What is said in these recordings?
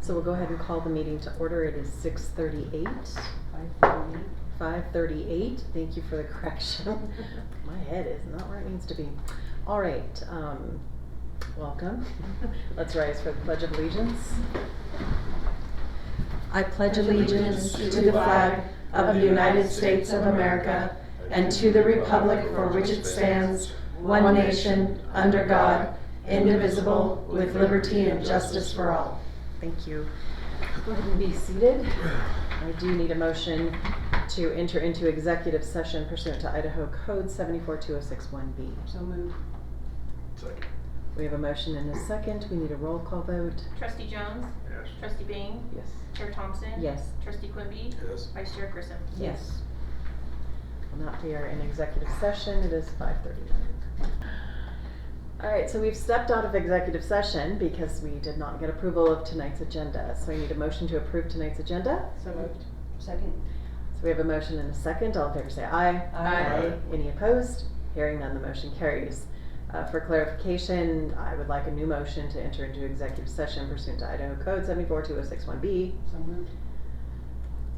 So we'll go ahead and call the meeting to order. It is 6:38. 5:38. Thank you for the correction. My head is not where it needs to be. All right. Welcome. Let's rise for the Pledge of Allegiance. I pledge allegiance to the flag of the United States of America and to the republic for which it stands, one nation, under God, indivisible, with liberty and justice for all. Thank you. Go ahead and be seated. I do need a motion to enter into executive session pursuant to Idaho Code 742061B. So moved. Second. We have a motion and a second. We need a roll call vote. Trustee Jones? Yes. Trustee Bain? Yes. Chair Thompson? Yes. Trustee Quimby? Yes. Vice Chair Grissom? Yes. Will not be in executive session. It is 5:39. All right, so we've stepped out of executive session because we did not get approval of tonight's agenda. So I need a motion to approve tonight's agenda. So moved. Second. So we have a motion and a second. All in favor say aye. Aye. Any opposed? Hearing none, the motion carries. For clarification, I would like a new motion to enter into executive session pursuant to Idaho Code 742061B. So moved.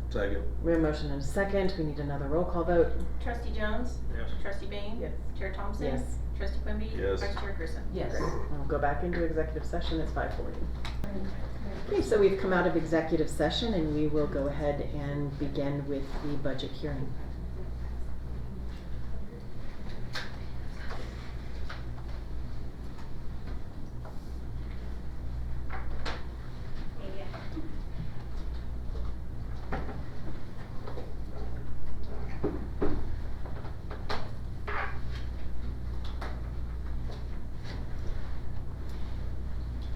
Second. We have a motion and a second. We need another roll call vote. Trustee Jones? Yes. Trustee Bain? Yes. Chair Thompson? Yes. Trustee Quimby? Yes. Vice Chair Grissom? Yes. I'll go back into executive session. It's 5:40. Okay, so we've come out of executive session and we will go ahead and begin with the budget hearing.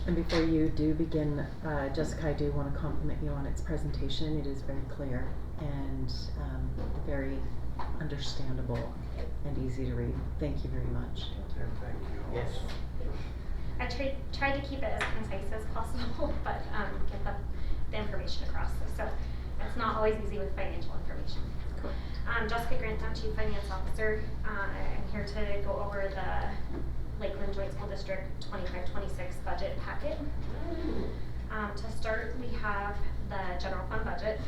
And before you do begin, Jessica, I do want to compliment you on its presentation. It is very clear and very understandable and easy to read. Thank you very much. Thank you. Yes. I tried to keep it as concise as possible, but get the information across. So it's not always easy with financial information. Cool. Jessica Grant, I'm Chief Finance Officer. I'm here to go over the Lakeland Joint School District 25-26 budget packet. To start, we have the general fund budget.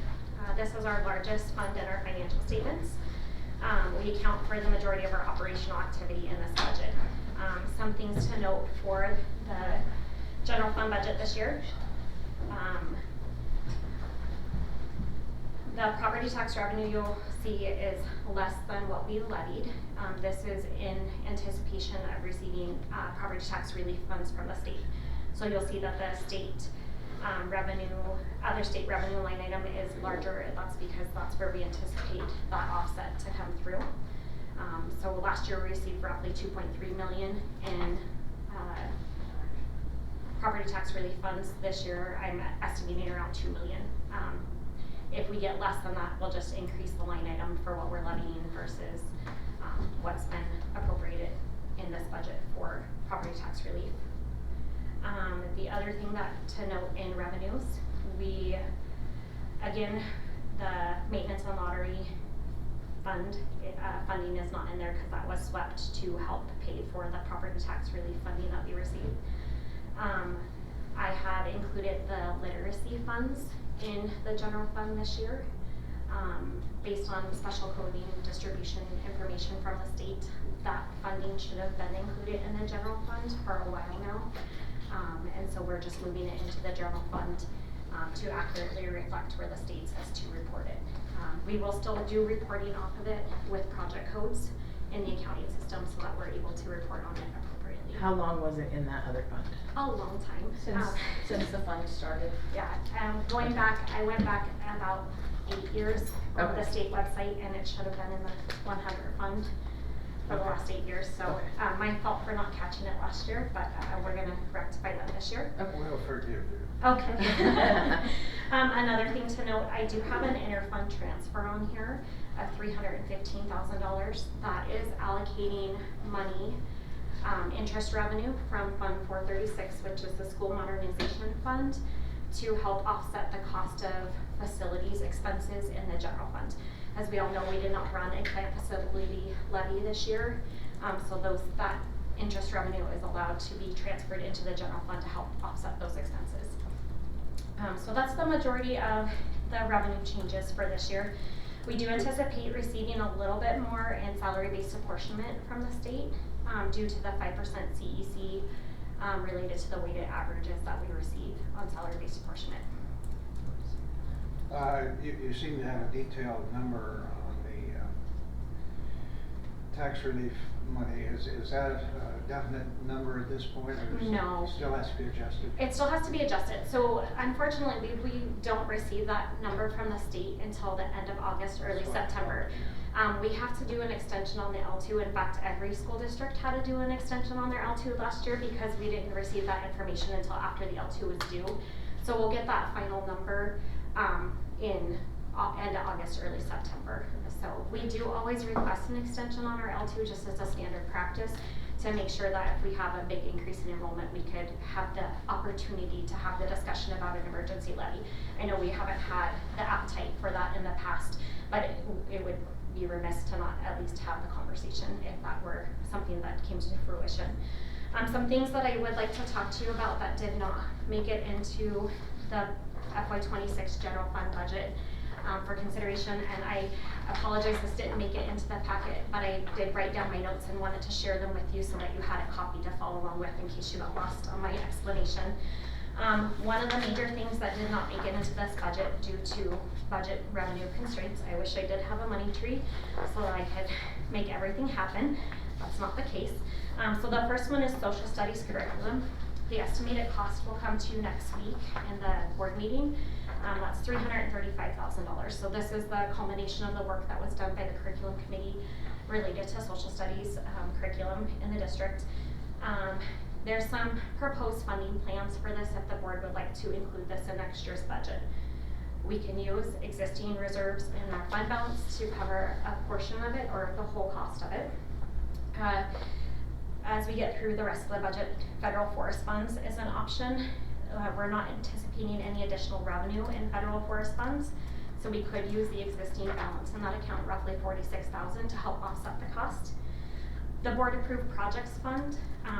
This is our largest fund in our financial statements. We account for the majority of our operational activity in this budget. Some things to note for the general fund budget this year. The property tax revenue you'll see is less than what we levied. This is in anticipation of receiving property tax relief funds from the state. So you'll see that the state revenue, other state revenue line item is larger. That's because that's where we anticipate that offset to come through. So last year we received roughly $2.3 million in property tax relief funds. This year I'm estimating around $2 million. If we get less than that, we'll just increase the line item for what we're levying versus what's been appropriated in this budget for property tax relief. The other thing that to note in revenues, we, again, the maintenance and lottery fund, funding is not in there because that was swept to help pay for the property tax relief funding that we received. I had included the literacy funds in the general fund this year. Based on special coding distribution information from the state, that funding should have been included in the general fund for a while now. And so we're just moving it into the general fund to accurately reflect where the state says to report it. We will still do reporting off of it with project codes in the accounting system so that we're able to report on it appropriately. How long was it in that other fund? A long time. Since the fund started? Yeah, going back, I went back about 8 years on the state website, and it should have been in the 100 fund for the last 8 years. So my fault for not catching it last year, but we're going to rectify that this year. Well, forgive you. Okay. Another thing to note, I do have an interfund transfer on here of $315,000. That is allocating money, interest revenue from Fund 436, which is the School Modernization Fund, to help offset the cost of facilities expenses in the general fund. As we all know, we did not run a plant facility levy this year, so that interest revenue is allowed to be transferred into the general fund to help offset those expenses. So that's the majority of the revenue changes for this year. We do anticipate receiving a little bit more in salary-based apportionment from the state, due to the 5% CEC, related to the weighted averages that we receive on salary-based apportionment. You seem to have a detailed number on the tax relief money. Is that a definite number at this point, or No. still has to be adjusted? It still has to be adjusted. So unfortunately, we don't receive that number from the state until the end of August, early September. We have to do an extension on the L2. In fact, every school district had to do an extension on their L2 last year because we didn't receive that information until after the L2 was due. So we'll get that final number in end of August, early September. So we do always request an extension on our L2 just as a standard practice to make sure that if we have a big increase in enrollment, we could have the opportunity to have the discussion about an emergency levy. I know we haven't had the appetite for that in the past, but it would be remiss to not at least have the conversation if that were something that came to fruition. Some things that I would like to talk to you about that did not make it into the FY26 general fund budget for consideration, and I apologize this didn't make it into the packet, but I did write down my notes and wanted to share them with you so that you had a copy to follow along with in case you got lost on my explanation. One of the major things that did not make it into this budget due to budget revenue constraints, I wish I did have a money tree so that I could make everything happen. That's not the case. So the first one is social studies curriculum. The estimated cost will come to you next week in the board meeting. That's $335,000. So this is the culmination of the work that was done by the curriculum committee related to social studies curriculum in the district. There's some proposed funding plans for this if the board would like to include this in next year's budget. We can use existing reserves in our fund balance to cover a portion of it or the whole cost of it. As we get through the rest of the budget, federal forest funds is an option. We're not anticipating any additional revenue in federal forest funds, so we could use the existing balance in that account, roughly $46,000, to help offset the cost. The board approved projects fund.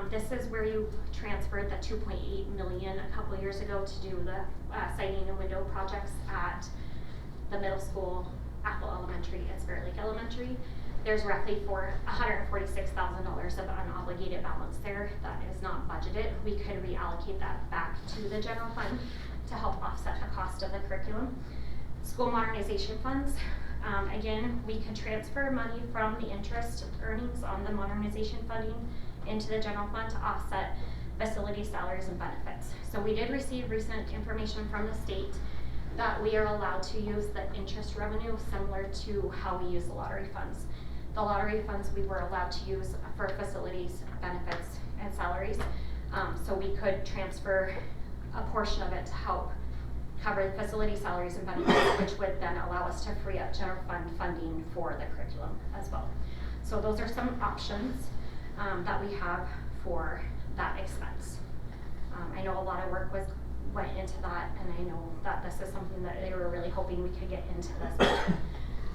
This is where you transferred the $2.8 million a couple years ago to do the siding and window projects at the middle school, Apple Elementary, and Spirit Lake Elementary. There's roughly $146,000 of unobligated balance there that is not budgeted. We could reallocate that back to the general fund to help offset the cost of the curriculum. School modernization funds. Again, we could transfer money from the interest earnings on the modernization funding into the general fund to offset facility salaries and benefits. So we did receive recent information from the state that we are allowed to use the interest revenue similar to how we use the lottery funds. The lottery funds we were allowed to use for facilities, benefits, and salaries. So we could transfer a portion of it to help cover the facility salaries and benefits, which would then allow us to free up general fund funding for the curriculum as well. So those are some options that we have for that expense. I know a lot of work went into that, and I know that this is something that they were really hoping we could get into this budget.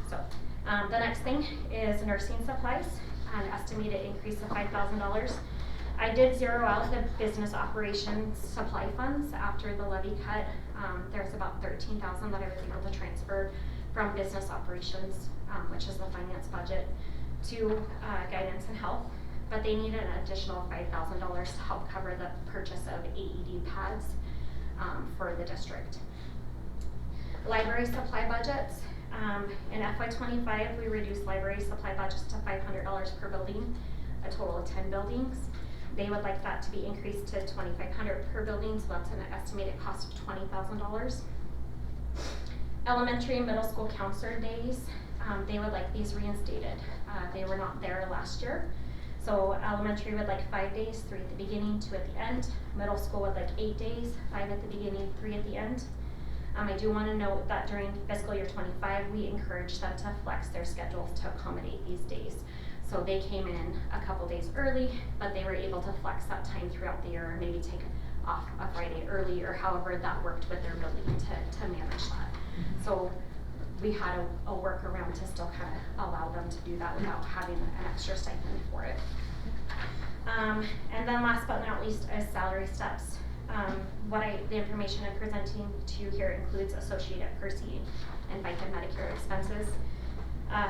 So the next thing is nursing supplies, an estimated increase of $5,000. I did zero out the business operations supply funds after the levy cut. There's about $13,000 that I was able to transfer from business operations, which is the finance budget, to guidance and health. But they needed an additional $5,000 to help cover the purchase of AED pads for the district. Library supply budgets. In FY25, we reduced library supply budgets to $500 per building, a total of 10 buildings. They would like that to be increased to $2,500 per building, so that's an estimated cost of $20,000. Elementary and middle school counselor days, they would like these reinstated. They were not there last year. So elementary would like 5 days, 3 at the beginning, 2 at the end. Middle school would like 8 days, 5 at the beginning, 3 at the end. I do want to note that during fiscal year 25, we encouraged them to flex their schedules to accommodate these days. So they came in a couple days early, but they were able to flex that time throughout the year and maybe take off a Friday early, or however that worked with their building to manage that. So we had a workaround to still kind of allow them to do that without having an extra stipend for it. And then last but not least is salary steps. What I the information I'm presenting to you here includes associated per se and FICA Medicare expenses.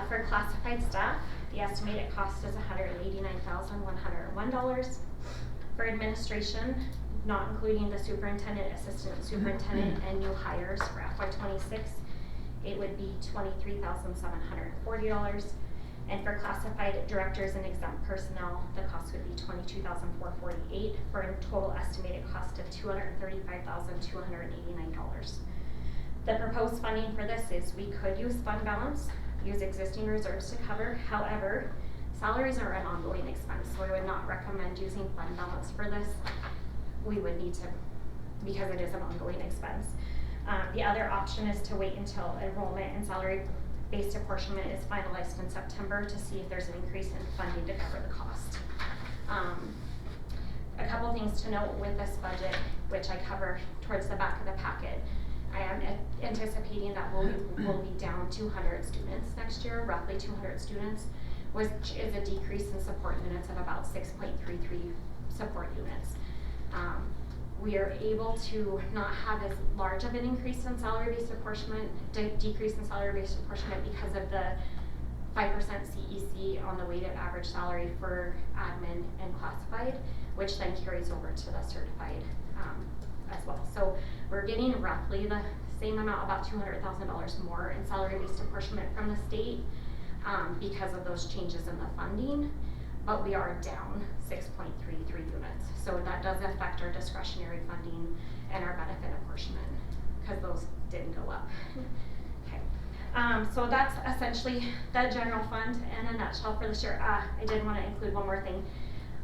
For classified staff, the estimated cost is $189,101. For administration, not including the superintendent, assistant superintendent, and new hires for FY26, it would be $23,740. And for classified directors and exempt personnel, the cost would be $22,448 for a total estimated cost of $235,289. The proposed funding for this is we could use fund balance, use existing reserves to cover. However, salaries are an ongoing expense, so I would not recommend using fund balance for this. We would need to, because it is an ongoing expense. The other option is to wait until enrollment and salary-based apportionment is finalized in September to see if there's an increase in funding to cover the cost. A couple things to note with this budget, which I cover towards the back of the packet. I am anticipating that we'll be down 200 students next year, roughly 200 students, which is a decrease in support units of about 6.33 support units. We are able to not have as large of an increase in salary-based apportionment, decrease in salary-based apportionment because of the 5% CEC on the weighted average salary for admin and classified, which then carries over to the certified as well. So we're getting roughly the same amount, about $200,000 more in salary-based apportionment from the state because of those changes in the funding, but we are down 6.33 units. So that does affect our discretionary funding and our benefit apportionment because those didn't go up. Okay. So that's essentially the general fund in a nutshell for this year. I did want to include one more thing.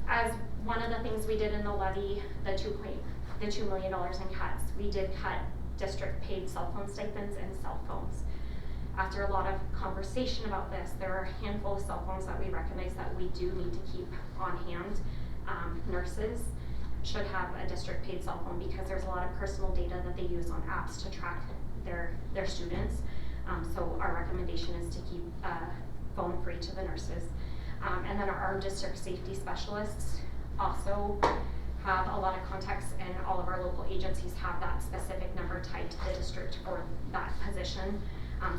As one of the things we did in the levy, the $2 million in cuts, we did cut district paid cell phone stipends and cell phones. After a lot of conversation about this, there are a handful of cell phones that we recognize that we do need to keep on hand. Nurses should have a district paid cell phone because there's a lot of personal data that they use on apps to track their students. So our recommendation is to keep phone free to the nurses. And then our district safety specialists also have a lot of contacts, and all of our local agencies have that specific number tied to the district for that position.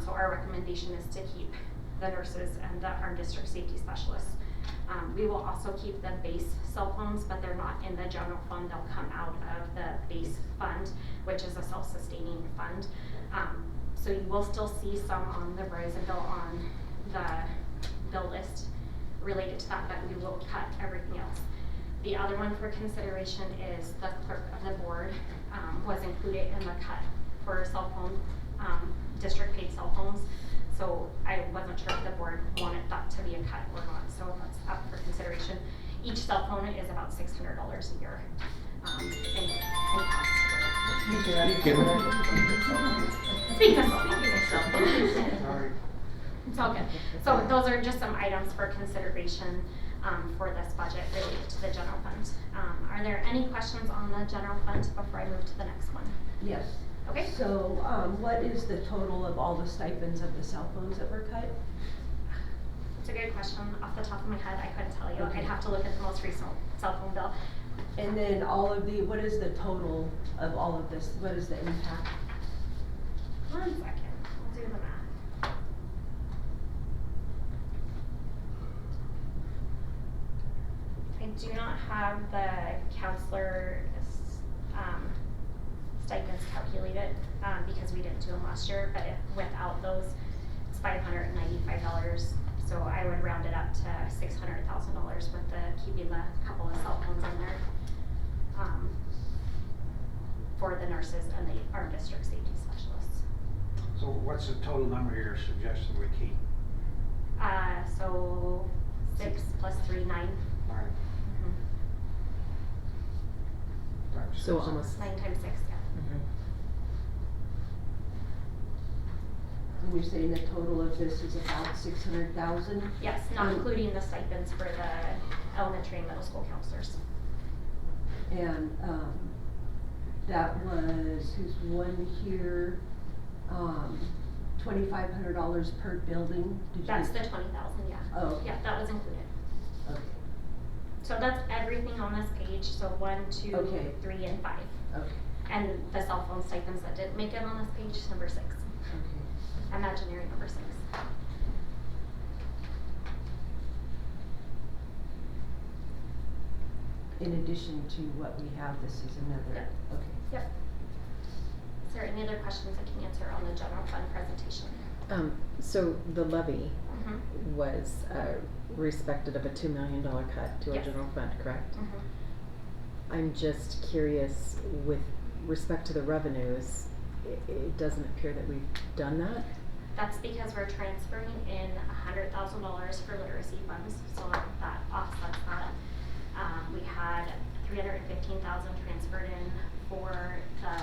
So our recommendation is to keep the nurses and our district safety specialists. We will also keep the base cell phones, but they're not in the general fund. They'll come out of the base fund, which is a self-sustaining fund. So you will still see some on the Verizon bill on the bill list related to that, but we will cut everything else. The other one for consideration is the clerk of the board was included in the cut for cell phone, district paid cell phones. So I wasn't sure if the board wanted that to be a cut or not, so that's up for consideration. Each cell phone is about $600 a year in cost. Speaking of cell phones. Sorry. It's all good. So those are just some items for consideration for this budget related to the general fund. Are there any questions on the general fund before I move to the next one? Yes. Okay. So, what is the total of all the stipends of the cell phones that were cut? It's a good question. Off the top of my head, I couldn't tell you. Okay. I'd have to look at the most recent cell phone bill. And then what is the total of all of this? What is the impact? 1 second. I'll do the math. I do not have the counselor stipends calculated because we didn't do them last year, but without those, it's $595. So I would round it up to $600,000 with keeping the couple of cell phones in there for the nurses and our district safety specialists. So what's the total number you're suggesting we keep? So 6 plus 3, 9. All right. Times So six. almost. 9 times 6, yeah. And you're saying the total of this is about 600,000? Yes, not including the stipends for the elementary and middle school counselors. And, that was, who's one here, $2,500 per building? Did That's you? the 20,000, yeah. Oh, okay. Yeah, that was included. Okay. So that's everything on this page, so 1, 2, Okay. 3, and 5. Okay. And the cell phone stipends that didn't make it on this page, number 6. Okay. Imaginary number 6. In addition to what we have, this is another, Yep. okay. Yep. Is there any other questions I can answer on the general fund presentation? So the levy Mm-hmm. was respected of a $2 million cut to our Yes. general fund, correct? Mm-hmm. I'm just curious, with respect to the revenues, it doesn't appear that we've done that. That's because we're transferring in $100,000 for literacy funds, so that offsets that. We had $315,000 transferred in for the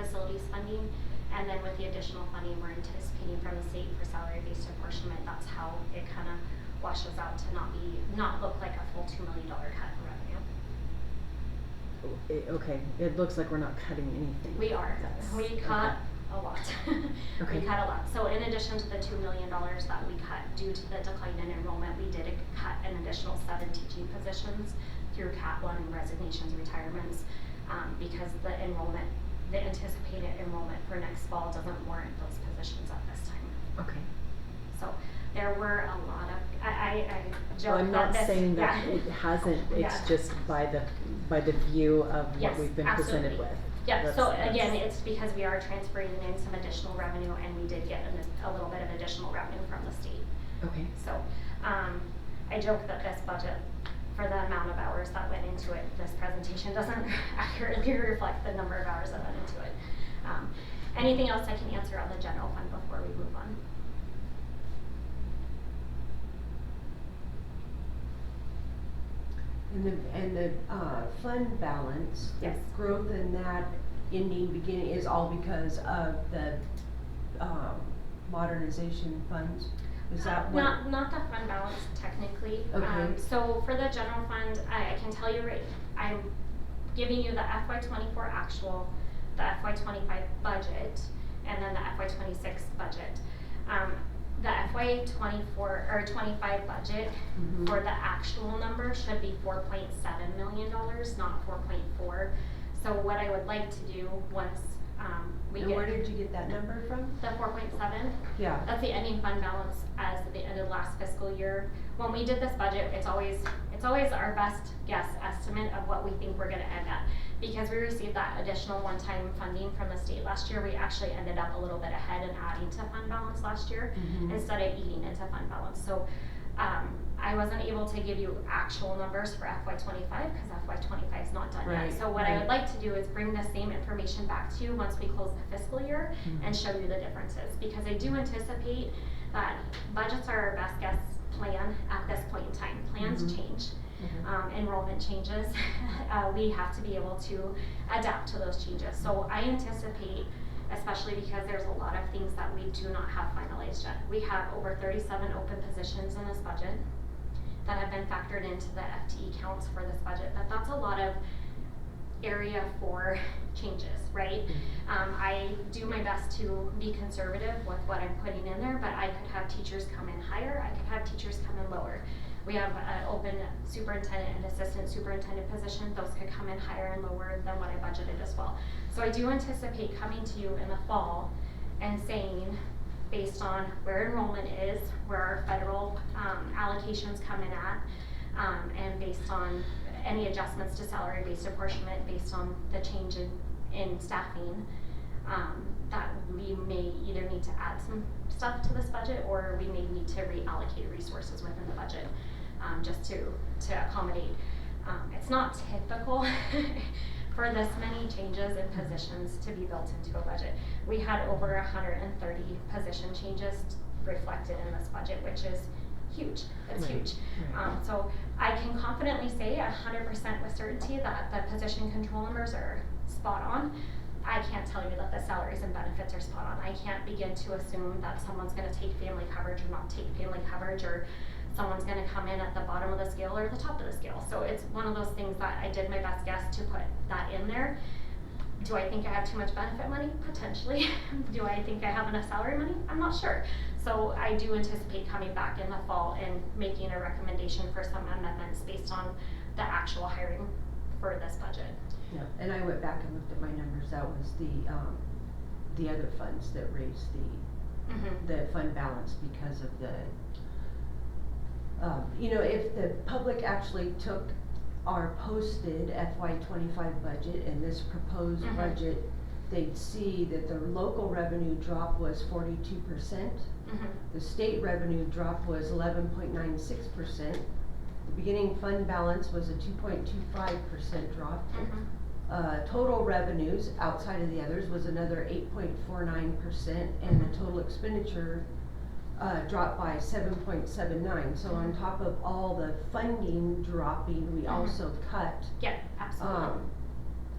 facilities funding, and then with the additional funding we're anticipating from the state for salary-based apportionment, that's how it kind of washes out to not look like a full $2 million cut in revenue. Okay, it looks like we're not cutting anything. We are. We cut okay. a lot. Okay. We cut a lot. So in addition to the $2 million that we cut due to the decline in enrollment, we did cut an additional 7 teaching positions through Cat 1 and resignations, retirements, because the anticipated enrollment for next fall doesn't warrant those positions at this time. Okay. So there were a lot of, I joke Well, I'm not that this, saying that yeah. it hasn't, it's Yeah. just by the view of what Yes, we've been absolutely. presented with. Yeah, so again, it's because we are transferring in some additional revenue and we did get a little bit of additional revenue from the state. Okay. So, I joke that this budget, for the amount of hours that went into it, this presentation doesn't accurately reflect the number of hours that went into it. Anything else I can answer on the general fund before we move on? And the fund balance, the Yes. growth in that ending beginning is all because of the modernization funds? Is that what? Not the fund balance technically. Okay. So for the general fund, I can tell you I'm giving you the FY24 actual, the FY25 budget, and then the FY26 budget. The FY24 or 25 budget Mhm. for the actual number should be $4.7 million, not 4.4. So what I would like to do once we And get where did you get that number from? the 4.7. Yeah. That's the ending fund balance as of the end of last fiscal year. When we did this budget, it's always our best guess estimate of what we think we're gonna end at. Because we received that additional one-time funding from the state last year, we actually ended up a little bit ahead in adding to fund balance last year Mhm. instead of eating into fund balance. So I wasn't able to give you actual numbers for FY25 because FY25 is not done Right, yet. So what I right. would like to do is bring the same information back to you once we close the fiscal year and show you the differences. Because I do anticipate that budgets are our best guess plan at this point in time. Plans Mhm. change, Mhm. enrollment changes. We have to be able to adapt to those changes. So I anticipate, especially because there's a lot of things that we do not have finalized yet. We have over 37 open positions in this budget that have been factored into the FTE counts for this budget, but that's a lot of area for changes, right? I do my best to be conservative with what I'm putting in there, but I could have teachers come in higher, I could have teachers come in lower. We have an open superintendent and assistant superintendent position, those could come in higher and lower than what I budgeted as well. So I do anticipate coming to you in the fall and saying, based on where enrollment is, where our federal allocations come in at, and based on any adjustments to salary-based apportionment based on the change in staffing, that we may either need to add some stuff to this budget or we may need to reallocate resources within the budget, just to accommodate. It's not typical for this many changes in positions to be built into a budget. We had over 130 position changes reflected in this budget, which is huge. It's Right, huge. right. So I can confidently say 100% with certainty that the position control numbers are spot on. I can't tell you that the salaries and benefits are spot on. I can't begin to assume that someone's going to take family coverage or not take family coverage, or someone's going to come in at the bottom of the scale or the top of the scale. So it's one of those things that I did my best guess to put that in there. Do I think I have too much benefit money? Potentially. Do I think I have enough salary money? I'm not sure. So I do anticipate coming back in the fall and making a recommendation for some amendments based on the actual hiring for this budget. And I went back and looked at my numbers, that was the other funds that raised the fund balance because of the, you know, if the public actually took our posted FY '25 budget and this proposed budget, they'd see that the local revenue drop was 42%. The state revenue drop was 11.96%. The beginning fund balance was a 2.25% drop. Total revenues outside of the others was another 8.49%, and the total expenditure dropped by 7.79. So on top of all the funding dropping, we also cut. Yeah, absolutely.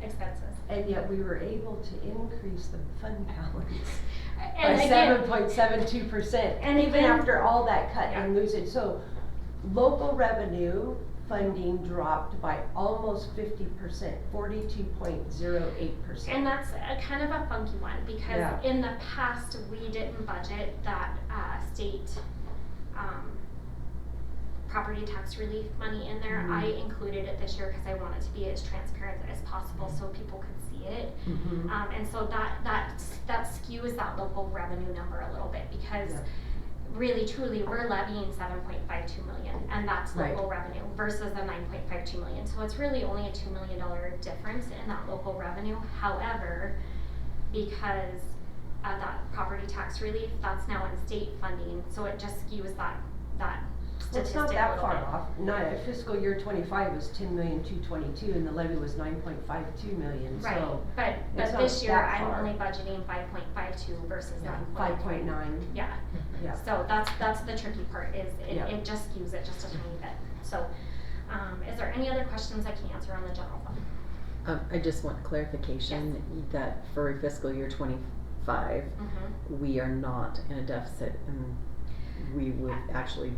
Expenses. And yet we were able to increase the fund balance And by again, 7.72%. and even again- after all that cut Yeah. and losing. So local revenue funding dropped by almost 50%, 42.08%. And that's a kind of a funky one, because Yeah. in the past, we didn't budget that state property tax relief money in there. I included it this year because I wanted to be as transparent as possible so people could see it. And so that skews that local revenue number a little bit, because really truly we're levying 7.52 million, and that's local revenue versus the 9.52 million. So it's really only a $2 million difference in that local revenue. However, because that property tax relief, that's now in state funding, so it just skews that Well, it's statistic not a that little far bit. off. Fiscal year '25 was 10,222,000, and the levy was 9.52 million. Right, So but it's not this year that I'm far. only budgeting 5.52 versus 9.9. 5.9. Yeah, Yeah. so that's the tricky part, is Yeah. it just skews it just a tiny bit. So, is there any other questions I can answer on the general fund? I just want clarification that for fiscal year '25, we are not in a deficit, and we would actually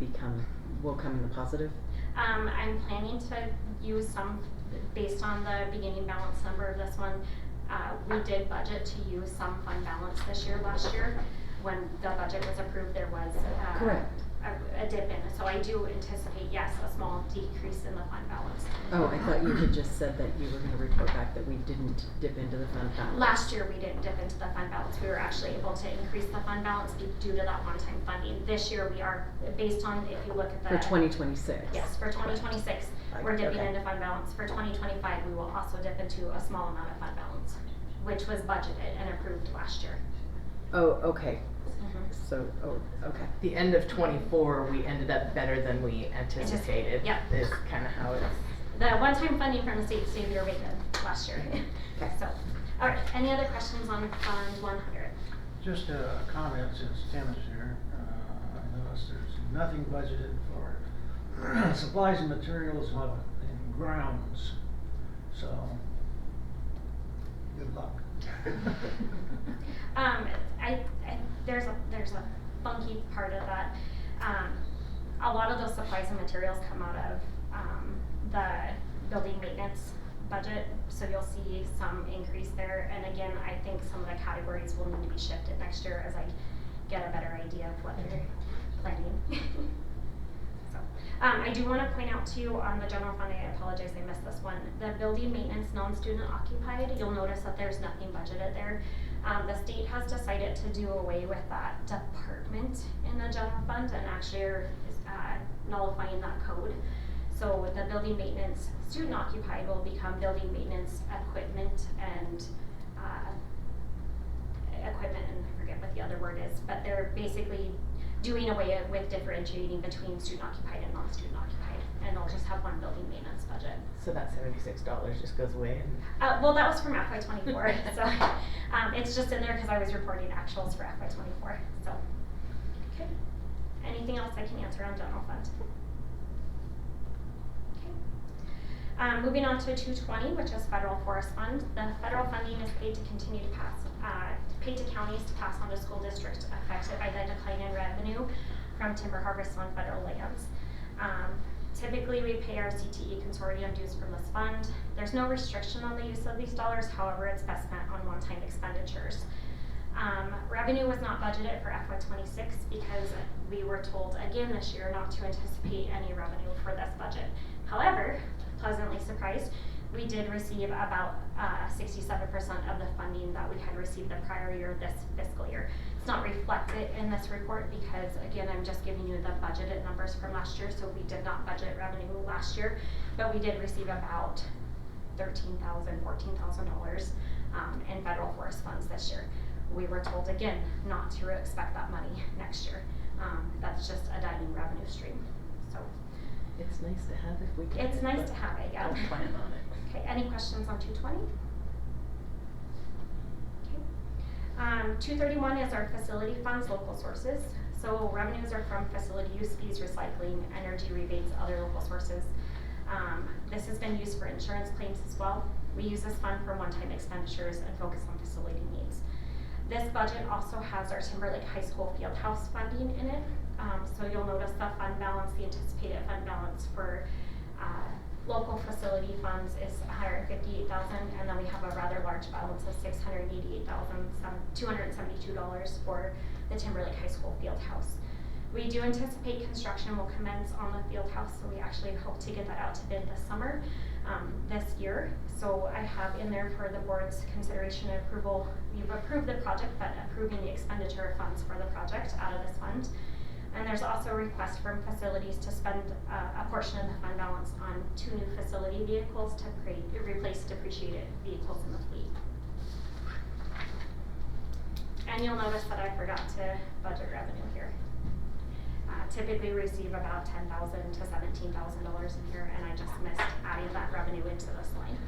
will come in the positive. I'm planning to use some, based on the beginning balance number of this one. We did budget to use some fund balance this year. Last year, when the budget was approved, there was Correct. a dip in it. So I do anticipate, yes, a small decrease in the fund balance. Oh, I thought you had just said that you were gonna report back that we didn't dip into the fund balance. Last year, we didn't dip into the fund balance. We were actually able to increase the fund balance due to that one-time funding. This year, we are, based on, if you look at the. For 2026. Yes, for 2026, we're dipping Okay. into fund balance. For 2025, we will also dip into a small amount of fund balance, which was budgeted and approved last year. Oh, okay. So, okay. The end of '24, we ended up better than we anticipated. Yeah. Is kind of how it's. The one-time funding from the state saved your bacon last year. Okay. So, all right, any other questions on Fund 100? Just a comment since Tim is here. I noticed there's nothing budgeted for supplies and materials and grounds. So, good luck. There's a funky part of that. A lot of those supplies and materials come out of the building maintenance budget, so you'll see some increase there. And again, I think some of the categories will need to be shifted next year as I get a better idea of what they're planning. So, I do want to point out to you on the general fund, I apologize I missed this one, the building maintenance non-student occupied, you'll notice that there's nothing budgeted there. The state has decided to do away with that department in the general fund and actually are nullifying that code. So the building maintenance student occupied will become building maintenance equipment and I forget what the other word is, but they're basically doing away with differentiating between student occupied and non-student occupied, and they'll just have one building maintenance budget. So that $76 just goes away. Well, that was from FY '24, so it's just in there because I was reporting actuals for FY '24. So, okay. Anything else I can answer on general fund? Okay. Moving on to 220, which is federal forest fund. The federal funding is paid to continue to paid to counties to pass on to school districts affected by the decline in revenue from timber harvest on federal lands. Typically, we pay our CTE consortium dues from this fund. There's no restriction on the use of these dollars, however, it's best spent on one-time expenditures. Revenue was not budgeted for FY '26 because we were told again this year not to anticipate any revenue for this budget. However, pleasantly surprised, We did receive about 67% of the funding that we had received the prior year this fiscal year. It's not reflected in this report because, again, I'm just giving you the budgeted numbers from last year, so we did not budget revenue last year, but we did receive about $13,000, $14,000 in federal forest funds this year. We were told, again, not to expect that money next year. That's just a dying revenue stream, so. It's nice to have if we get it. It's nice but to have it, yeah. Don't plan on it. Okay, any questions on 220? Okay. 231 is our facility funds, local sources. So revenues are from facility use fees, recycling, energy rebates, other local sources. This has been used for insurance claims as well. We use this fund for one-time expenditures and focus on facility needs. This budget also has our Timberlake High School Fieldhouse funding in it. So you'll notice the fund balance, the anticipated fund balance for local facility funds is $158,000, and then we have a rather large balance of $688,272 for the Timberlake High School Fieldhouse. We do anticipate construction will commence on the fieldhouse, so we actually hope to get that out to bid this summer, this year. So I have in there for the board's consideration and approval. We've approved the project, but approving the expenditure of funds for the project out of this fund. And there's also a request from facilities to spend a portion of the fund balance on 2 new facility vehicles to replace depreciated vehicles in the fleet. And you'll notice that I forgot to budget revenue here. Typically receive about $10,000 to $17,000 a year, and I just missed adding that revenue into this line.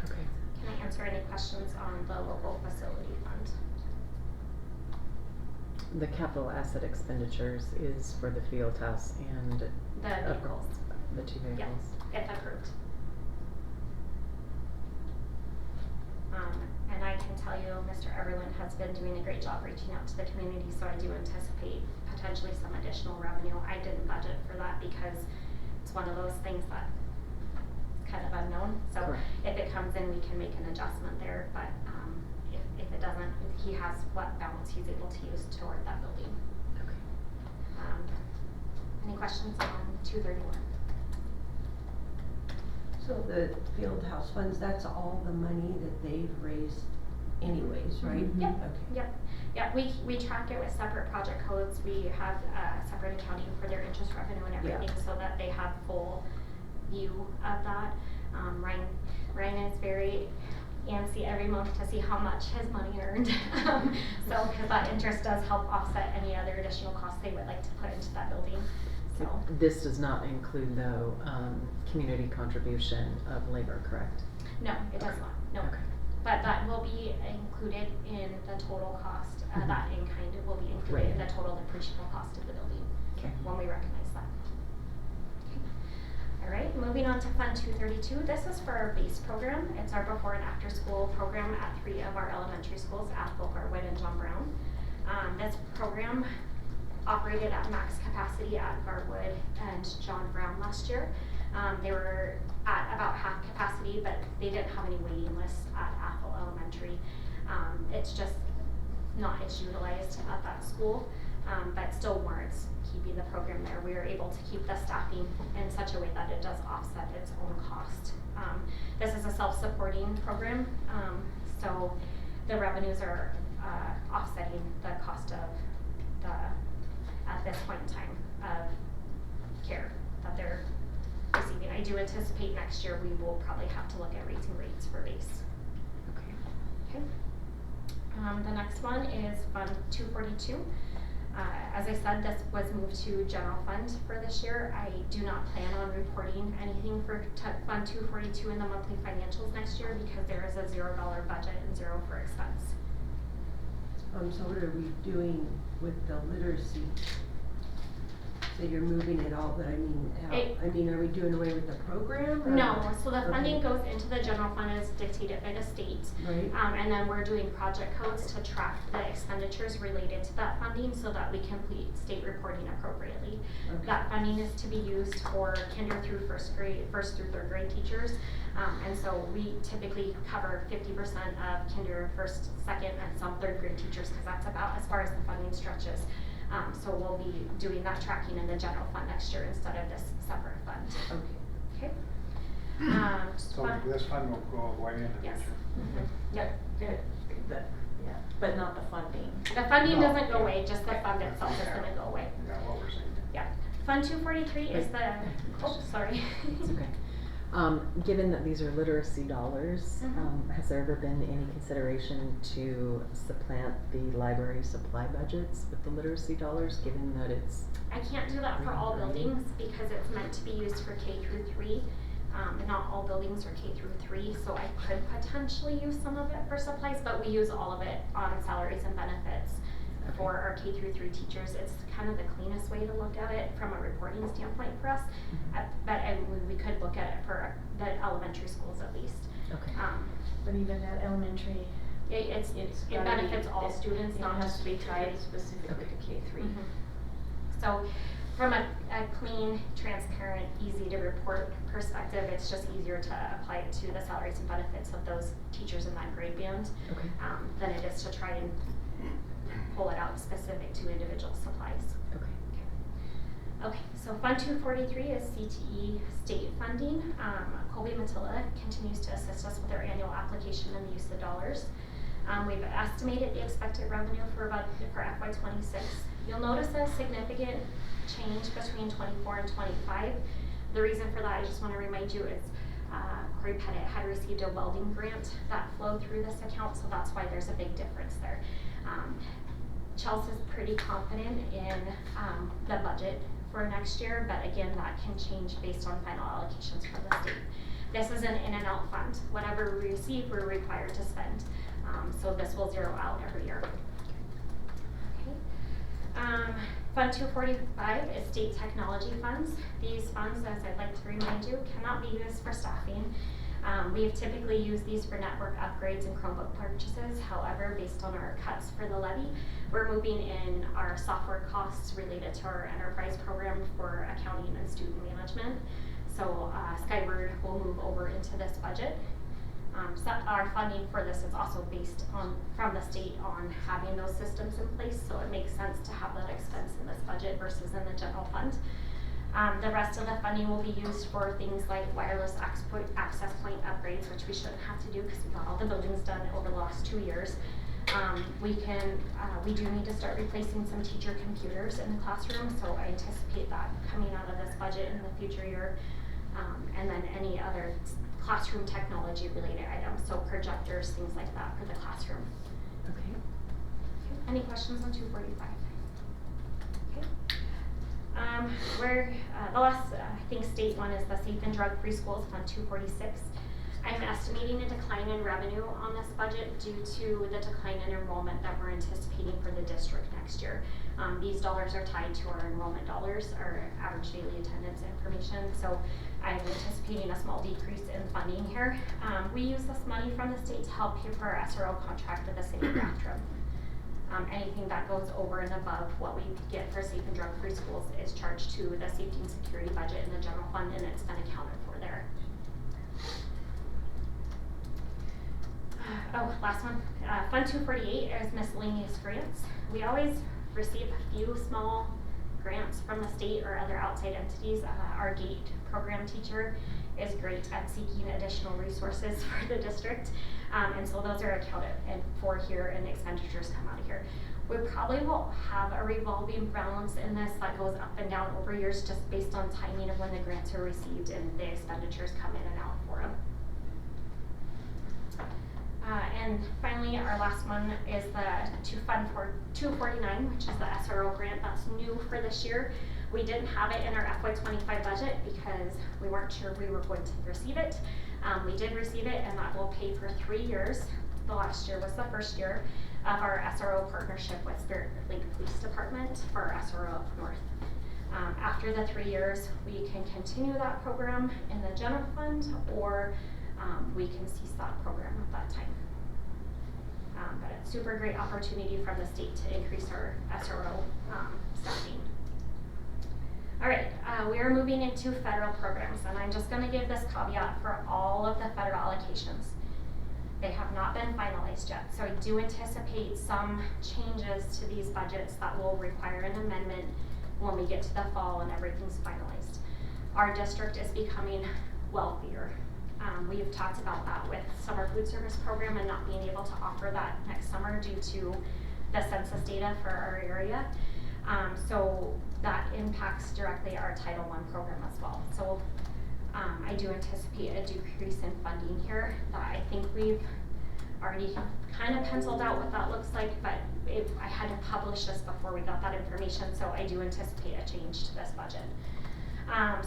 Okay. Can I answer any questions on the local facility fund? The capital asset expenditures is for the field house and The vehicles, the 2 vehicles. if approved. And I can tell you, Mr. Everland has been doing a great job reaching out to the community, so I do anticipate potentially some additional revenue. I didn't budget for that because it's one of those things that is kind of unknown. So Correct. if it comes in, we can make an adjustment there, but if it doesn't, he has what balance he's able to use toward that building. Okay. Any questions on 231? So the field house funds, that's all the money that they've raised anyways, right? Mhm. Yep. Okay. Yep, we track it with separate project codes. We have separate accounting for their interest revenue and everything, so that they have full view of that. Ryan is very antsy every month to see how much his money earned. So, because that interest does help offset any other additional costs they would like to put into that building, so. This does not include, though, community contribution of labor, correct? No, it does not, no. Okay. But that will be included in the total cost, Mhm. that in kind will be included in Right. the total depreciable cost of the building. Okay. When we recognize that. All right, moving on to Fund 232. This is for our BASE program. It's our before and after school program at 3 of our elementary schools, Athol, Garwood, and John Brown. This program operated at max capacity at Garwood and John Brown last year. They were at about half capacity, but they didn't have any waiting lists at Athol Elementary. It's just not as utilized at that school, but still warrants keeping the program there. We are able to keep the staffing in such a way that it does offset its own cost. This is a self-supporting program, so the revenues are offsetting the cost of at this point in time, of care that they're receiving. I do anticipate next year we will probably have to look at raising rates for base. Okay. Okay. The next one is Fund 242. As I said, this was moved to general fund for this year. I do not plan on reporting anything for Fund 242 in the monthly financials next year because there is a $0 budget and 0 for expense. So what are we doing with the literacy that you're moving it all, but I mean, are we doing away with the program? Or? No, so the Okay. funding goes into the general fund as dictated by the state. Right. And then we're doing project codes to track the expenditures related to that funding so that we complete state reporting appropriately. Okay. That funding is to be used for kinder through first through third grade teachers. And so we typically cover 50% of kinder, first, second, and some third grade teachers, because that's about as far as the funding stretches. So we'll be doing that tracking in the general fund next year instead of this separate fund. Okay. Okay. So this fund will go away in the Yes. future? Yep. Yeah, but not the funding. The funding No. doesn't go away, just the fund itself is gonna go away. Yeah, what we're saying. Yeah. Fund 243 is the, oh, sorry. It's okay. Given that these are literacy dollars, Mhm. has there ever been any consideration to supplant the library supply budgets with the literacy dollars, given that it's, I can't do that for all buildings because it's meant to be used for K through 3. Not all buildings are K through 3, so I could potentially use some of it for supplies, but we use all of it on salaries and benefits for our K through 3 teachers. It's kind of the cleanest way to look at it from a reporting standpoint for us, but we could look at it for the elementary schools at least. okay. But even at elementary, It gotta benefits be- all students, it not has just to be K through tied 3. specifically to K3. So from a clean, transparent, easy to report perspective, it's just easier to apply it to the salaries and benefits of those teachers in that grade band Okay. than it is to try and pull it out specific to individual supplies. Okay. Okay, so Fund 243 is CTE state funding. Colby Matilla continues to assist us with our annual application and the use of dollars. We've estimated the expected revenue for FY26. You'll notice a significant change between 24 and 25. The reason for that, I just want to remind you, is Corey Pettit had received a welding grant that flowed through this account, so that's why there's a big difference there. Chelsea's pretty confident in the budget for next year, but again, that can change based on final allocations from the state. This is an in and out fund. Whatever we receive, we're required to spend. So this will zero out every year. Okay. Fund 245 is state technology funds. These funds, as I'd like to remind you, cannot be used for staffing. We have typically used these for network upgrades and Chromebook purchases. However, based on our cuts for the levy, we're moving in our software costs related to our enterprise program for accounting and student management. So Skyward will move over into this budget. So our funding for this is also based on, from the state, on having those systems in place, so it makes sense to have that expense in this budget versus in the general fund. The rest of the funding will be used for things like wireless access point upgrades, which we shouldn't have to do because we got all the buildings done over the last 2 years. We do need to start replacing some teacher computers in the classroom, so I anticipate that coming out of this budget in the future year. And then any other classroom technology related items, so projectors, things like that for the classroom. Okay. Any questions on 245? Okay. The last, I think, state one is the Safe and Drug Free Schools Fund 246. I'm estimating a decline in revenue on this budget due to the decline in enrollment that we're anticipating for the district next year. These dollars are tied to our enrollment dollars, our average daily attendance information, so I'm anticipating a small decrease in funding here. We use this money from the state to help pay for our SRO contract with the city of Bastrop. Anything that goes over and above what we get for Safe and Drug Free Schools is charged to the safety and security budget in the general fund, and it's been accounted for there. Oh, last one. Fund 248 is miscellaneous grants. We always receive a few small grants from the state or other outside entities. Our GATE program teacher is great at seeking additional resources for the district. And so those are accounted for here and expenditures come out of here. We probably will have a revolving balance in this that goes up and down over years just based on timing of when the grants are received and the expenditures come in and out for them. And finally, our last one is the Fund 249, which is the SRO grant that's new for this year. We didn't have it in our FY25 budget because we weren't sure we were going to receive it. We did receive it, and that will pay for 3 years. The last year was the first year of our SRO partnership with Spirit Lake Police Department for our SRO up north. After the 3 years, we can continue that program in the general fund, or we can cease that program at that time. But it's super great opportunity from the state to increase our SRO staffing. All right, we are moving into federal programs, and I'm just gonna give this caveat for all of the federal allocations. They have not been finalized yet, so I do anticipate some changes to these budgets that will require an amendment when we get to the fall and everything's finalized. Our district is becoming wealthier. We've talked about that with summer food service program and not being able to offer that next summer due to the census data for our area. So that impacts directly our Title I program as well. So I do anticipate a decrease in funding here that I think we've already kind of penciled out what that looks like, but I had to publish this before we got that information, so I do anticipate a change to this budget.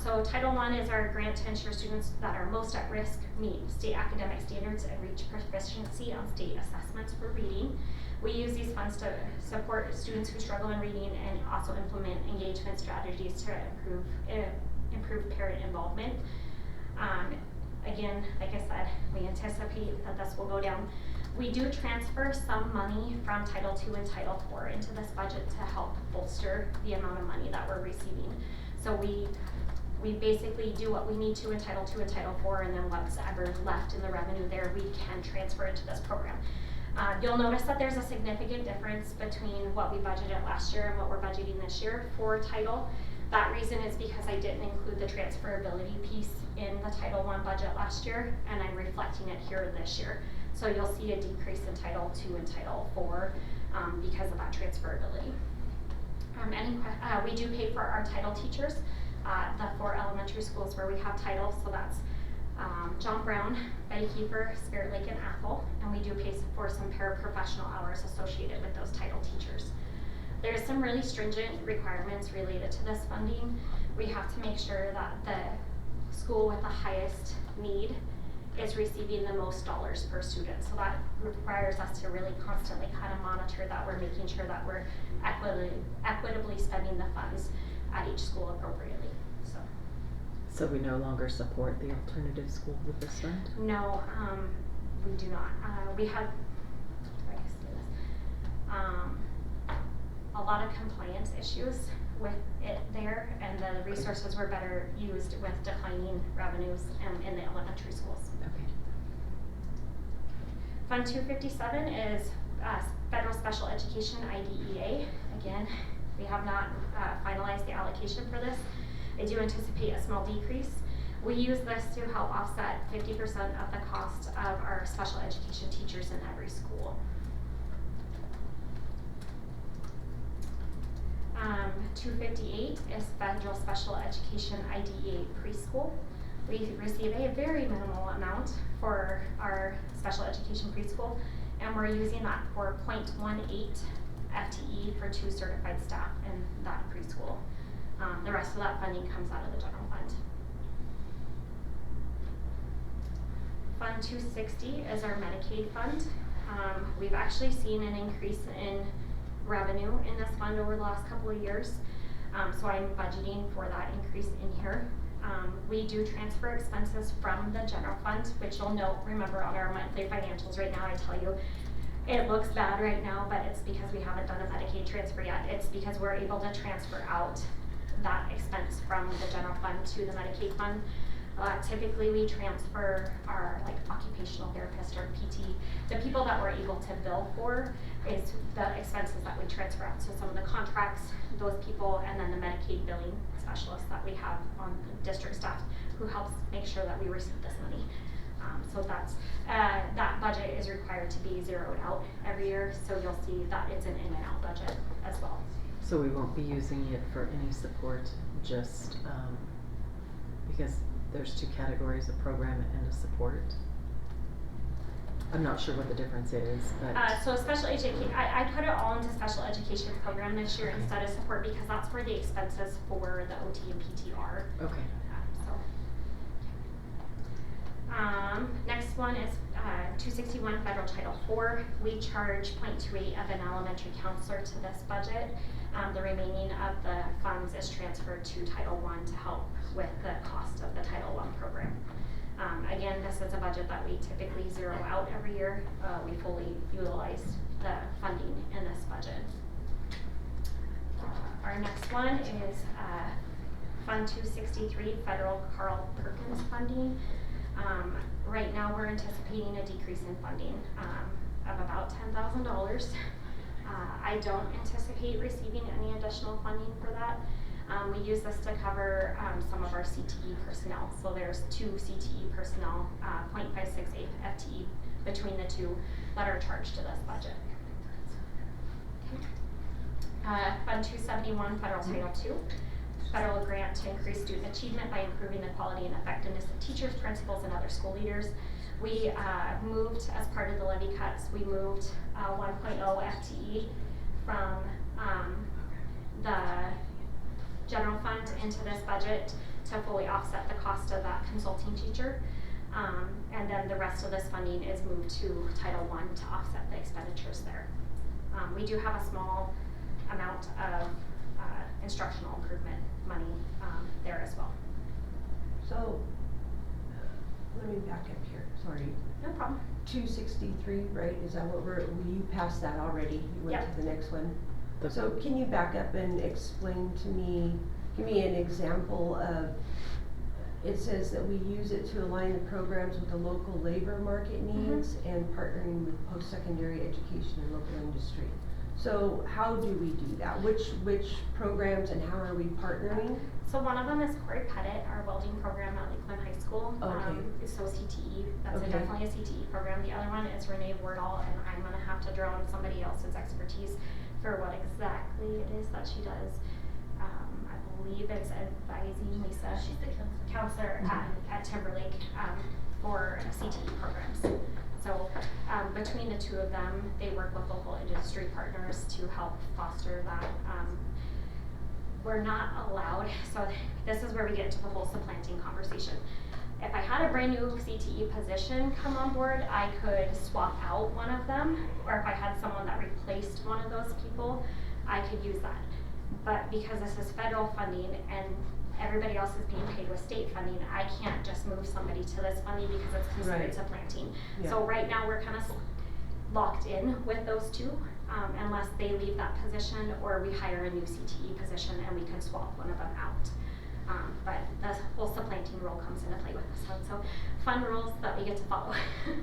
So Title I is our grant to ensure students that are most at risk meet state academic standards and reach proficiency on state assessments for reading. We use these funds to support students who struggle in reading and also implement engagement strategies to improve parent involvement. Again, like I said, we anticipate that this will go down. We do transfer some money from Title II and Title IV into this budget to help bolster the amount of money that we're receiving. So we basically do what we need to in Title II and Title IV, and then what's ever left in the revenue there, we can transfer into this program. You'll notice that there's a significant difference between what we budgeted last year and what we're budgeting this year for Title. That reason is because I didn't include the transferability piece in the Title I budget last year, and I'm reflecting it here this year. So you'll see a decrease in Title II and Title IV because of that transferability. We do pay for our title teachers, the 4 elementary schools where we have titles, so that's John Brown, Betty Kiefer, Spirit Lake, and Athol, and we do pay for some paraprofessional hours associated with those title teachers. There's some really stringent requirements related to this funding. We have to make sure that the school with the highest need is receiving the most dollars per student. So that requires us to really constantly kind of monitor that we're making sure that we're equitably spending the funds at each school appropriately. So we no longer support the alternative school with this fund? No, we do not. We had, how do I say this? A lot of compliance issues with it there, and the resources were better used with declining revenues in the elementary schools. Okay. Fund 257 is Federal Special Education IDEA. Again, we have not finalized the allocation for this. I do anticipate a small decrease. We use this to help offset 50% of the cost of our special education teachers in every school. 258 is Federal Special Education IDEA preschool. We receive a very minimal amount for our special education preschool, and we're using that for 0.18 FTE for 2 certified staff in that preschool. The rest of that funding comes out of the general fund. Fund 260 is our Medicaid fund. We've actually seen an increase in revenue in this fund over the last couple of years. So I'm budgeting for that increase in here. We do transfer expenses from the general fund, which you'll note, remember on our monthly financials right now, I tell you, it looks bad right now, but it's because we haven't done a Medicaid transfer yet. It's because we're able to transfer out that expense from the general fund to the Medicaid fund. Typically we transfer our occupational therapist or PT. The people that we're able to bill for is the expenses that we transfer out. So some of the contracts, those people, and then the Medicaid billing specialists that we have on district staff who helps make sure that we receive this money. So that's, that budget is required to be zeroed out every year. So you'll see that it's an in and out budget as well. So we won't be using it for any support, just because there's 2 categories, a program and a support. I'm not sure what the difference is, but so special education, I put it all into special education program this year instead of support because that's where the expenses for the OT and PT are. okay. Next one is 261 Federal Title IV. We charge 0.28 of an elementary counselor to this budget. The remaining of the funds is transferred to Title I to help with the cost of the Title I program. Again, this is a budget that we typically zero out every year. We fully utilize the funding in this budget. Our next one is Fund 263, Federal Carl Perkins funding. Right now we're anticipating a decrease in funding of about $10,000. I don't anticipate receiving any additional funding for that. We use this to cover some of our CTE personnel. So there's 2 CTE personnel, 0.568 FTE between the 2 that are charged to this budget. Fund 271, Federal Title II. Federal grant to increase student achievement by improving the quality and effectiveness of teachers, principals, and other school leaders. We moved, as part of the levy cuts, we moved 1.0 FTE from the general fund into this budget to fully offset the cost of that consulting teacher. And then the rest of this funding is moved to Title I to offset the expenditures there. We do have a small amount of instructional improvement money there as well. So, let me back up here, sorry. No problem. 263, right, is that what you passed that already, you went Yep. to the next one? The- So can you back up and explain to me, give me an example of, it says that we use it to align the programs with the local labor market needs and partnering with post-secondary education and local industry. So how do we do that? Which programs and how are we partnering? So one of them is Corey Pettit, our welding program at Lakeland High School. Okay. So CTE, that's Okay. definitely a CTE program. The other one is Renee Wardall, and I'm gonna have to draw on somebody else's expertise for what exactly it is that she does. I believe it's advising Lisa. She's the counselor at Timberlake for CTE programs. So between the 2 of them, they work with local industry partners to help foster that. We're not allowed, so this is where we get into the whole supplanting conversation. If I had a brand new CTE position come on board, I could swap out one of them, or if I had someone that replaced one of those people, I could use that. But because this is federal funding and everybody else is being paid with state funding, I can't just move somebody to this funding because it's considered Right. supplanting. Yeah. So right now, we're kind of locked in with those 2, unless they leave that position or we hire a new CTE position and we can swap one of them out. But the whole supplanting rule comes into play with this one. So fun rules that we get to follow. Okay.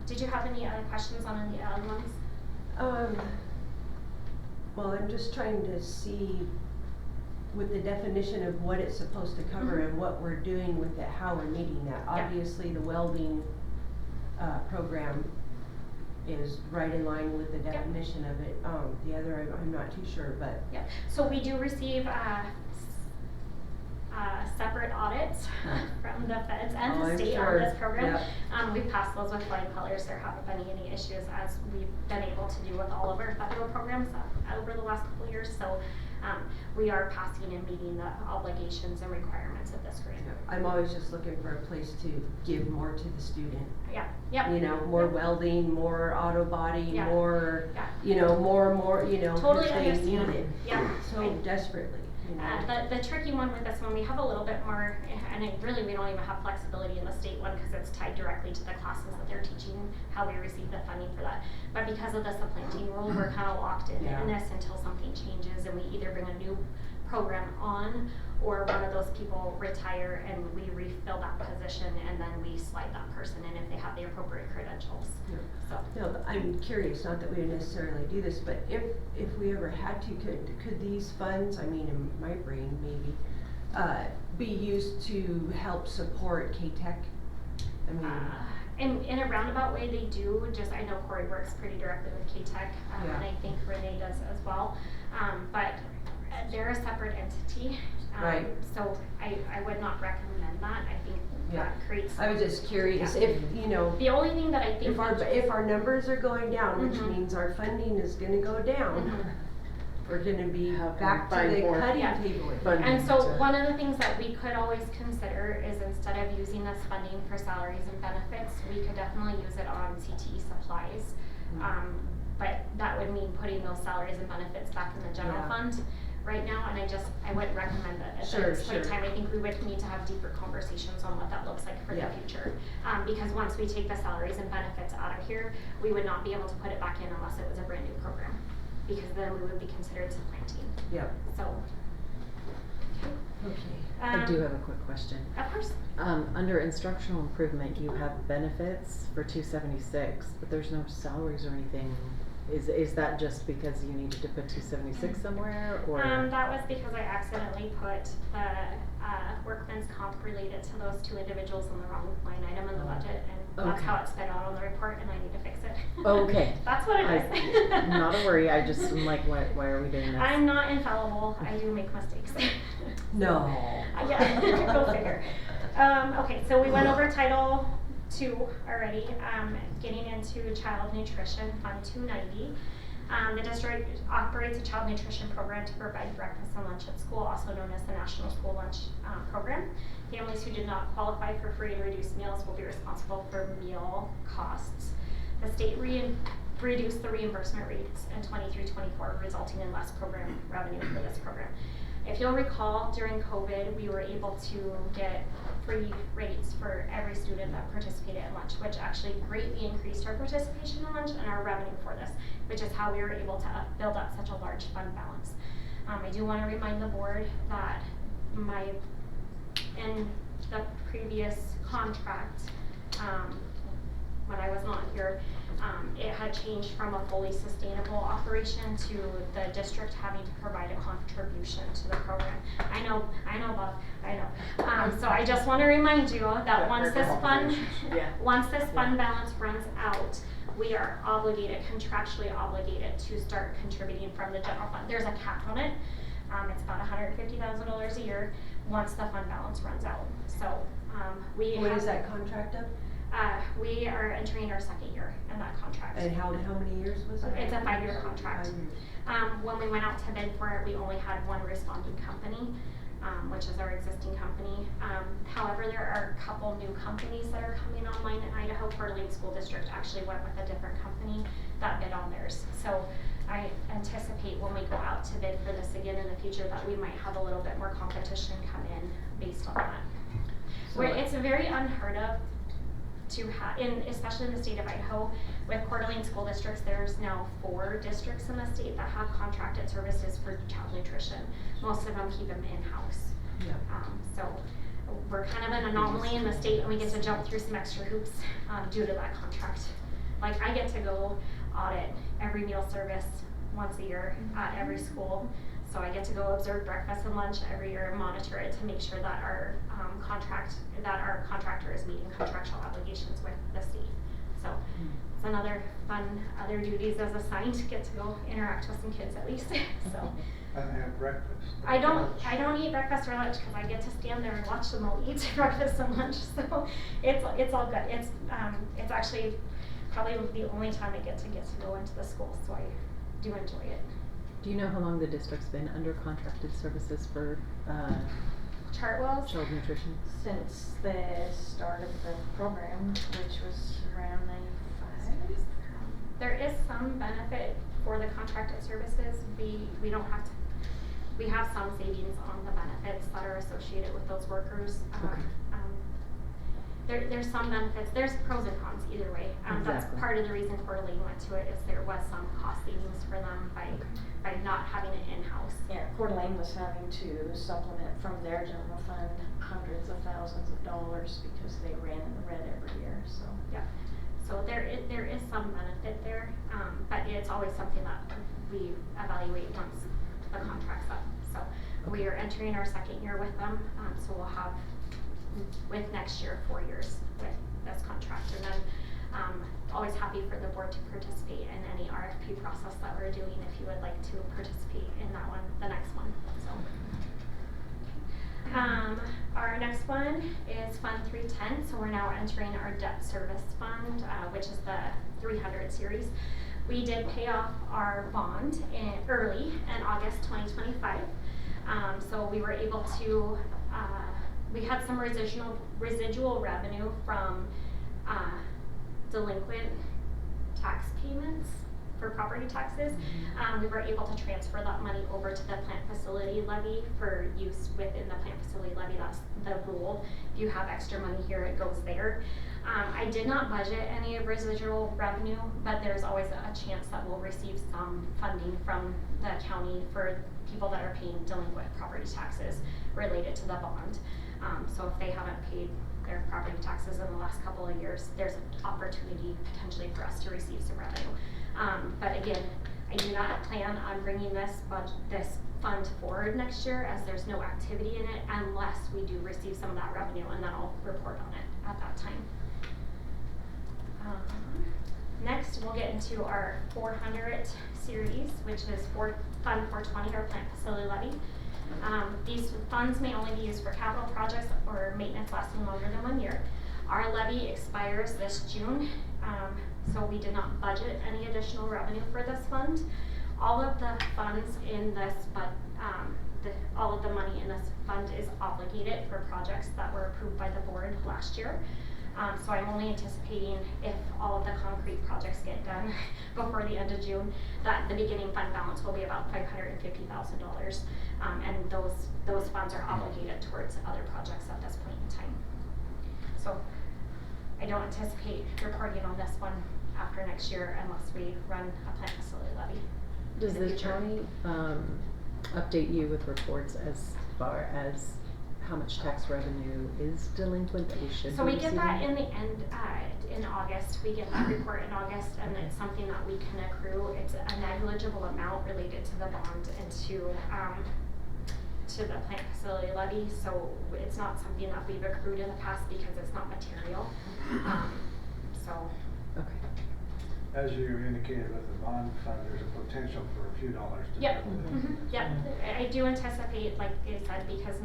Did you have any other questions on any other ones? Well, I'm just trying to see with the definition of what it's supposed to cover and what we're doing with it, how we're meeting that. Yeah. Obviously, the welding program is right in line with the definition of it. The other, I'm not too sure, but. Yeah, so we do receive separate audits from the feds and Oh, the I'm state sure. on this program. Yep. We've passed those with flying colors. There haven't been any issues, as we've been able to do with all of our federal programs over the last couple of years. So we are passing and meeting the obligations and requirements of this grant. I'm always just looking for a place to give more to the student. Yeah, yeah. You know, more welding, more auto body, Yeah. more, Yeah. you know, more, you know, Totally because they need understand. it Yeah. so Right. desperately, you know. The tricky one with this one, we have a little bit more, and really we don't even have flexibility in the state one because it's tied directly to the classes that they're teaching, how we receive the funding for that. But because of the supplanting rule, we're kind of locked in Yeah. this until something changes and we either bring a new program on or one of those people retire and we refill that position and then we slide that person in if they have the appropriate credentials. Yeah. So. No, but I'm curious, not that we would necessarily do this, but if we ever had to, could these funds, I mean, in my brain maybe, be used to help support K-Tech? I mean. In a roundabout way, they do. Just I know Corey works pretty directly with K-Tech, Yeah. and I think Renee does as well. But they're a separate entity, Right. so I would not recommend that. I think Yeah. that creates. I was just curious Yeah. if, you know, The only thing that I think if our numbers are going down, which Mhm. means our funding is gonna go down, Mhm. we're gonna be How can back to we find the more cutting Yeah. table. funding? And so to- one of the things that we could always consider is instead of using this funding for salaries and benefits, we could definitely use it on CTE supplies. but that would mean putting those salaries and benefits back in the general Yeah. fund right now, and I wouldn't recommend that at Sure, this point in sure. time. I think we would need to have deeper conversations on what that looks like for the Yeah. future. Because once we take the salaries and benefits out of here, we would not be able to put it back in unless it was a brand new program, because then we would be considered supplanting, Yep. so. Okay. I do have a quick question. Of course. Under instructional improvement, you have benefits for 276, but there's no salaries or anything. Is that just because you needed to put 276 somewhere, or? That was because I accidentally put the workman's comp related to those two individuals in the wrong line item in the budget, and that's Okay. how it sped out on the report, and I need to fix it. Okay. That's what it is. Not a worry, I just am like, why are we doing this? I'm not infallible, I do make mistakes. No. Yeah, go figure. Okay, so we went over Title II already, getting into child nutrition, Fund 290. The district operates a child nutrition program to provide breakfast and lunch at school, also known as the National School Lunch Program. Families who did not qualify for free and reduced meals will be responsible for meal costs. The state reduced the reimbursement rates in 23-24, resulting in less program revenue for this program. If you'll recall, during COVID, we were able to get free rates for every student that participated in lunch, which actually greatly increased our participation in lunch and our revenue for this, which is how we were able to build up such a large fund balance. I do want to remind the board that in the previous contract, when I was not here, it had changed from a fully sustainable operation to the district having to provide a contribution to the program. I know, Bob, I know. So I just want to remind you that once this fund balance runs out, we are obligated, contractually obligated, to start contributing from the general fund. There's a cap on it. It's about $150,000 a year once the fund balance runs out. So What is that contract of? We are entering our second year in that contract. And how many years was it? It's a 5-year contract. 5 years. When we went out to bid for it, we only had one responding company, which is our existing company. However, there are a couple new companies that are coming online in Idaho. Coeur d'Alene School District actually went with a different company that bid on theirs. So I anticipate when we go out to bid for this again in the future that we might have a little bit more competition come in based on that. Where it's very unheard of to have, especially in the state of Idaho, with Coeur d'Alene School Districts, there's now 4 districts in the state that have contracted services for child nutrition. Most of them keep them in-house. Yeah. So we're kind of an anomaly in the state, and we get to jump through some extra hoops due to that contract. Like, I get to go audit every meal service once a year at every school. So I get to go observe breakfast and lunch every year and monitor it to make sure that our contractor is meeting contractual obligations with the state. So it's another fun, other duties as assigned to get to go interact with some kids at least. So And have breakfast. I don't eat breakfast or lunch because I get to stand there and watch them all eat breakfast and lunch. So it's all good. It's actually probably the only time I get to go into the school, so I do enjoy it. Do you know how long the district's been under contracted services for Chartwell's? child nutrition? Since the start of the program, which was around 95. There is some benefit for the contracted services. We don't have to, we have some savings on the benefits that are associated with those workers. Okay. There's some benefits, there's pros and cons either way. That's Exactly. part of the reason Coeur d'Alene went to it, is there was some cost savings for them by not having it in-house. Yeah, Coeur d'Alene was having to supplement from their general fund hundreds of thousands of dollars because they ran in the red every year, so. Yeah, so there is some benefit there, but it's always something that we evaluate once the contract's up. So we are entering our second year with them, so we'll have, with next year, 4 years with this contract. And then always happy for the board to participate in any RFP process that we're doing if you would like to participate in that one, the next one. So. Our next one is Fund 310, so we're now entering our debt service fund, which is the 300 series. We did pay off our bond early in August 2025, so we were able to, we had some residual revenue from delinquent tax payments for property taxes. We were able to transfer that money over to the plant facility levy for use within the plant facility levy. That's the rule. If you have extra money here, it goes there. I did not budget any of residual revenue, but there's always a chance that we'll receive some funding from the county for people that are paying delinquent property taxes related to the bond. So if they haven't paid their property taxes in the last couple of years, there's an opportunity potentially for us to receive some revenue. But again, I do not plan on bringing this fund forward next year, as there's no activity in it unless we do receive some of that revenue, and then I'll report on it at that time. Next, we'll get into our 400 series, which is Fund 420, our plant facility levy. These funds may only be used for capital projects or maintenance lasting longer than 1 year. Our levy expires this June, so we did not budget any additional revenue for this fund. All of the funds in this, all of the money in this fund is obligated for projects that were approved by the board last year. So I'm only anticipating, if all of the concrete projects get done before the end of June, that the beginning fund balance will be about $550,000. And those funds are obligated towards other projects at this point in time. So I don't anticipate reporting on this one after next year unless we run a plant facility levy. Does in the the future. county update you with reports as far as how much tax revenue is delinquent that we should So be we get that receiving? in the end, in August. We get that report in August, and it's something that we can accrue. It's a negligible amount related to the bond and to the plant facility levy. So it's not something that we've accrued in the past because it's not material. So Okay. As you indicated with the bond fund, there's a potential for a few dollars to. yep, double it. yep. I do anticipate, like I said, because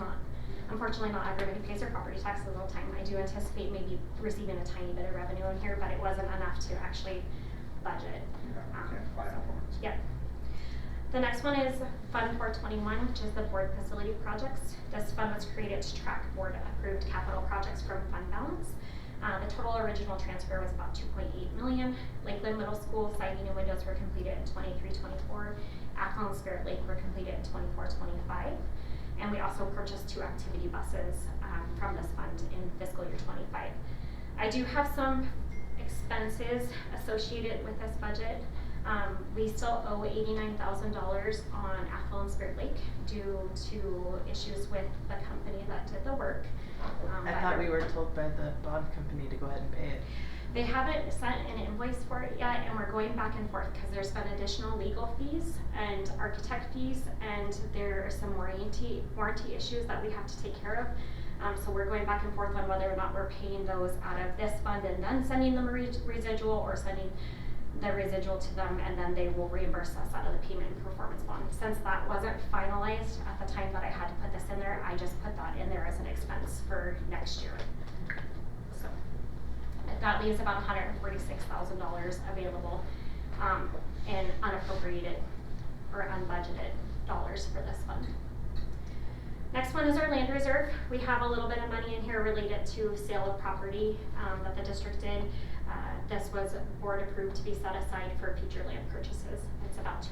unfortunately not everybody pays their property taxes all the time. I do anticipate maybe receiving a tiny bit of revenue in here, but it wasn't enough to actually budget. Yeah, you can't buy it. Yep. The next one is Fund 421, which is the board facility projects. This fund was created to track board approved capital projects from fund balance. The total original transfer was about $2.8 million. Lakeland Middle School siding and windows were completed in 23-24. Athol and Spirit Lake were completed in 24-25. And we also purchased 2 activity buses from this fund in fiscal year 25. I do have some expenses associated with this budget. We still owe $89,000 on Athol and Spirit Lake due to issues with the company that did the work. I thought we were told by the bond company to go ahead and pay it. They haven't sent an invoice for it yet, and we're going back and forth because there's been additional legal fees and architect fees, and there are some warranty issues that we have to take care of. So we're going back and forth on whether or not we're paying those out of this fund and then sending them residual, or sending the residual to them and then they will reimburse us out of the payment and performance bond. Since that wasn't finalized at the time that I had to put this in there, I just put that in there as an expense for next year. So that leaves about $146,000 available in unappropriated or unbudgeted dollars for this fund. Next one is our land reserve. We have a little bit of money in here related to sale of property that the district did. This was board approved to be set aside for future land purchases. It's about $206,000.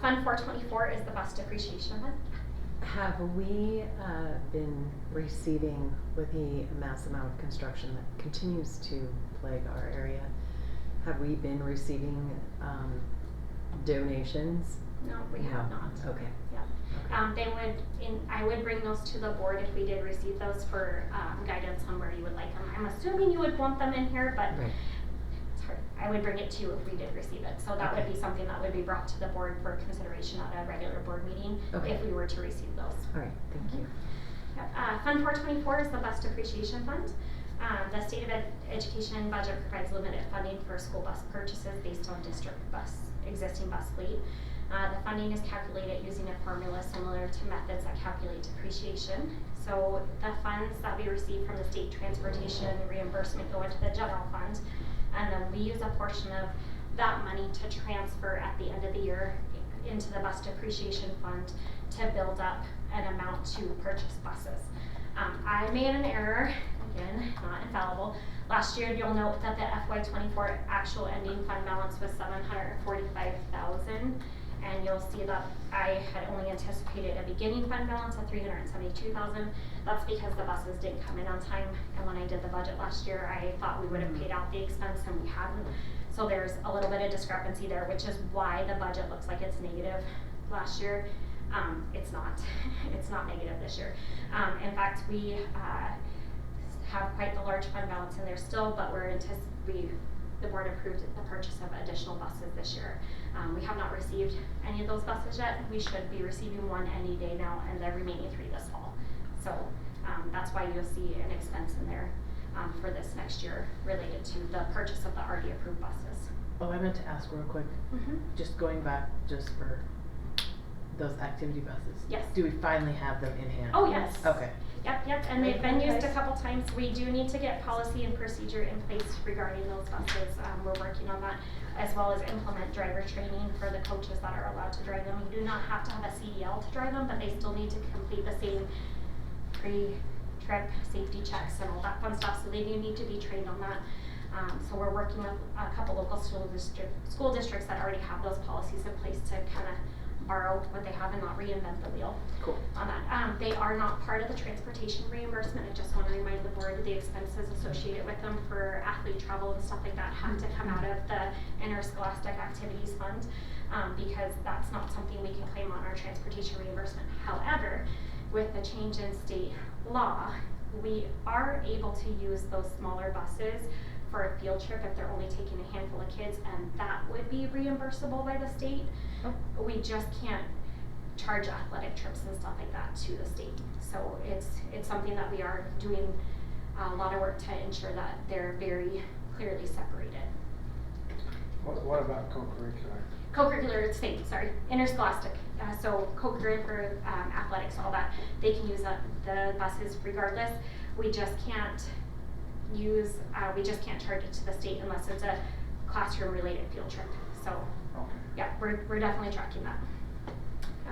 Fund 424 is the bus depreciation fund. Have we been receiving, with the mass amount of construction that continues to plague our area, have we been receiving donations? No, we have not. Okay. Yeah. I would bring those to the board if we did receive those for guidance on where you would like them. I'm assuming you would want them in here, but Right. it's hard. I would bring it to you if we did receive it. So that Okay. would be something that would be brought to the board for consideration at a regular board meeting Okay. if we were to receive those. All right, thank you. Yep. Fund 424 is the bus depreciation fund. The State of Education budget provides limited funding for school bus purchases based on district existing bus fleet. The funding is calculated using a formula similar to methods that calculate depreciation. So the funds that we receive from the state transportation reimbursement go into the general fund, and then we use a portion of that money to transfer at the end of the year into the bus depreciation fund to build up an amount to purchase buses. I made an error, again, not infallible. Last year, you'll note that the FY '24 actual ending fund balance was $745,000, and you'll see that I had only anticipated a beginning fund balance of $372,000. That's because the buses didn't come in on time, and when I did the budget last year, I thought we would have paid out the expense, and we hadn't. So there's a little bit of discrepancy there, which is why the budget looks like it's negative last year. It's not. It's not negative this year. In fact, we have quite the large fund balance in there still, but the board approved the purchase of additional buses this year. We have not received any of those buses yet. We should be receiving one any day now, and the remaining 3 this fall. So that's why you'll see an expense in there for this next year related to the purchase of the already approved buses. Oh, I meant to ask real quick, just going back just for those activity buses. Yes. Do we finally have them in hand? Oh, yes. Okay. Yep, and they've been used a couple times. We do need to get policy and procedure in place regarding those buses. We're working on that, as well as implement driver training for the coaches that are allowed to drive them. You do not have to have a CDL to drive them, but they still need to complete the same pre-trip safety checks and all that fun stuff, so they do need to be trained on that. So we're working with a couple local school districts that already have those policies in place to kind of borrow what they have and not reinvent the wheel. Cool. On that. They are not part of the transportation reimbursement. I just want to remind the board the expenses associated with them for athlete travel and stuff like that have to come out of the interscholastic activities fund, because that's not something we can claim on our transportation reimbursement. However, with the change in state law, we are able to use those smaller buses for a field trip if they're only taking a handful of kids, and that would be reimbursable by the state. We just can't charge athletic trips and stuff like that to the state. So it's something that we are doing a lot of work to ensure that they're very clearly separated. What about co-curricular? Co-curricular, it's same, sorry, interscholastic. So co-curricular, athletics, all that, they can use the buses regardless. We just can't charge it to the state unless it's a classroom related field trip. So Okay. yeah, we're definitely tracking that.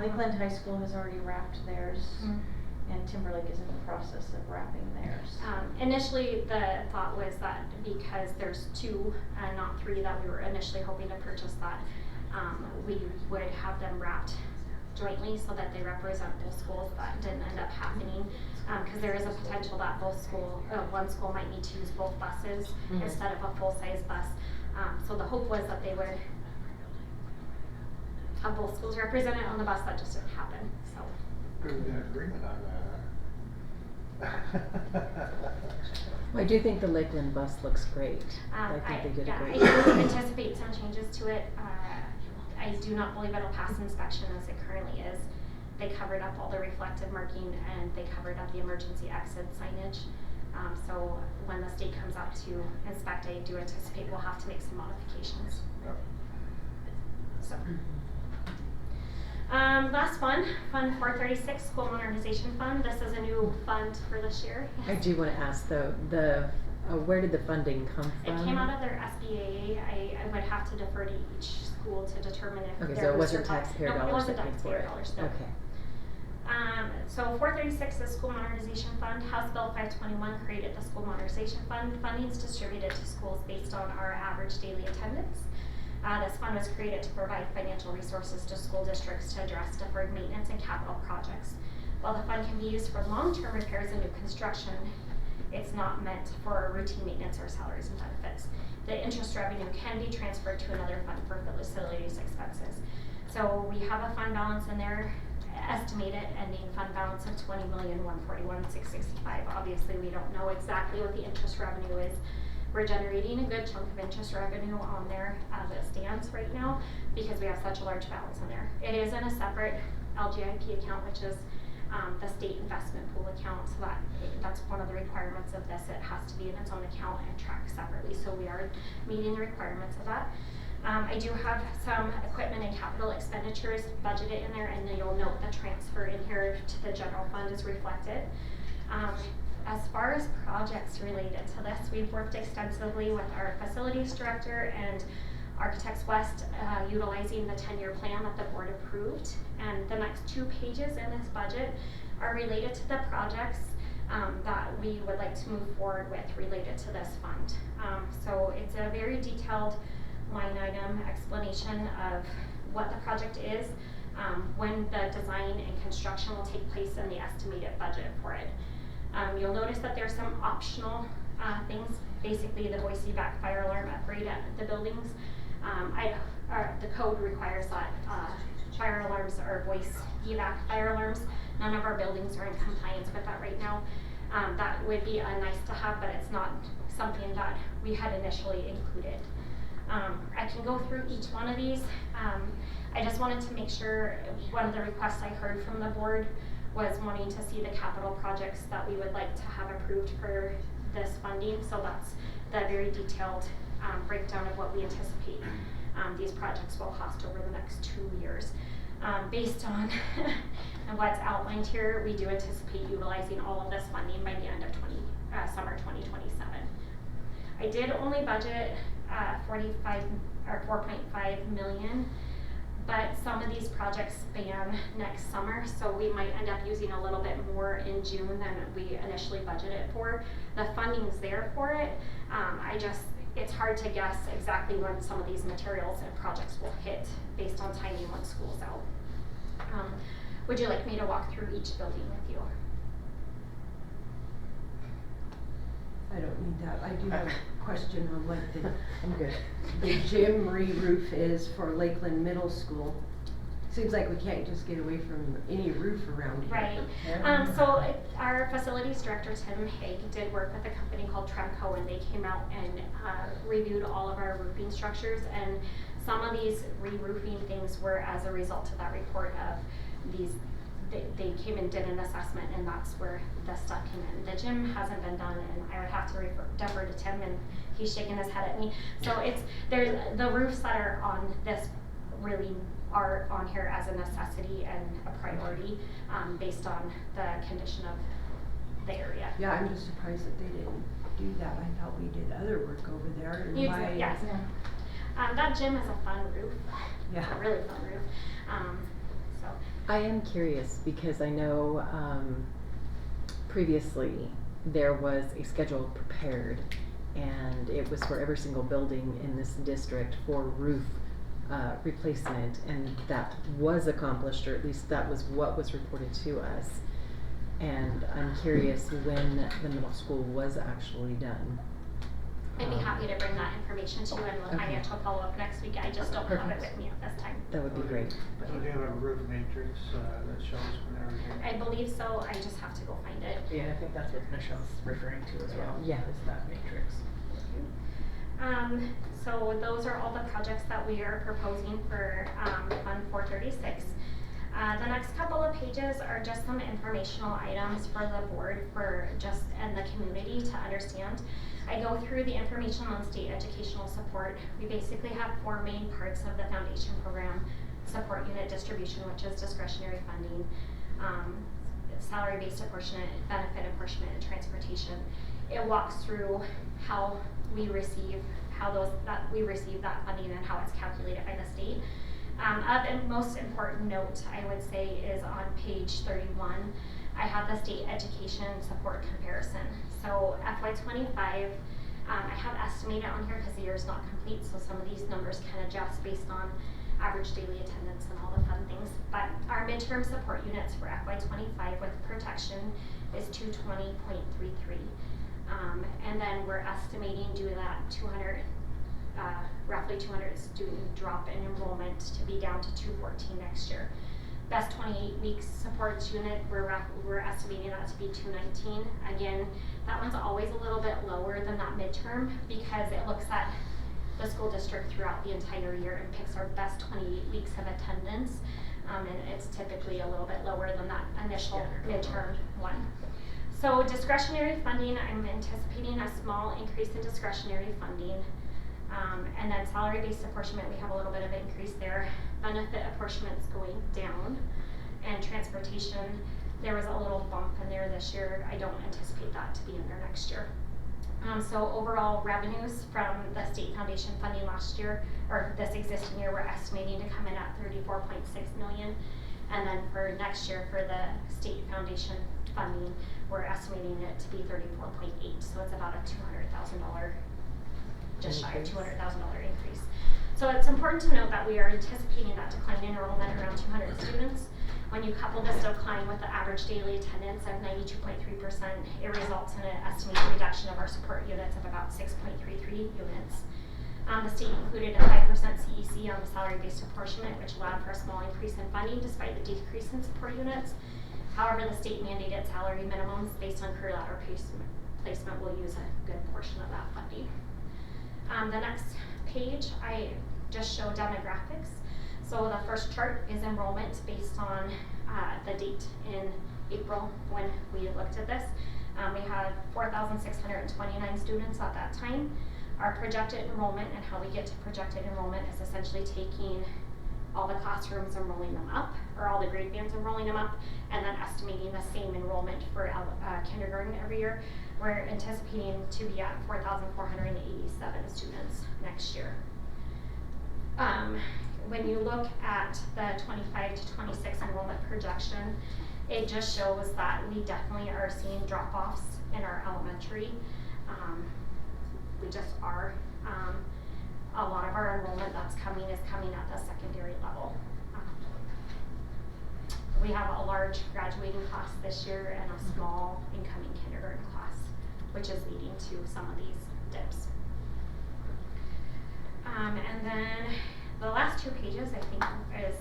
Lakeland High School has already wrapped theirs, and Timberlake is in the process of wrapping theirs. Initially, the thought was that because there's 2 and not 3 that we were initially hoping to purchase, that we would have them wrapped jointly so that they represent both schools. That didn't end up happening, because there is a potential that one school might need to use both buses instead of a full-size bus. So the hope was that they would have both schools represented on the bus. That just didn't happen. So. Good agreement on that. Well, I do think the Lakeland bus looks great. I think they did a great job. I do anticipate some changes to it. I do not believe it'll pass inspection as it currently is. They covered up all the reflective marking, and they covered up the emergency exit signage. So when the state comes out to inspect, I do anticipate we'll have to make some modifications. Yep. So. Last Fund 436, School Modernization Fund. This is a new fund for this year. I do want to ask though, where did the funding come from? It came out of their SBA. I would have to defer to each school to determine if Okay, there so it was wasn't taxpayer No, it dollars wasn't that paid for taxpayer it. dollars, no. Okay. So 436 is School Modernization Fund. House Bill 521 created the School Modernization Fund. Funding is distributed to schools based on our average daily attendance. This fund was created to provide financial resources to school districts to address deferred maintenance and capital projects. While the fund can be used for long-term repairs and new construction, it's not meant for routine maintenance or salaries and benefits. The interest revenue can be transferred to another fund for facilities expenses. So we have a fund balance in there, estimated ending fund balance of $20,141,665. Obviously, we don't know exactly what the interest revenue is. We're generating a good chunk of interest revenue on there as it stands right now because we have such a large balance in there. It is in a separate LGIP account, which is the state investment pool account, so that's one of the requirements of this. It has to be in its own account and tracked separately, so we are meeting the requirements of that. I do have some equipment and capital expenditures budgeted in there, and you'll note the transfer in here to the general fund is reflected. As far as projects related to this, we've worked extensively with our facilities director and Architects West, utilizing the 10-year plan that the board approved. And the next 2 pages in this budget are related to the projects. that we would like to move forward with related to this fund. So it's a very detailed line item explanation of what the project is, when the design and construction will take place, and the estimated budget for it. You'll notice that there's some optional things, basically the voice evac fire alarm upgrade at the buildings. The code requires that fire alarms are voice evac fire alarms. None of our buildings are in compliance with that right now. That would be a nice to have, but it's not something that we had initially included. I can go through each one of these. I just wanted to make sure, one of the requests I heard from the board was wanting to see the capital projects that we would like to have approved for this funding. So that's the very detailed breakdown of what we anticipate these projects will cost over the next 2 years. Based on what's outlined here, we do anticipate utilizing all of this funding by the end of summer 2027. I did only budget 4.5 million, but some of these projects span next summer, so we might end up using a little bit more in June than we initially budgeted for. The funding's there for it. It's hard to guess exactly when some of these materials and projects will hit based on timing when school's out. Would you like me to walk through each building with you? I don't need that. I do have a question on what I'm good. the gym re-roof is for Lakeland Middle School. Seems like we can't just get away from any roof around here. Right. So our facilities director, Tim Haig, did work with a company called Tremco, and they came out and reviewed all of our roofing structures, and some of these re-roofing things were as a result of that report of these. They came and did an assessment, and that's where the stuff came in. The gym hasn't been done, and I would have to defer to Tim, and he's shaking his head at me. So there's the roofs that are on this really are on here as a necessity and a priority based on the condition of the area. Yeah, I'm just surprised that they didn't do that. I thought we did other work over there. And Yes. That gym is a fun roof. Yeah. It's a really fun roof. So. I am curious because I know previously there was a schedule prepared, and it was for every single building in this district for roof replacement, and that was accomplished, or at least that was what was reported to us. And I'm curious when the middle school was actually done. I'd be happy to bring that information to you and the financial follow-up next week. I just don't have it with me at this time. That would be great. So do you have a roof matrix that shows when everything? I believe so. I just have to go find it. Yeah, I think that's what Michelle's referring to as well. Yeah. Is that matrix. So those are all the projects that we are proposing for Fund 436. The next couple of pages are just some informational items for the board and the community to understand. I go through the information on state educational support. We basically have 4 main parts of the foundation program: support unit distribution, which is discretionary funding, salary-based apportionment, benefit apportionment, and transportation. It walks through how we receive that funding and how it's calculated by the state. Of most important note, I would say, is on page 31. I have the state education support comparison. So FY25, I have estimated on here because the year is not complete, so some of these numbers can adjust based on average daily attendance and all the fun things. But our midterm support units for FY25 with protection is 220.33. And then we're estimating due to that roughly 200 student drop in enrollment to be down to 214 next year. Best 28 weeks support unit, we're estimating that to be 219. Again, that one's always a little bit lower than that midterm because it looks at the school district throughout the entire year and picks our best 28 weeks of attendance. And it's typically a little bit lower than that initial midterm one. So discretionary funding, I'm anticipating a small increase in discretionary funding. And then salary-based apportionment, we have a little bit of increase there. Benefit apportionment's going down. And transportation, there was a little bump in there this year. I don't anticipate that to be in there next year. So overall revenues from the state foundation funding last year, or this existing year, we're estimating to come in at 34.6 million. And then for next year, for the state foundation funding, we're estimating it to be 34.8, so it's about a $200,000, just shy of $200,000 increase. So it's important to note that we are anticipating that decline in enrollment around 200 students. When you couple this decline with the average daily attendance of 92.3%, it results in an estimated reduction of our support units of about 6.33 units. The state included a 5% CEC on the salary-based apportionment, which allowed for a small increase in funding despite the decrease in support units. However, the state mandated salary minimums based on career ladder placement will use a good portion of that funding. The next page, I just show demographics. So the first chart is enrollment based on the date in April when we looked at this. We had 4,629 students at that time. Our projected enrollment, and how we get to projected enrollment, is essentially taking all the classrooms and rolling them up, or all the grade bands and rolling them up, and then estimating the same enrollment for kindergarten every year. We're anticipating to be at 4,487 students next year. When you look at the 25 to 26 enrollment projection, it just shows that we definitely are seeing drop-offs in our elementary. We just are. A lot of our enrollment that's coming is coming at the secondary level. We have a large graduating class this year and a small incoming kindergarten class, which is leading to some of these dips. And then the last two pages, I think, is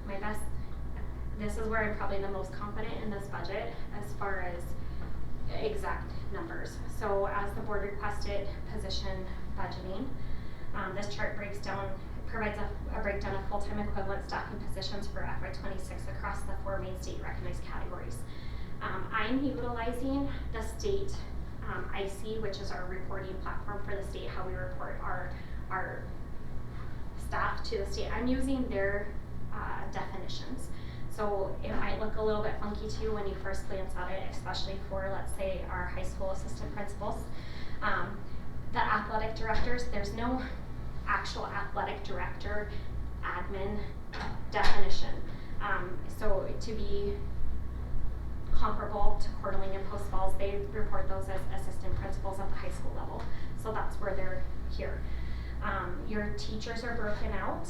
my best. This is where I'm probably the most confident in this budget as far as exact numbers. So as the board requested position budgeting, this chart provides a breakdown of full-time equivalent staffing positions for FY26 across the 4 main state recognized categories. I'm utilizing the state IC, which is our reporting platform for the state, how we report our staff to the state. I'm using their definitions. So it might look a little bit funky to you when you first glance at it, especially for, let's say, our high school assistant principals. The athletic directors, there's no actual athletic director admin definition. So to be comparable to Coeur d'Alene and Post Falls, they report those as assistant principals at the high school level. So that's where they're here. Your teachers are broken out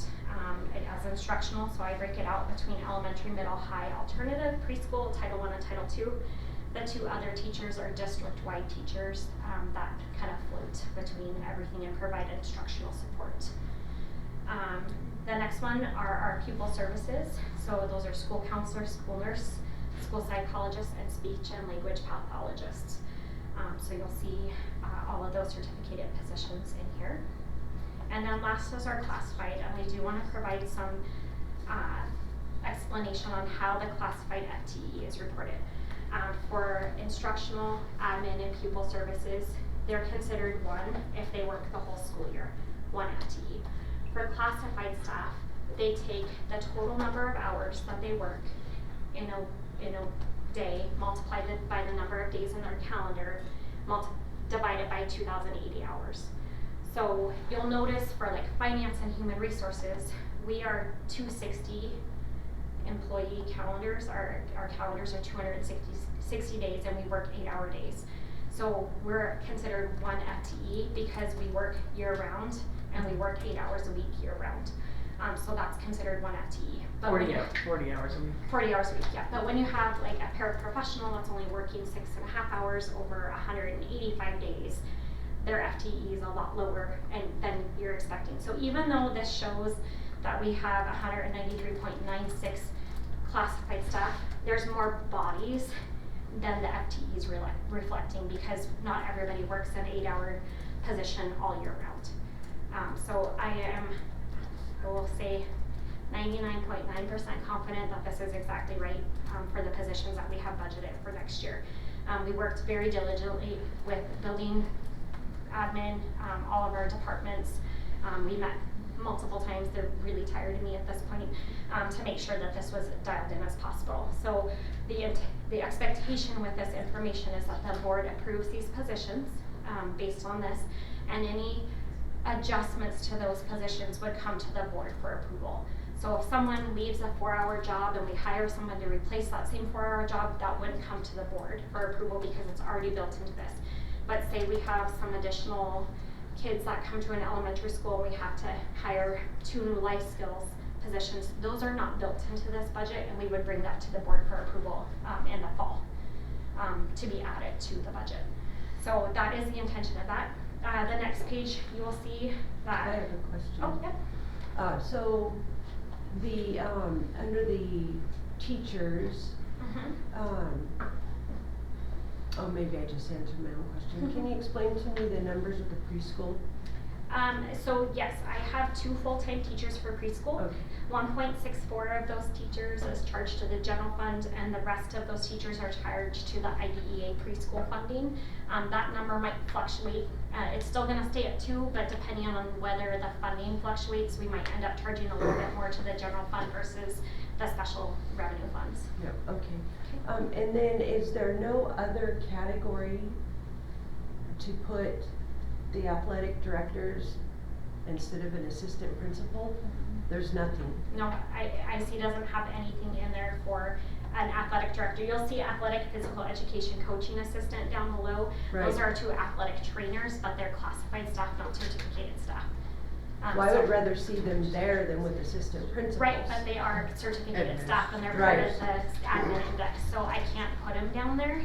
as instructional, so I break it out between elementary, middle, high, alternative, preschool, Title I and Title II. The 2 other teachers are district-wide teachers that kind of float between everything and provide instructional support. The next one are our pupil services. So those are school counselors, school nurse, school psychologists, and speech and language pathologists. So you'll see all of those certificated positions in here. And then last is our classified, and we do want to provide some explanation on how the classified FTE is reported. For instructional, admin, and pupil services, they're considered 1 if they work the whole school year, 1 FTE. For classified staff, they take the total number of hours that they work in a day, multiplied by the number of days in their calendar, divided by 2,080 hours. So you'll notice for like finance and human resources, we are 260 employee calendars. Our calendars are 260 days and we work 8-hour days. So we're considered 1 FTE because we work year round and we work 8 hours a week year round. So that's considered 1 FTE. But 40 hours a week. 40 hours a week, yeah. But when you have like a paraprofessional that's only working 6.5 hours over 185 days, their FTE is a lot lower than you're expecting. So even though this shows that we have 193.96 classified staff, there's more bodies than the FTE is reflecting because not everybody works an 8-hour position all year round. So I will say 99.9% confident that this is exactly right for the positions that we have budgeted for next year. We worked very diligently with building admin, all of our departments. We met multiple times. They're really tired of me at this point to make sure that this was dialed in as possible. So the expectation with this information is that the board approves these positions based on this, and any adjustments to those positions would come to the board for approval. So if someone leaves a 4-hour job and we hire someone to replace that same 4-hour job, that wouldn't come to the board for approval because it's already built into this. But say we have some additional kids that come to an elementary school, we have to hire 2 new life skills positions. Those are not built into this budget, and we would bring that to the board for approval in the fall to be added to the budget. So that is the intention of that. The next page, you will see that. I have a question. Oh, yeah. So the, under the teachers, oh, maybe I just answered my own question. Can you explain to me the numbers of the preschool? So yes, I have 2 full-time teachers for preschool. Okay. 1.64 of those teachers is charged to the general fund, and the rest of those teachers are charged to the IDEA preschool funding. That number might fluctuate. It's still going to stay at 2, but depending on whether the funding fluctuates, we might end up charging a little bit more to the general fund versus the special revenue funds. Yep, okay. And then is there no other category to put the athletic directors instead of an assistant principal? There's nothing. No, IC doesn't have anything in there for an athletic director. You'll see athletic physical education coaching assistant down below. Right. Those are 2 athletic trainers, but they're classified staff, not certificated staff. Well, I so- would rather see them there than with assistant principals. Right, but they are certificated Admin. staff and they're Right. part of the admin index, so I can't put them down there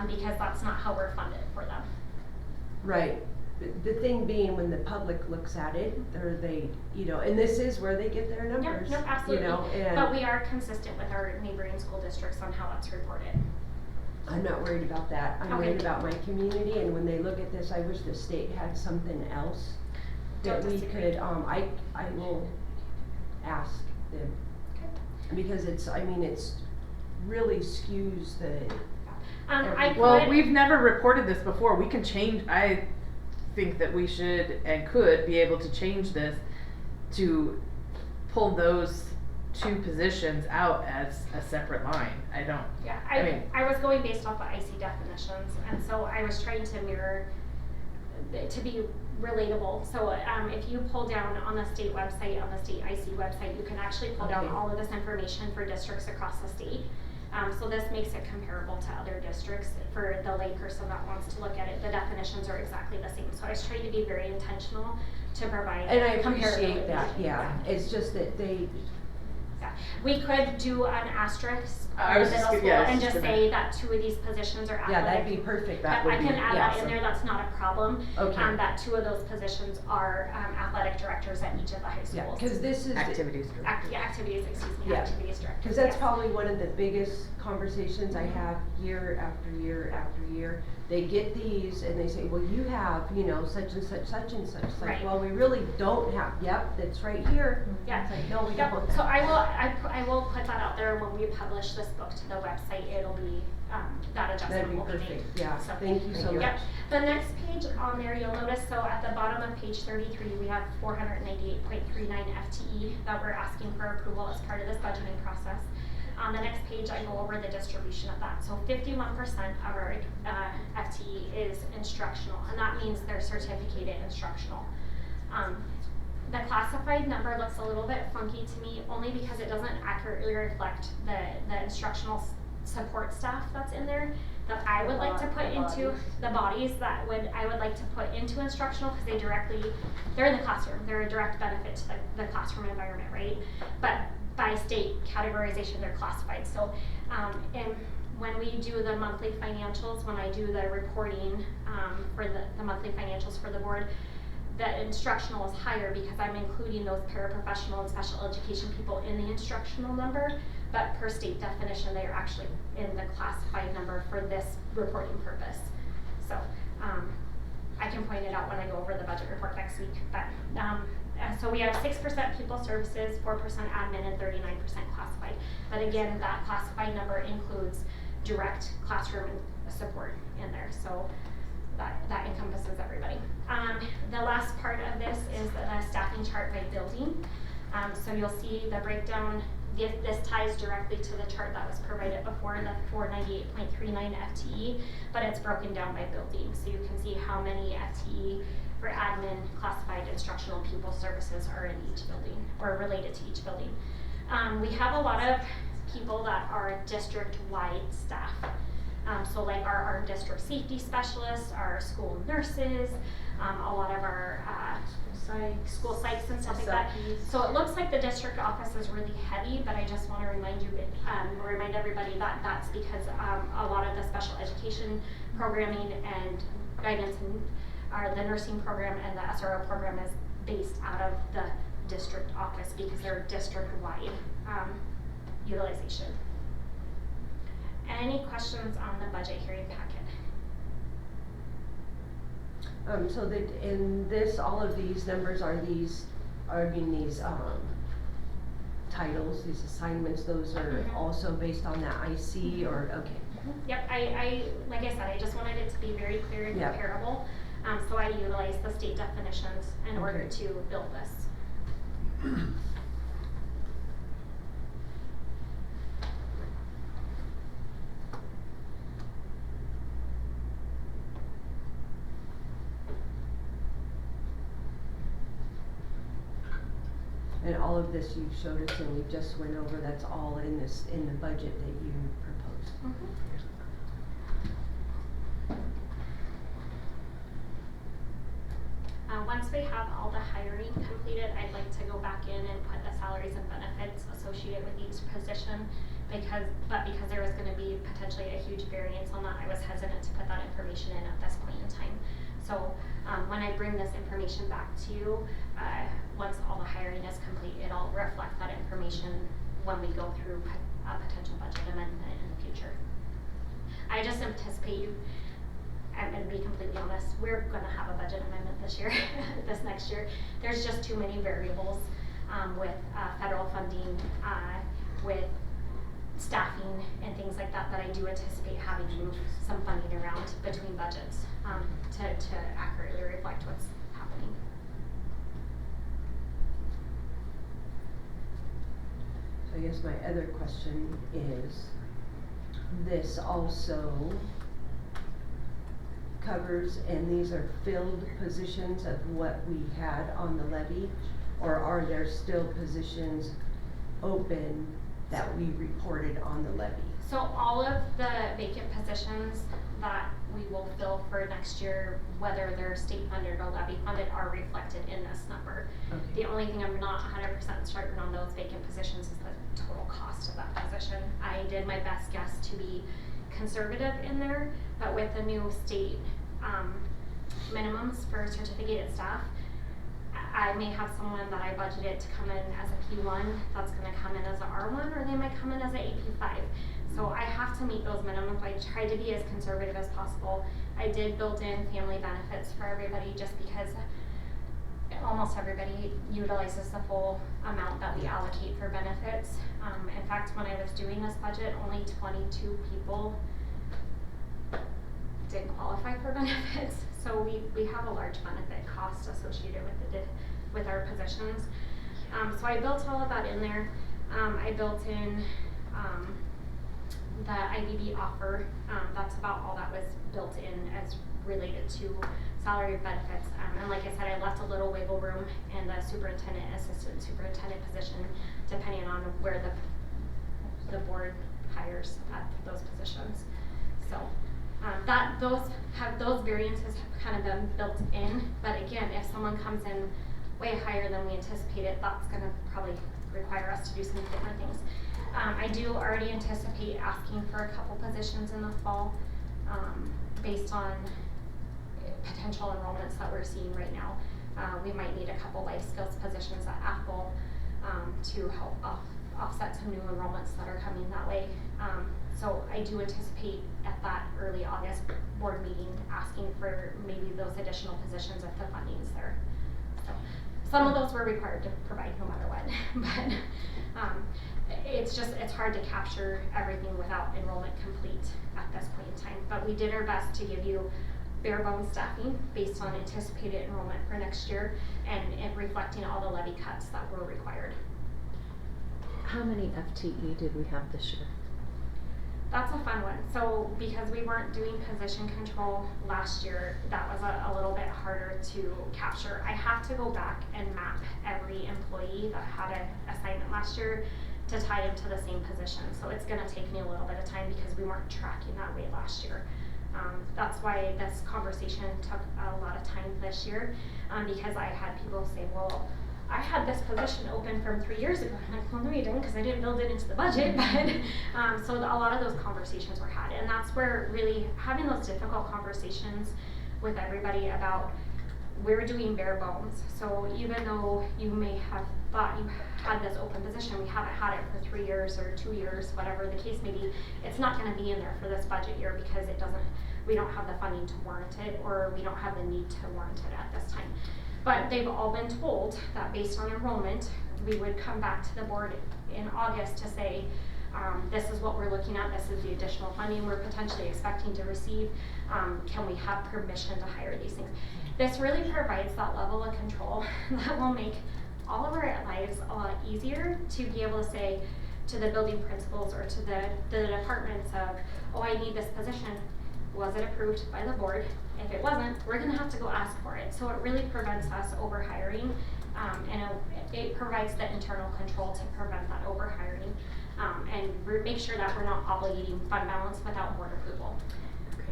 because that's not how we're funded for them. Right. The thing being, when the public looks at it, or they, you know, and this is where they get their numbers. No, absolutely. You know, and But we are consistent with our neighboring school districts on how that's reported. I'm not worried about that. I'm Okay. worried about my community, and when they look at this, I wish the state had something else that Don't we disagree. could, I will ask them. Because it's, I mean, it's really skews the, I could. Well, we've never reported this before. We can change, I think that we should and could be able to change this to pull those 2 positions out as a separate line. I don't, Yeah, I mean- I was going based off of IC definitions, and so I was trying to mirror, to be relatable. So if you pull down on the state website, on the state IC website, you can actually pull down Okay. all of this information for districts across the state. So this makes it comparable to other districts. For the layperson that wants to look at it, the definitions are exactly the same. So I was trying to be very intentional to provide and I appreciate comparability. that, yeah. It's just that they, Yeah. We could do an asterisk I on was the just middle gonna- school yeah, I was and just just gonna- say that 2 of these positions are athletic. yeah, that'd be perfect. That I would be- can add that in so- there, that's not a problem. Okay. That 2 of those positions are athletic directors at each of the high Yeah, schools. cause this is. activities. Activities, excuse me, Yeah. activities directors. Cause that's yes. probably one of the biggest conversations I have year after year after year. They get these and they say, well, you have, you know, such and such, such and such. It's like, Right. well, we really don't have, yep, that's right here. Yeah. It's like, no, we Yep. don't. So I will put that out there when we publish this book to the website. It'll be that That'd adjustment be will be made. perfect, yeah, So- thank you so much. Yep. The next page on there, you'll notice, so at the bottom of page 33, we have 498.39 FTE that we're asking for approval as part of this budgeting process. On the next page, I go over the distribution of that. So 51% of our FTE is instructional, and that means they're certificated instructional. The classified number looks a little bit funky to me, only because it doesn't accurately reflect the instructional support staff that's in there, that I would like to put into the bodies I would like to put into instructional, because they're in the classroom, they're a direct benefit to the classroom environment, right? But by state categorization, they're classified. So, and when we do the monthly financials, when I do the reporting for the monthly financials for the board, the instructional is higher because I'm including those paraprofessional and special education people in the instructional number, but per state definition, they are actually in the classified number for this reporting purpose. So, I can point it out when I go over the budget report next week, but, so we have 6% pupil services, 4% admin, and 39% classified. But again, that classified number includes direct classroom support in there, so that encompasses everybody. The last part of this is the staffing chart by building. So you'll see the breakdown. This ties directly to the chart that was provided before, the 498.39 FTE, but it's broken down by building. So you can see how many FTE for admin, classified, instructional, pupil services are in each building, or related to each building. We have a lot of people that are district-wide staff. So like our district safety specialists, our school nurses, a lot of our school psychs and stuff like that. SLPs. So it looks like the district office is really heavy, but I just want to remind everybody that that's because a lot of the special education programming and guidance and the nursing program and the SRO program is based out of the district office because they're district-wide utilization. Any questions on the budget hearing packet? So that in this, all of these numbers are these titles, these assignments, those are Mhm. also based on that IC or, okay. Yep, I like I said, I just wanted it to be very clear and Yep. comparable. So I utilized the state definitions in order Okay. to build this. And all of this you showed us and we just went over, that's all in this, in the budget that you proposed. Once we have all the hiring completed, I'd like to go back in and put the salaries and benefits associated with each position because there was gonna be potentially a huge variance on that, I was hesitant to put that information in at this point in time. So, when I bring this information back to you, once all the hiring is complete, it'll reflect that information when we go through a potential budget amendment in the future. I just anticipate I'm gonna be completely honest, we're gonna have a budget amendment this year, this next year. There's just too many variables, with, federal funding, with staffing and things like that, that I do anticipate having to move some funding around between budgets, to accurately reflect what's happening. So I guess my other question is, this also covers, and these are filled positions of what we had on the levy? Or are there still positions open that we reported on the levy? So all of the vacant positions that we will fill for next year, whether they're state funded or levy funded, are reflected in this number. Okay. The only thing I'm not 100% certain on those vacant positions is the total cost of that position. I did my best guess to be conservative in there, but with the new state minimums for certificated staff, I may have someone that I budgeted to come in as a P1 that's gonna come in as a R1, or they might come in as a AP5. So I have to meet those minimums. I tried to be as conservative as possible. I did build in family benefits for everybody just because almost everybody utilizes the full amount that we allocate for benefits. In fact, when I was doing this budget, only 22 people did qualify for benefits. So we have a large benefit cost associated with our positions. So I built all of that in there. I built in the IBB offer. That's about all that was built in as related to salary benefits. And like I said, I left a little wiggle room in the superintendent, assistant superintendent position, depending on where the board hires at those positions. So those variances have kind of been built in, but again, if someone comes in way higher than we anticipated, that's gonna probably require us to do some different things. I do already anticipate asking for a couple positions in the fall, based on potential enrollments that we're seeing right now. We might need a couple life skills positions at Apple, to help offset some new enrollments that are coming that way. So I do anticipate at that early August board meeting asking for maybe those additional positions if the funding's there. So some of those we're required to provide no matter what, but it's hard to capture everything without enrollment complete at this point in time. But we did our best to give you bare bones staffing based on anticipated enrollment for next year and reflecting all the levy cuts that were required. How many FTE did we have this year? That's a fun one. So because we weren't doing position control last year, that was a little bit harder to capture. I have to go back and map every employee that had an assignment last year to tie them to the same position. So it's gonna take me a little bit of time because we weren't tracking that way last year. That's why this conversation took a lot of time this year, because I had people say, well, I had this position open from 3 years ago. And I'm like, well, no, you didn't, because I didn't build it into the budget. But so a lot of those conversations were had, and that's where really having those difficult conversations with everybody about we're doing bare bones. So even though you may have thought you had this open position, we haven't had it for 3 years or 2 years, whatever the case may be. It's not going to be in there for this budget year because we don't have the funding to warrant it, or we don't have the need to warrant it at this time. But they've all been told that based on enrollment, we would come back to the board in August to say, this is what we're looking at, this is the additional funding we're potentially expecting to receive, can we have permission to hire these things? This really provides that level of control that will make all of our lives a lot easier to be able to say to the building principals or to the departments of, oh, I need this position. Was it approved by the board? If it wasn't, we're gonna have to go ask for it. So it really prevents us overhiring, and it provides the internal control to prevent that overhiring, and make sure that we're not obligating fund balance without board approval.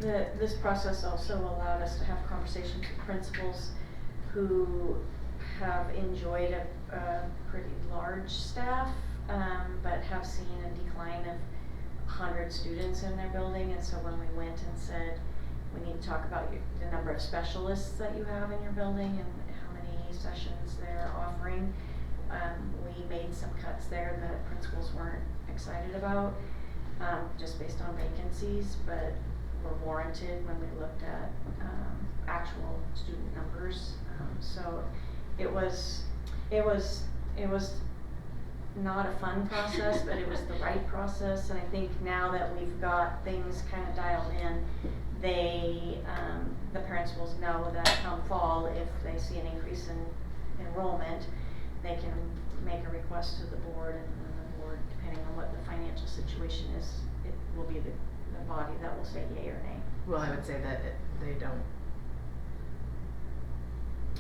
This process also allowed us to have conversations with principals who have enjoyed a pretty large staff, but have seen a decline of 100 students in their building. And so when we went and said, we need to talk about the number of specialists that you have in your building and how many sessions they're offering, we made some cuts there that principals weren't excited about, just based on vacancies, but were warranted when we looked at actual student numbers. So it was not a fun process, but it was the right process. And I think now that we've got things kind of dialed in, the principals know that come fall, if they see an increase in enrollment, they can make a request to the board, and then the board, depending on what the financial situation is, it will be the body that will say yay or nay. Well, I would say that they don't.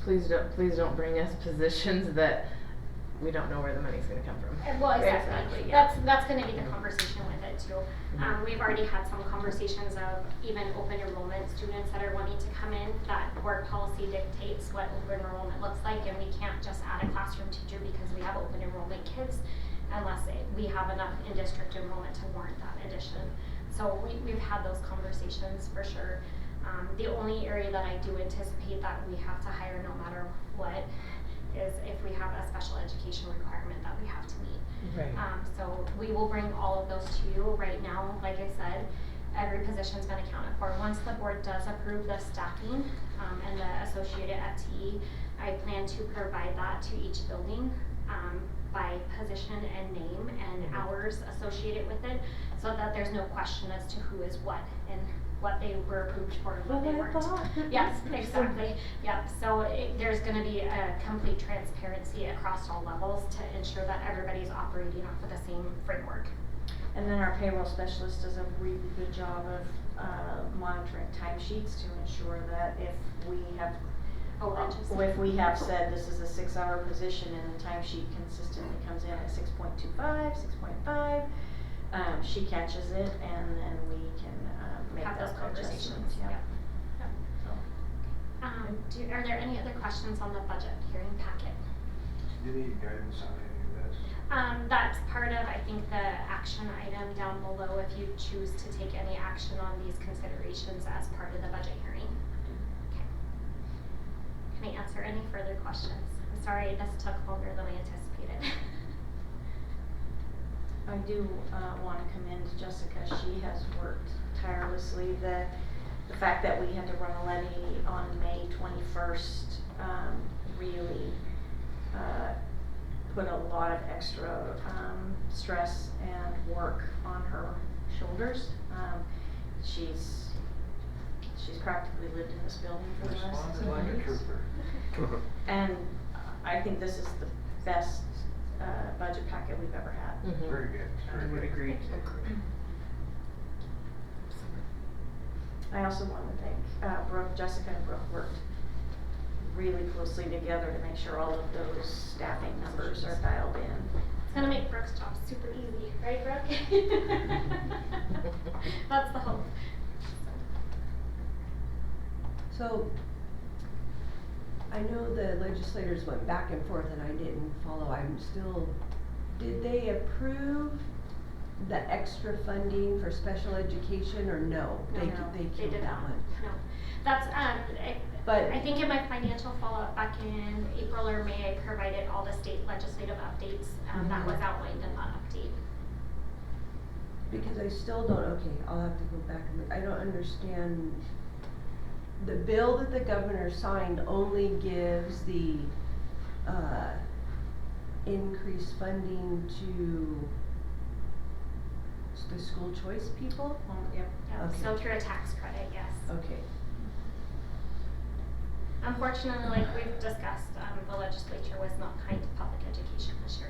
Please don't bring us positions that we don't know where the money's going to come from. Well, exactly. Yeah. That's going to be the conversation with it too. We've already had some conversations of even open enrollment students that are wanting to come in. That board policy dictates what open enrollment looks like, and we can't just add a classroom teacher because we have open enrollment kids, unless we have enough in-district enrollment to warrant that addition. So we've had those conversations for sure. The only area that I do anticipate that we have to hire no matter what is if we have a special education requirement that we have to meet. Right. So we will bring all of those to you. Right now, like I said, every position's been accounted for. Once the board does approve the staffing and the associated FTE, I plan to provide that to each building by position and name and hours associated with it, so that there's no question as to who is what and what they were approved for and what they weren't. Yes, exactly. Yep. So there's going to be a complete transparency across all levels to ensure that everybody's operating off of the same framework. And then our payroll specialist does a really good job of monitoring timesheets to ensure that if we have said this is a 6-hour position and the timesheet consistently comes in at 6.25, 6.5, she catches it, and then we can make have those those conversations. adjustments. Yeah. So. Are there any other questions on the budget hearing packet? Do you need guidance on any of this? That's part of, I think, the action item down below if you choose to take any action on these considerations as part of the budget hearing. Okay. Can I answer any further questions? I'm sorry this took longer than I anticipated. I do want to commend Jessica. She has worked tirelessly. The fact that we had to run a levy on May 21st really put a lot of extra stress and work on her shoulders. She's practically lived in this building for the last Responded 7 like a years. trooper. And I think this is the best budget packet we've ever had. Mm-hmm. Very good. I would agree. I also want to thank Brooke, Jessica and Brooke worked really closely together to make sure all of those staffing numbers are dialed in. It's gonna make Brooke's job super easy, right, Brooke? That's the hope. So, I know the legislators went back and forth and I didn't follow, did they approve the extra funding for special education or no? No, They they killed did that not. one. No, that's, But, I think in my financial follow-up back in April or May, I provided all the state legislative updates, that was outlined in that update. because I still don't, okay, I'll have to go back and look, I don't understand. The bill that the governor signed only gives the, increased funding to the school choice people? Yep. Yeah, Okay. so through a tax credit, yes. Okay. Unfortunately, like we've discussed, the legislature was not kind to public education this year.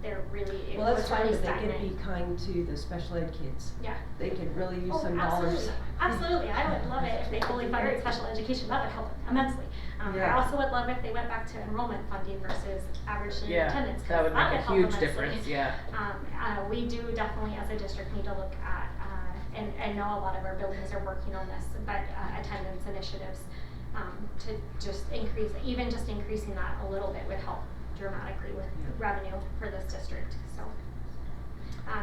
They're really, it Well, was that's fine, really but they stagnant. could be kind to the special ed kids. Yeah. They could really use Oh, some dollars. absolutely, I would love it if they fully funded special education, that would help immensely. I Yeah. also would love if they went back to enrollment funding versus average student Yeah, attendance, 'cause that would make a help huge immensely. difference, yeah. We do definitely as a district need to look at, and know a lot of our buildings are working on this, but attendance initiatives, to just increase, even just increasing that a little bit would help dramatically with Yeah. revenue for this district, so.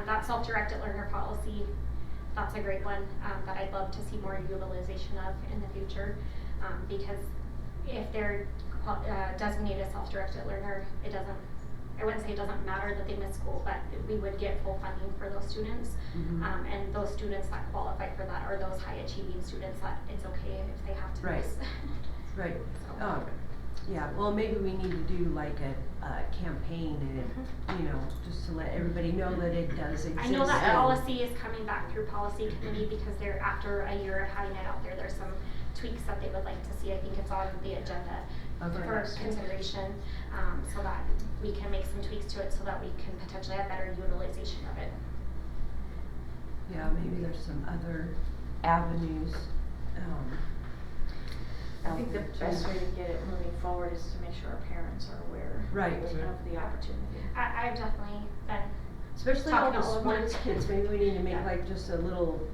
That self-directed learner policy, that's a great one, that I'd love to see more utilization of in the future, because if they're designated self-directed learner, I wouldn't say it doesn't matter that they miss school, but we would get full funding for those students. Mhm. And those students that qualify for that are those high achieving students that it's okay if they have to Right. miss. Right, So. yeah, well, maybe we need to do like a campaign and, you know, just to let everybody know that it does exist. I know that and- policy is coming back through policy committee because they're, after a year of having it out there, there's some tweaks that they would like to see. I think it's on the agenda Okay. for consideration, so that we can make some tweaks to it so that we can potentially have better utilization of it. Yeah, maybe there's some other avenues, I out think the there, too. best way to get it moving forward is to make sure our parents are aware Right. of the opportunity. I've definitely been, Especially all talking the to all of my- sports kids, maybe we need to make Yeah. like just a little,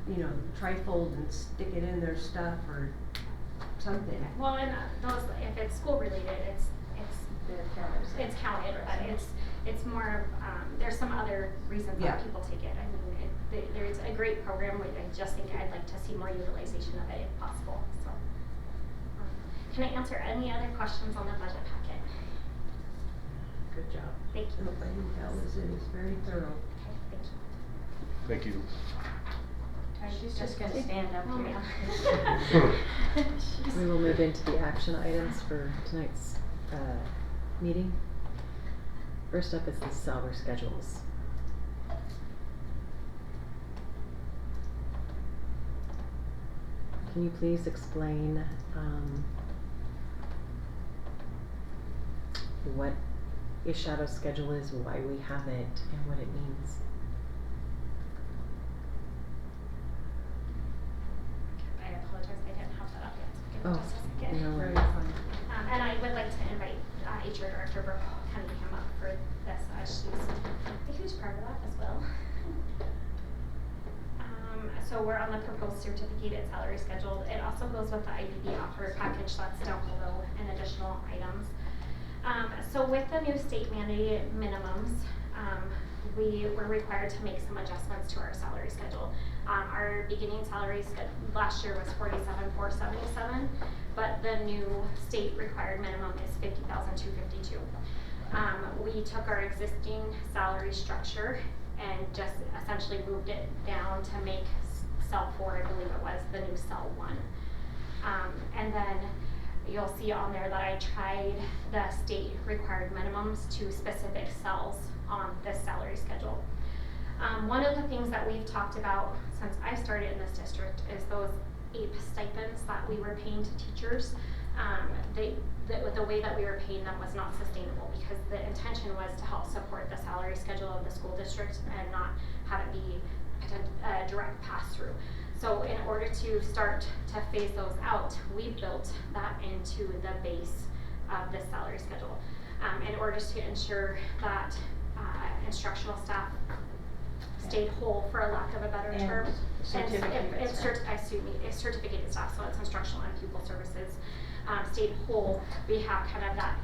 you know, trifold and stick it in their stuff or something. well, and those, if it's school related, it's They're counted. it's counted, but it's more of, there's some other reasons Yeah. that people take it. I mean, there's a great program, I just think I'd like to see more utilization of it if possible, so. Can I answer any other questions on the budget packet? Good job. Thank you. Nope, I think that was it, it's very thorough. Okay, thank you. Thank you. She's just gonna stand up Oh, here. We will move into the action items for tonight's meeting. First up is the salary schedules. Can you please explain what a shadow schedule is, why we have it, and what it means? I apologize, I didn't have that up yet, so give me Oh, just a second. no Very worries. fun. And I would like to invite HR Director Brooke Cunningham up for this, she's a huge part of that as well. So we're on the proposed certificated salary schedule. It also goes with the IBB offer package that's down below and additional items. So with the new state mandated minimums, we were required to make some adjustments to our salary schedule. Our beginning salary last year was $47,477, but the new state required minimum is $50,252. We took our existing salary structure and just essentially moved it down to make cell 4, I believe it was, the new cell 1. And then you'll see on there that I tried the state required minimums to specific cells on this salary schedule. One of the things that we've talked about since I started in this district is those APE stipends that we were paying to teachers. The way that we were paying them was not sustainable because the intention was to help support the salary schedule of the school district and not have it be a direct pass-through. So in order to start to phase those out, we built that into the base of the salary schedule. In order to ensure that instructional staff stayed whole, for a lack of a better And term. certificated staff. It's certificated staff, so it's instructional and pupil services, stayed whole. We have kind of that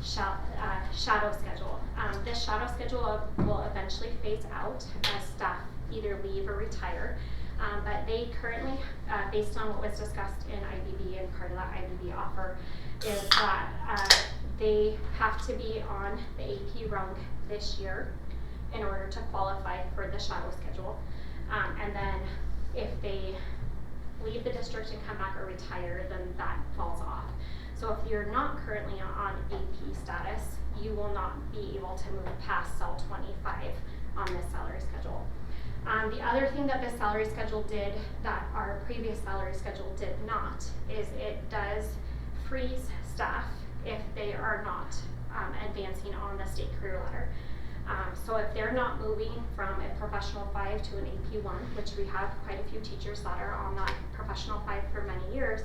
shadow schedule. This shadow schedule will eventually phase out as staff either leave or retire. But they currently, based on what was discussed in IBB, and part of that IBB offer, is that they have to be on the AP rung this year in order to qualify for the shadow schedule. And then if they leave the district and come back or retire, then that falls off. So if you're not currently on AP status, you will not be able to move past cell 25 on this salary schedule. The other thing that this salary schedule did that our previous salary schedule did not is it does freeze staff if they are not advancing on the state career ladder. So if they're not moving from a professional 5 to an AP 1, which we have quite a few teachers that are on that professional 5 for many years,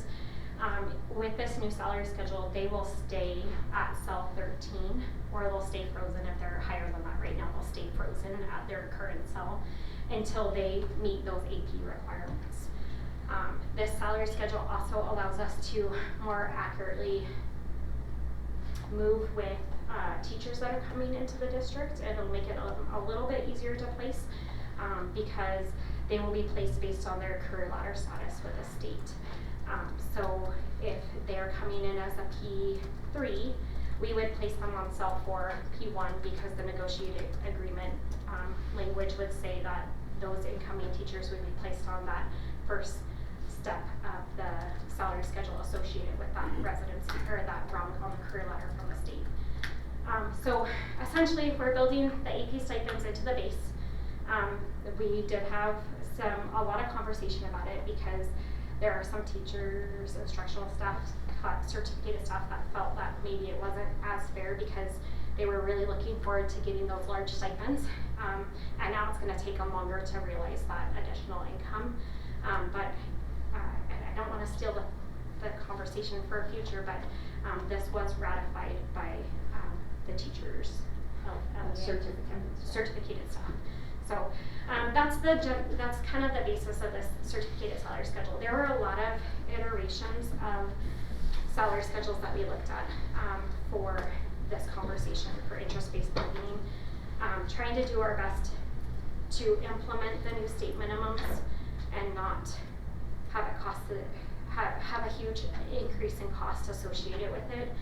with this new salary schedule, they will stay at cell 13, or they'll stay frozen if they're higher than that right now. They'll stay frozen at their current cell until they meet those AP requirements. This salary schedule also allows us to more accurately move with teachers that are coming into the district, and it'll make it a little bit easier to place because they will be placed based on their career ladder status with the state. So if they're coming in as a P3, we would place them on cell 4 P1 because the negotiated agreement language would say that those incoming teachers would be placed on that first step of the salary schedule associated with that residency, or that rung on the career ladder from the state. So essentially we're building the AP stipends into the base. We did have a lot of conversation about it because there are some teachers, instructional staff, certificated staff that felt that maybe it wasn't as fair because they were really looking forward to getting those large stipends, and now it's going to take them longer to realize that additional income. But I don't want to steal the conversation for a future, but this was ratified by the teachers of certificated staff. So that's kind of the basis of this certificated salary schedule. There were a lot of iterations of salary schedules that we looked at for this conversation for interest-based budgeting, trying to do our best to implement the new state minimums and not have it cost have a huge increase in cost associated with it.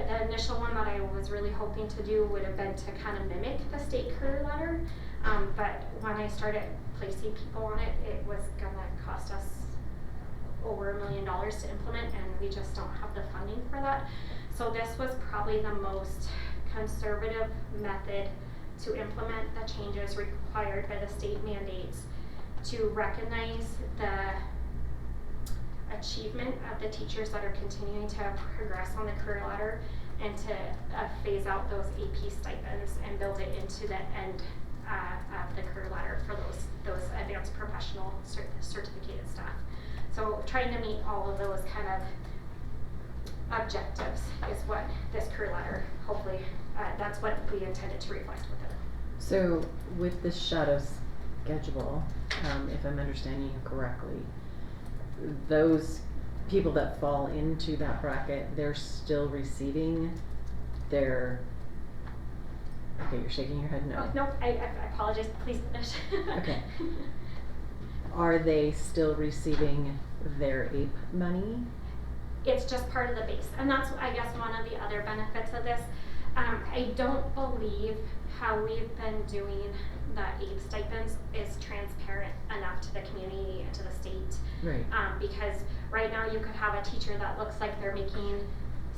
The initial one that I was really hoping to do would have been to kind of mimic the state career ladder, but when I started placing people on it, it was gonna cost us over $1 million to implement, and we just don't have the funding for that. So this was probably the most conservative method to implement the changes required by the state mandates to recognize the achievement of the teachers that are continuing to progress on the career ladder, and to phase out those AP stipends and build it into the end of the career ladder for those advanced professional certificated staff. So trying to meet all of those kind of objectives is what this career ladder, hopefully, that's what we intended to reflect with it. So with this shadow schedule, if I'm understanding you correctly, those people that fall into that bracket, they're still receiving their, okay, you're shaking your head no. Oh, no, I apologize, please finish. Okay. Are they still receiving their APE money? It's just part of the base, and that's, I guess, one of the other benefits of this. I don't believe how we've been doing the APE stipends is transparent enough to the community and to the state. Right. Because right now you could have a teacher that looks like they're making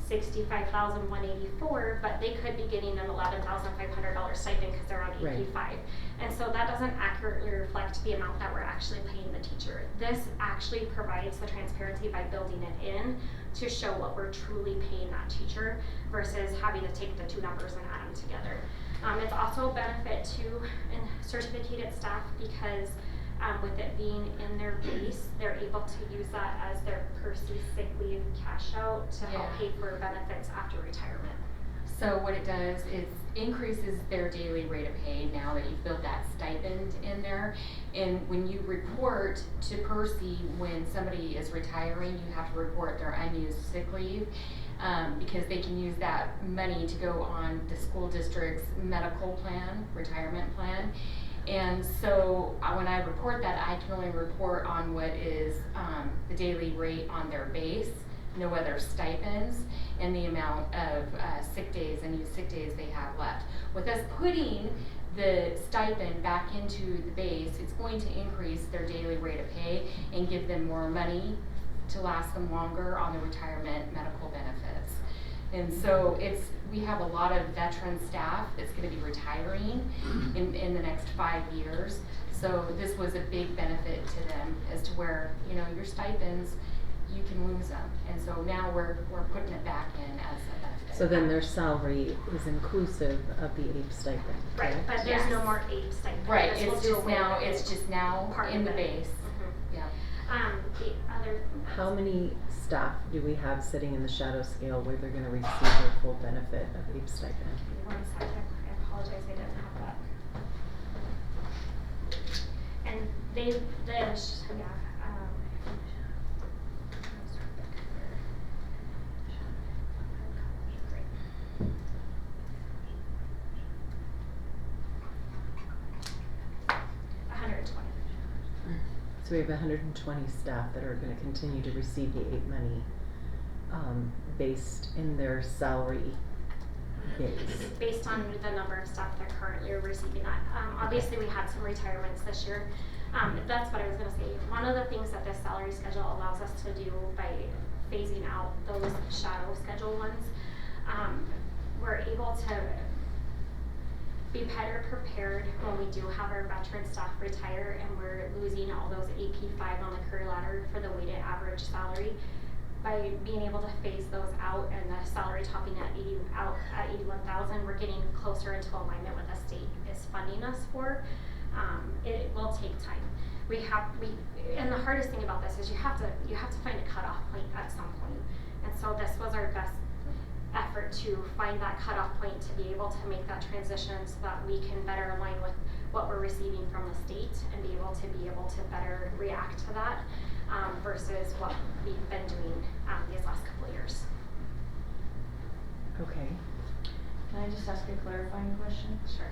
$65,184, but they could be getting an $11,500 stipend because they're on AP5. Right. And so that doesn't accurately reflect the amount that we're actually paying the teacher. This actually provides the transparency by building it in to show what we're truly paying that teacher versus having to take the two numbers and add them together. It's also a benefit to certificated staff because with it being in their base, they're able to use that as their per-se sick leave cash out to help Yeah. pay for benefits after retirement. So what it does is increases their daily rate of pay now that you've built that stipend in there. And when you report to Percy when somebody is retiring, you have to report their unused sick leave. Because they can use that money to go on the school district's medical plan, retirement plan. And so when I report that, I can only report on what is the daily rate on their base, no other stipends, and the amount of sick days and used sick days they have left. With us putting the stipend back into the base, it's going to increase their daily rate of pay and give them more money to last them longer on the retirement medical benefits. And so we have a lot of veteran staff that's gonna be retiring in the next 5 years. So this was a big benefit to them as to where, your stipends, you can lose them. And so now we're putting it back in as a benefit. So then their salary is inclusive of the APE stipend, Right, correct? but there's no Yes. more APE stipend. Right, This will it's do just away now, with it's it. just now Part in of the it. base. Mhm. Yeah. The other. How many staff do we have sitting in the shadow scale where they're gonna receive their full benefit of APE stipend? One second, I apologize, I didn't have that. And So we have 120 staff that are gonna continue to receive the APE money, based in their salary base. based on the number of staff that currently are receiving that. Obviously, we had some retirements this year. That's what I was gonna say. One of the things that this salary schedule allows us to do by phasing out those shadow schedule ones, we're able to be better prepared when we do have our veteran staff retire and we're losing all those AP5 on the career ladder for the weighted average salary. By being able to phase those out and the salary topping at 81,000, we're getting closer into alignment with the state is funding us for. It will take time. And the hardest thing about this is you have to find a cutoff point at some point. And so this was our best effort to find that cutoff point to be able to make that transition so that we can better align with what we're receiving from the state and be able to better react to that versus what we've been doing these last couple of years. Okay. Can I just ask a clarifying question? Sure.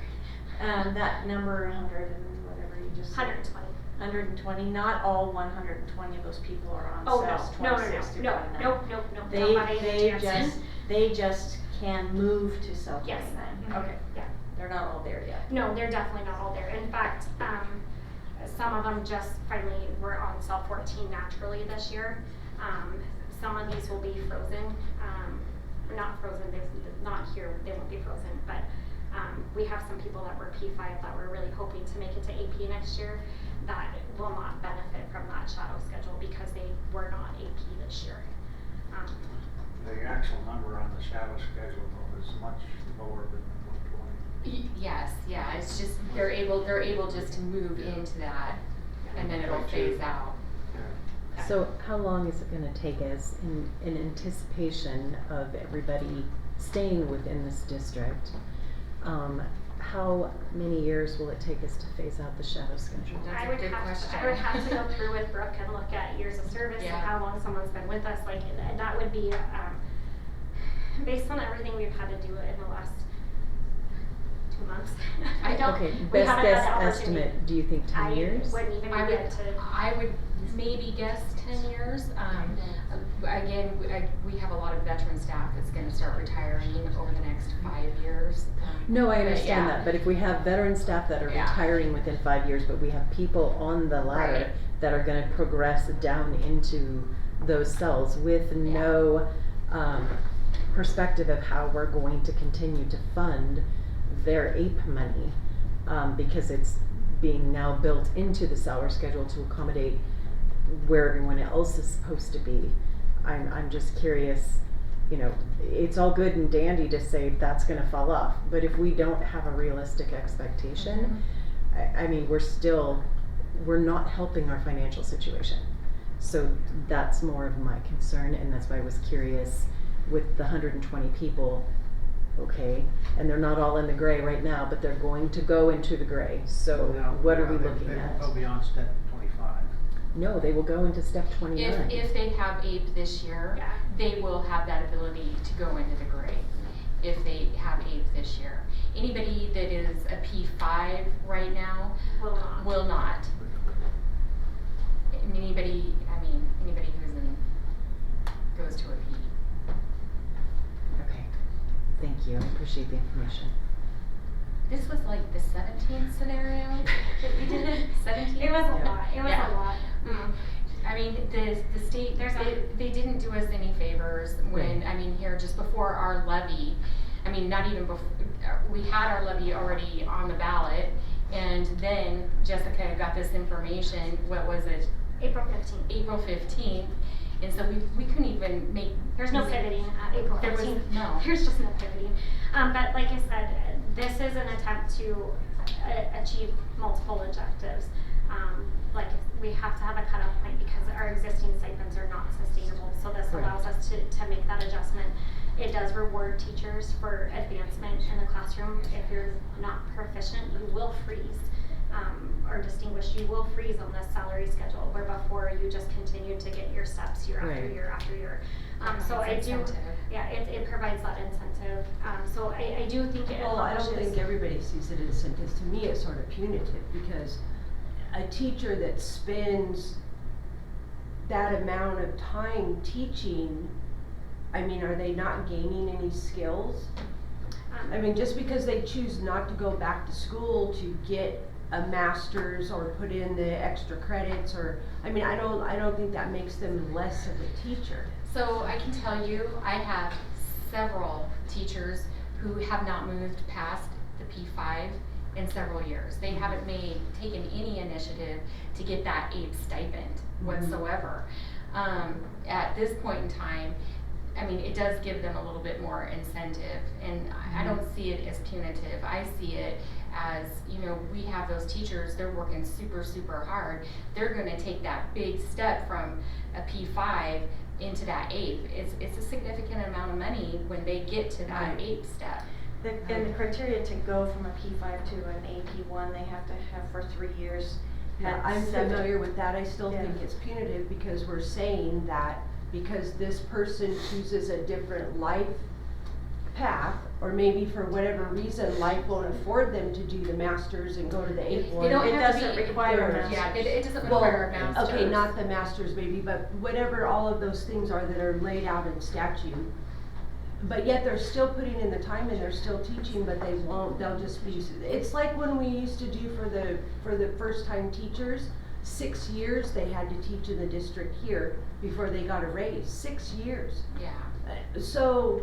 That number 100 and whatever you just said. 120. 120, not all 120 of those people are on Oh, cells 26 through 29. No, not by any chance. They just can move to cell 29. Yes. Mhm. Okay. Yeah. They're not all there yet. No, they're definitely not all there. In fact, some of them just finally were on cell 14 naturally this year. Some of these will be frozen. Not frozen, they're not here, they won't be frozen, but we have some people that were P5 that were really hoping to make it to AP next year that will not benefit from that shadow schedule because they were not AP this year. The actual number on the shadow schedule though is much lower than the 120. Yes, yeah, it's just, they're able just to move into that, and then it'll phase out. Yeah. So how long is it gonna take us in anticipation of everybody staying within this district? How many years will it take us to phase out the shadow schedule? That's I a would good question. have to go through with Brooke and look at years of service Yeah. and how long someone's been with us. Like that would be based on everything we've had to do in the last 2 months. I don't. Okay, we best haven't guess had the opportunity. estimate, do you think 10 years? I wouldn't even I begin would, to. I would maybe guess 10 years. Again, we have a lot of veteran staff that's gonna start retiring over the next 5 years. No, I But understand yeah. that, but if we have veteran staff that are Yeah. retiring within 5 years, but we have people on the ladder Right. that are gonna progress down into those cells with no perspective of how we're going to continue to fund their APE money, because it's being now built into the salary schedule to accommodate where everyone else is supposed to be. I'm just curious, it's all good and dandy to say that's gonna fall off, but if we don't have a realistic expectation, I mean, we're still we're not helping our financial situation. So that's more of my concern, and that's why I was curious with the 120 people, okay, and they're not all in the gray right now, but they're going to go into the gray, so Now, what are we they- looking they at? will go beyond step 25. No, they will go into step 29. If they have APE this year, Yeah. they will have that ability to go into the gray. If they have APE this year. Anybody that is a P5 right now Will not. will not. Anybody who's in, goes to a P. Okay, thank you, I appreciate the information. This was like the 17th scenario that we did. 17th? It was a Yeah. lot, it was Yeah. a lot. I mean, the state, they didn't do us any favors when, Right. here just before our levy, not even before, we had our levy already on the ballot, and then Jessica got this information, what was it, April 15th. April 15th, and so we couldn't even make. There's no pivoting at April There was 15th. no. There's just no pivoting. But like I said, this is an attempt to achieve multiple objectives. Like we have to have a cutoff point because our existing stipends are not sustainable. So this Right. allows us to make that adjustment. It does reward teachers for advancement in the classroom. If you're not proficient, you will freeze. Or distinguished, you will freeze on this salary schedule, where before you just continued to get your steps year after Right. year after year. So It's I do, incentive. yeah, it provides that incentive. So I do think it Well, I don't accomplishes. think everybody sees it as incentives. To me, it's sort of punitive, because a teacher that spends that amount of time teaching, are they not gaining any skills? Just because they choose not to go back to school to get a master's or put in the extra credits, or, I don't think that makes them less of a teacher. So I can tell you, I have several teachers who have not moved past the P5 in several years. They haven't taken any initiative to get that APE stipend whatsoever. At this point in time, it does give them a little bit more incentive, and I don't see it as punitive. I see it as, we have those teachers, they're working super, super hard. They're gonna take that big step from a P5 into that APE. It's a significant amount of money when they get to that Right. APE step. And the criteria to go from a P5 to an AP1, they have to have for 3 years. Yeah, had I'm 7 familiar with that. I still Yeah. think it's punitive, because we're saying that because this person chooses a different life path, or maybe for whatever reason, life won't afford them to do the masters and go to the They AP1. don't It have to doesn't be- require a There's- Yeah, master's. it doesn't Well, require a master's. okay, not the masters maybe, but whatever all of those things are that are laid out in statute. But yet they're still putting in the time and they're still teaching, but they'll just be, it's like when we used to do for the first time teachers, 6 years they had to teach in the district here before they got a raise, 6 years. Yeah. So,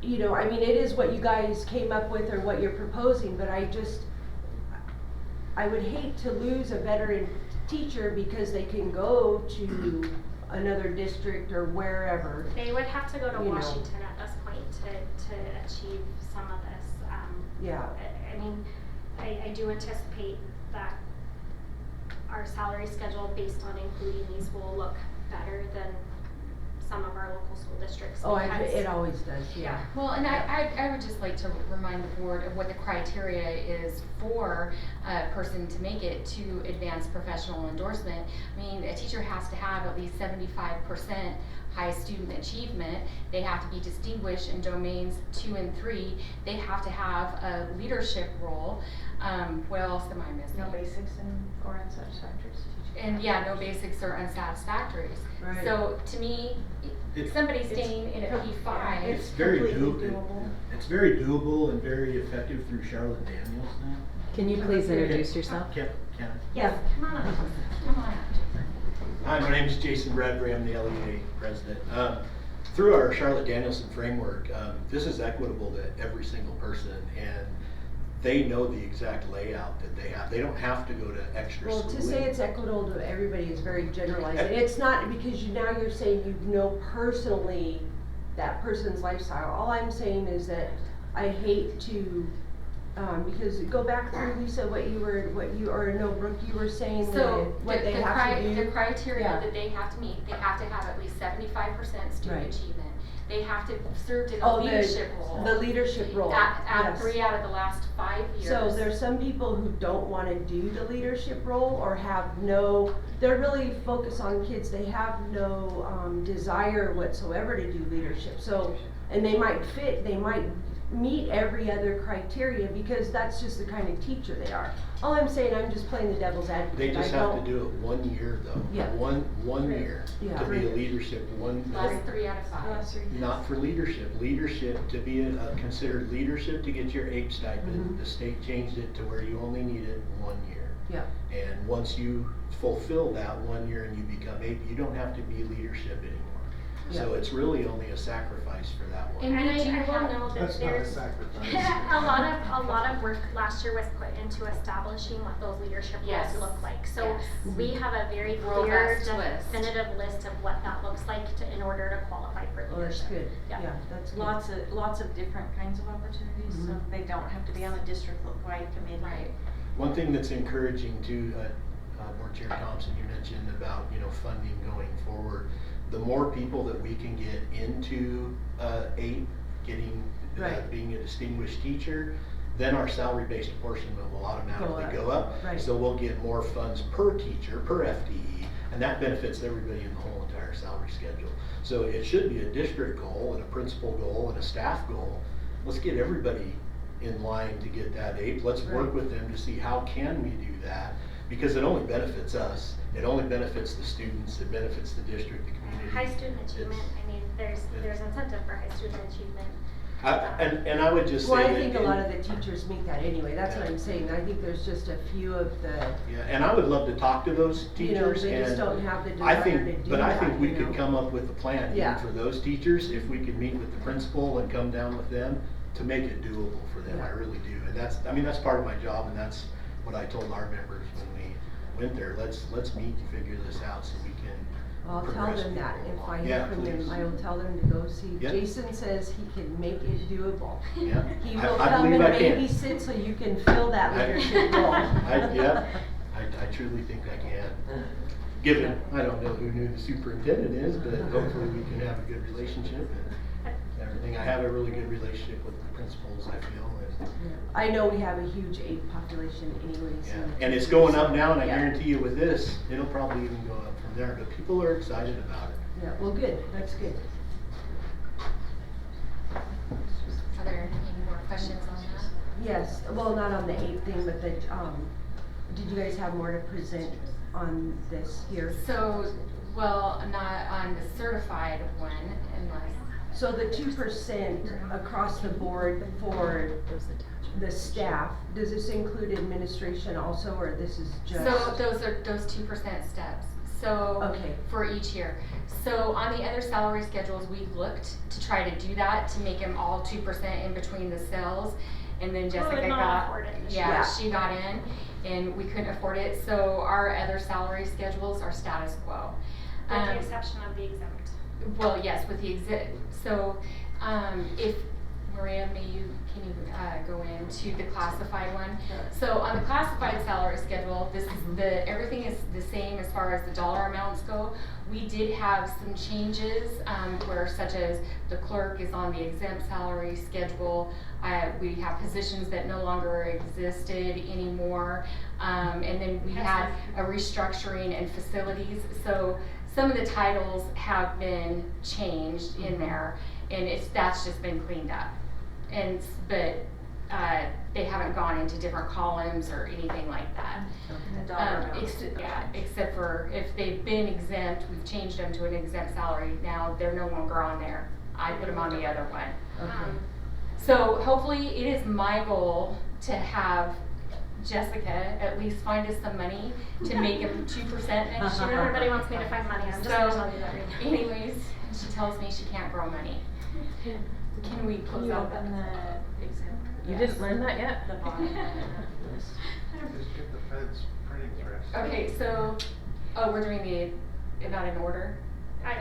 it is what you guys came up with or what you're proposing, but I would hate to lose a veteran teacher because they can go to another district or wherever. They would have to go to You know. Washington at this point to achieve some of this. Yeah. I do anticipate that our salary schedule based on including these will look better than some of our local school districts. Oh, because- it always does, yeah. Well, and I would just like to remind the board of what the criteria is for a person to make it to advanced professional endorsement. A teacher has to have at least 75% high student achievement. They have to be distinguished in domains 2 and 3. They have to have a leadership role. What else am I missing? No basics or unsatisfactory teaching. And no basics or unsatisfactories. Right. So to me, somebody staying in a P5. It's very completely doable. It's very doable and very effective through Charlotte Daniels now. Can you please introduce yourself? Can I? Yes, come on up. Come on up. Hi, my name is Jason Bradbury. I'm the LEA president. Through our Charlotte Danielson framework, this is equitable to every single person, and they know the exact layout that they have. They don't have to go to extra Well, schooling. to say it's equitable to everybody is very generalized. And it's not because now you're saying you know personally that person's lifestyle. All I'm saying is that I hate to because go back through, Lisa, Brooke, you were saying So, what they have to do. the criteria Yeah. that they have to meet, they have to have at least 75% student Right. achievement. They have to have served in a Oh, leadership role. the leadership role. At Yes. 3 out of the last 5 years. So there's some people who don't wanna do the leadership role or they're really focused on kids, they have no, desire whatsoever to do leadership. So, and they might meet every other criteria because that's just the kind of teacher they are. All I'm saying, I'm just playing the devil's advocate. They just I have don't- to do it 1 year though. Yeah. One year Yeah. to be a leadership, Last 3 out of 5. not for leadership. Leadership, to be considered leadership to get your APE stipend, Mhm. the state changed it to where you only need it 1 year. Yeah, And once you fulfill that 1 year and you become APE, you don't have to be leadership anymore. So Yeah. it's really only a sacrifice for that one. And I do will have- know that That's not a there's sacrifice. a lot of work last year was put into establishing what those leadership roles Yes. look like. So Yes. we have a very clear, Robust list. definitive list of what that looks like in order to qualify for well, that's leadership. good. Yeah. Yeah, that's good. Lots of different kinds of opportunities, so Mhm. they don't have to be on a district-wide committee. Right. One thing that's encouraging too, Board Chair Thompson, you mentioned about, funding going forward. The more people that we can get into APE, Right. being a distinguished teacher, then our salary-based apportionment will automatically go up. Right. So we'll get more funds per teacher, per FTE, and that benefits everybody in the whole entire salary schedule. So it should be a district goal and a principal goal and a staff goal. Let's get everybody in line to get that APE. Let's work Right. with them to see how can we do that, because it only benefits us. It only benefits the students, it benefits the district, the community. High student achievement, It's- I mean, there's incentive for high student achievement. And I would just say Well, that. I think a lot of the teachers meet that anyway, that's what I'm saying, I think there's just a few of the, Yeah, and I would love to talk to those you know, teachers they just and don't have the I desire to do think, that, but I think we you could know? come up with a plan even Yeah. for those teachers, if we could meet with the principal and come down with them to make it doable for them, I Yeah. really do. And that's part of my job, and that's what I told our members when we went there, let's meet and figure this out so we can I'll tell progress them that, people if I along. hear Yeah, from them, please. I will tell them to go see. Yep. Jason says he can make it doable. Yeah. He I- will I come believe and I can. babysit so you can fill that I- leadership role. I truly think I can. Given, I don't know who new the superintendent is, but hopefully we can have a good relationship and everything. I have a really good relationship with the principals, I feel, and, I know we have a huge APE population anyways. yeah. And it's going up now, and I Yeah. guarantee you with this, it'll probably even go up from there, but people are excited about it. Yeah, well, good, that's good. Are there any more questions on that? Yes, well, not on the APE thing, but did you guys have more to present on this here? So, well, not on the certified one unless, So the 2% across the board for Those attachments. the staff, does this include administration also, or this is just? so those are those 2% steps. So Okay. for each year. So on the other salary schedules, we looked to try to do that to make them all 2% in between the cells. And then Jessica would not got, afford it this yeah, year. she got in and we couldn't afford it. So our other salary schedules are status quo. With the exception of the exempt. Well, yes, with the so, if, Maria, can you go into the classified one? So on the classified salary schedule, this is everything is the same as far as the dollar amounts go. We did have some changes, where such as the clerk is on the exempt salary schedule. We have positions that no longer existed anymore. And then we had a restructuring in facilities. So some of the titles have been changed in there, and that's just been cleaned up. But they haven't gone into different columns or anything like that. And the dollar amounts. Except for if they've been exempt, we've changed them to an exempt salary. Now they're no longer on there. I put them on the other one. Okay. So hopefully it is my goal to have Jessica at least find us some money to make it 2% next year. Everybody wants me to find money, I'm just gonna So, tell you that right now. anyways, she tells me she can't grow money. Can we close out that? the exam? You didn't learn that yet? The bottom line. Just get the Fed's printing press. Okay, so, we're doing not in order?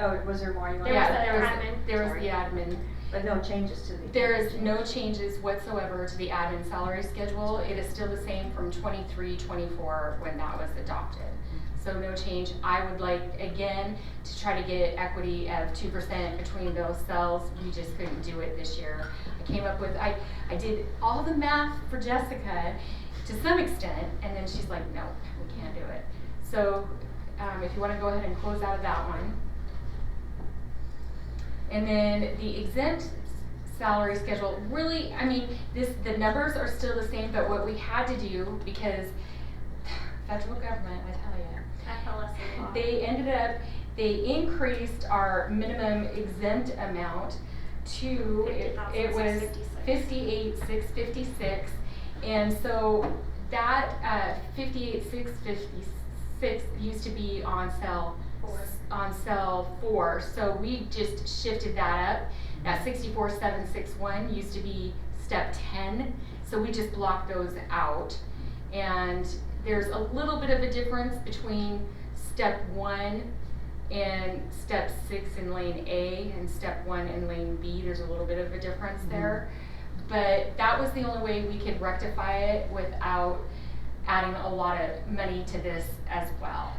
Oh, was there more you wanted? There was Yeah, the admin. there was Sorry. the admin. But no changes to the. There is no changes whatsoever to the admin salary schedule. It is still the same from 23-24 when that was adopted. So no change. I would like, again, to try to get equity of 2% between those cells. We just couldn't do it this year. I came up with, I did all the math for Jessica to some extent, and then she's like, no, we can't do it. So if you want to go ahead and close out of that one. And then the exempt salary schedule, really, I mean, the numbers are still the same, but what we had to do, because federal government, I tell you, FLSA law. they increased our minimum exempt amount to, it was 58,656, and so that 58,656 used to be on cell 4, so we just shifted that up. That 64,761 used to be step 10, so we just blocked those out. And there's a little bit of a difference between step 1 and step 6 in lane A and step 1 in lane B. There's a little bit of a difference there. But that was the only way we could rectify it without adding a lot of money to this as well.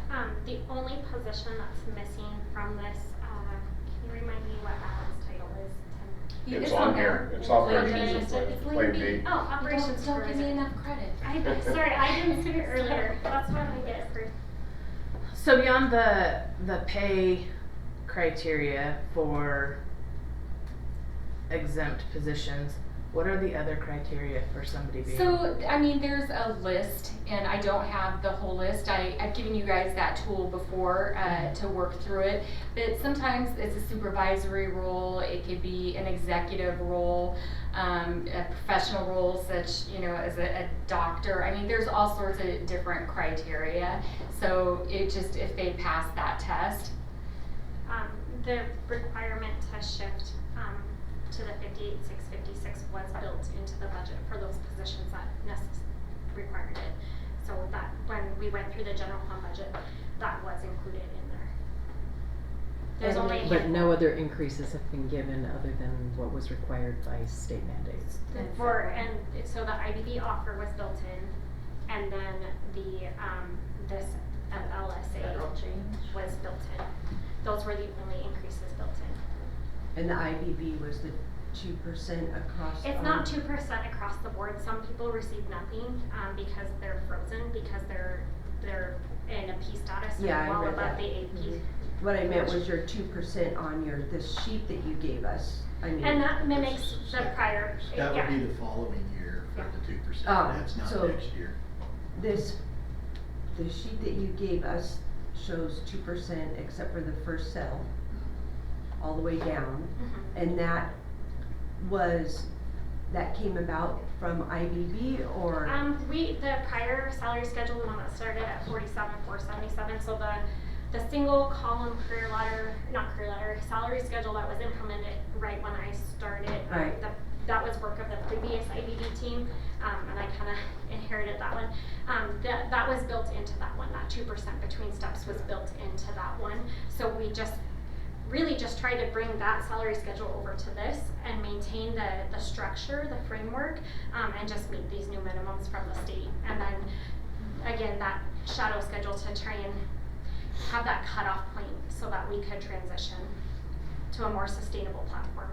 The only position that's missing from this, can you remind me what Alan's title is? It's on here. It's operations. It's Lane B. Oh, operations. Don't give me enough credit. Sorry, I didn't see it earlier. That's what I get for. So beyond the pay criteria for exempt positions, what are the other criteria for somebody being? So, I mean, there's a list, and I don't have the whole list. I've given you guys that tool before to work through it. But sometimes it's a supervisory role. It could be an executive role, a professional role, such as a doctor. I mean, there's all sorts of different criteria. So it just if they pass that test. The requirement to shift to the 58,656 was built into the budget for those positions that required it. So that when we went through the general fund budget, that was included in there. There's only a But handful. no other increases have been given other than what was required by state mandates. So the IBB offer was built in, and then the this LSA was built in. Those were the only increases built in. And the IBB was the 2% across. It's not 2% across the board. Some people receive nothing because they're frozen because they're in a P status and Yeah, I well read above that. the AP. What I meant was your 2% on this sheet that you gave us. I mean. And that mimics the prior. That yeah. would be the following year for the 2%. Oh, That's not so next year. The sheet that you gave us shows 2% except for the first cell, all the way down, and that came about from IBB or? The prior salary schedule, the one that started at 47,477. So the single column salary schedule that was implemented right when I started. Right. That was work of the previous IBB team, and I kind of inherited that one. That was built into that one. That 2% between steps was built into that one. So we really just try to bring that salary schedule over to this and maintain the structure, the framework, and just meet these new minimums from the state. And then again, that shadow schedule to try and have that cutoff point so that we could transition to a more sustainable platform.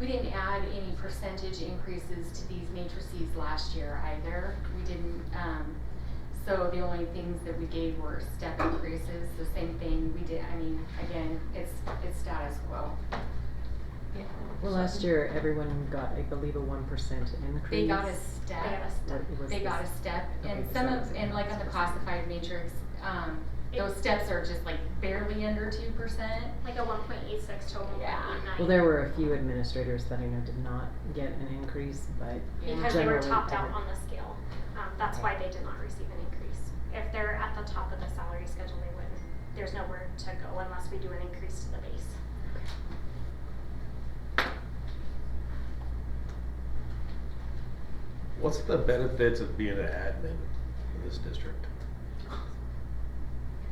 We didn't add any percentage increases to these matrices last year either. We didn't, so the only things that we gave were step increases. The same thing we did, I mean, again, it's status quo. Well, last year, everyone got, I believe, a 1% increase. They got a step. They got a step. Or it was They got a this- step, okay, and so some that was of, it. and like on the classified matrix, those steps are just like barely under 2%. Like a 1.86 to a 1.89. Yeah. Well, there were a few administrators that I know did not get an increase, but Because they were generally topped out every- on the scale. That's why they did not receive an increase. If they're at the top of the salary schedule, they wouldn't. There's nowhere to go unless we do an increase to the base. What's the benefits of being an admin in this district?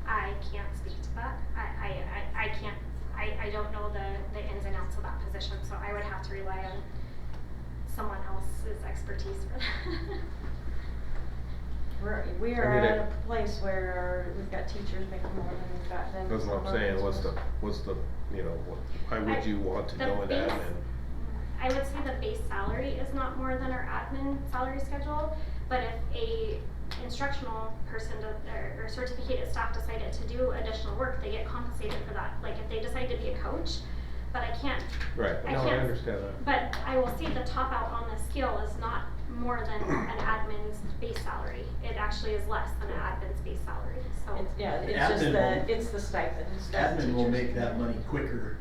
I can't speak to that. I can't, I don't know the ins and outs of that position, so I would have to rely on someone else's expertise for that. We I are mean, at a place where we've got teachers making more than we've got them. That's what I'm saying, what's the, you know, why would you want to The go into base- admin? I would say the base salary is not more than our admin salary schedule, but if a instructional person or certificated staff decided to do additional work, they get compensated for that. Like if they decide to be a coach, but I can't. Right, I no, I can't- understand that. But I will say the top out on the scale is not more than an admin's base salary. It actually is less than an admin's base salary, so. It's just it's the stipend. It's the Admin will teachers. make that money quicker,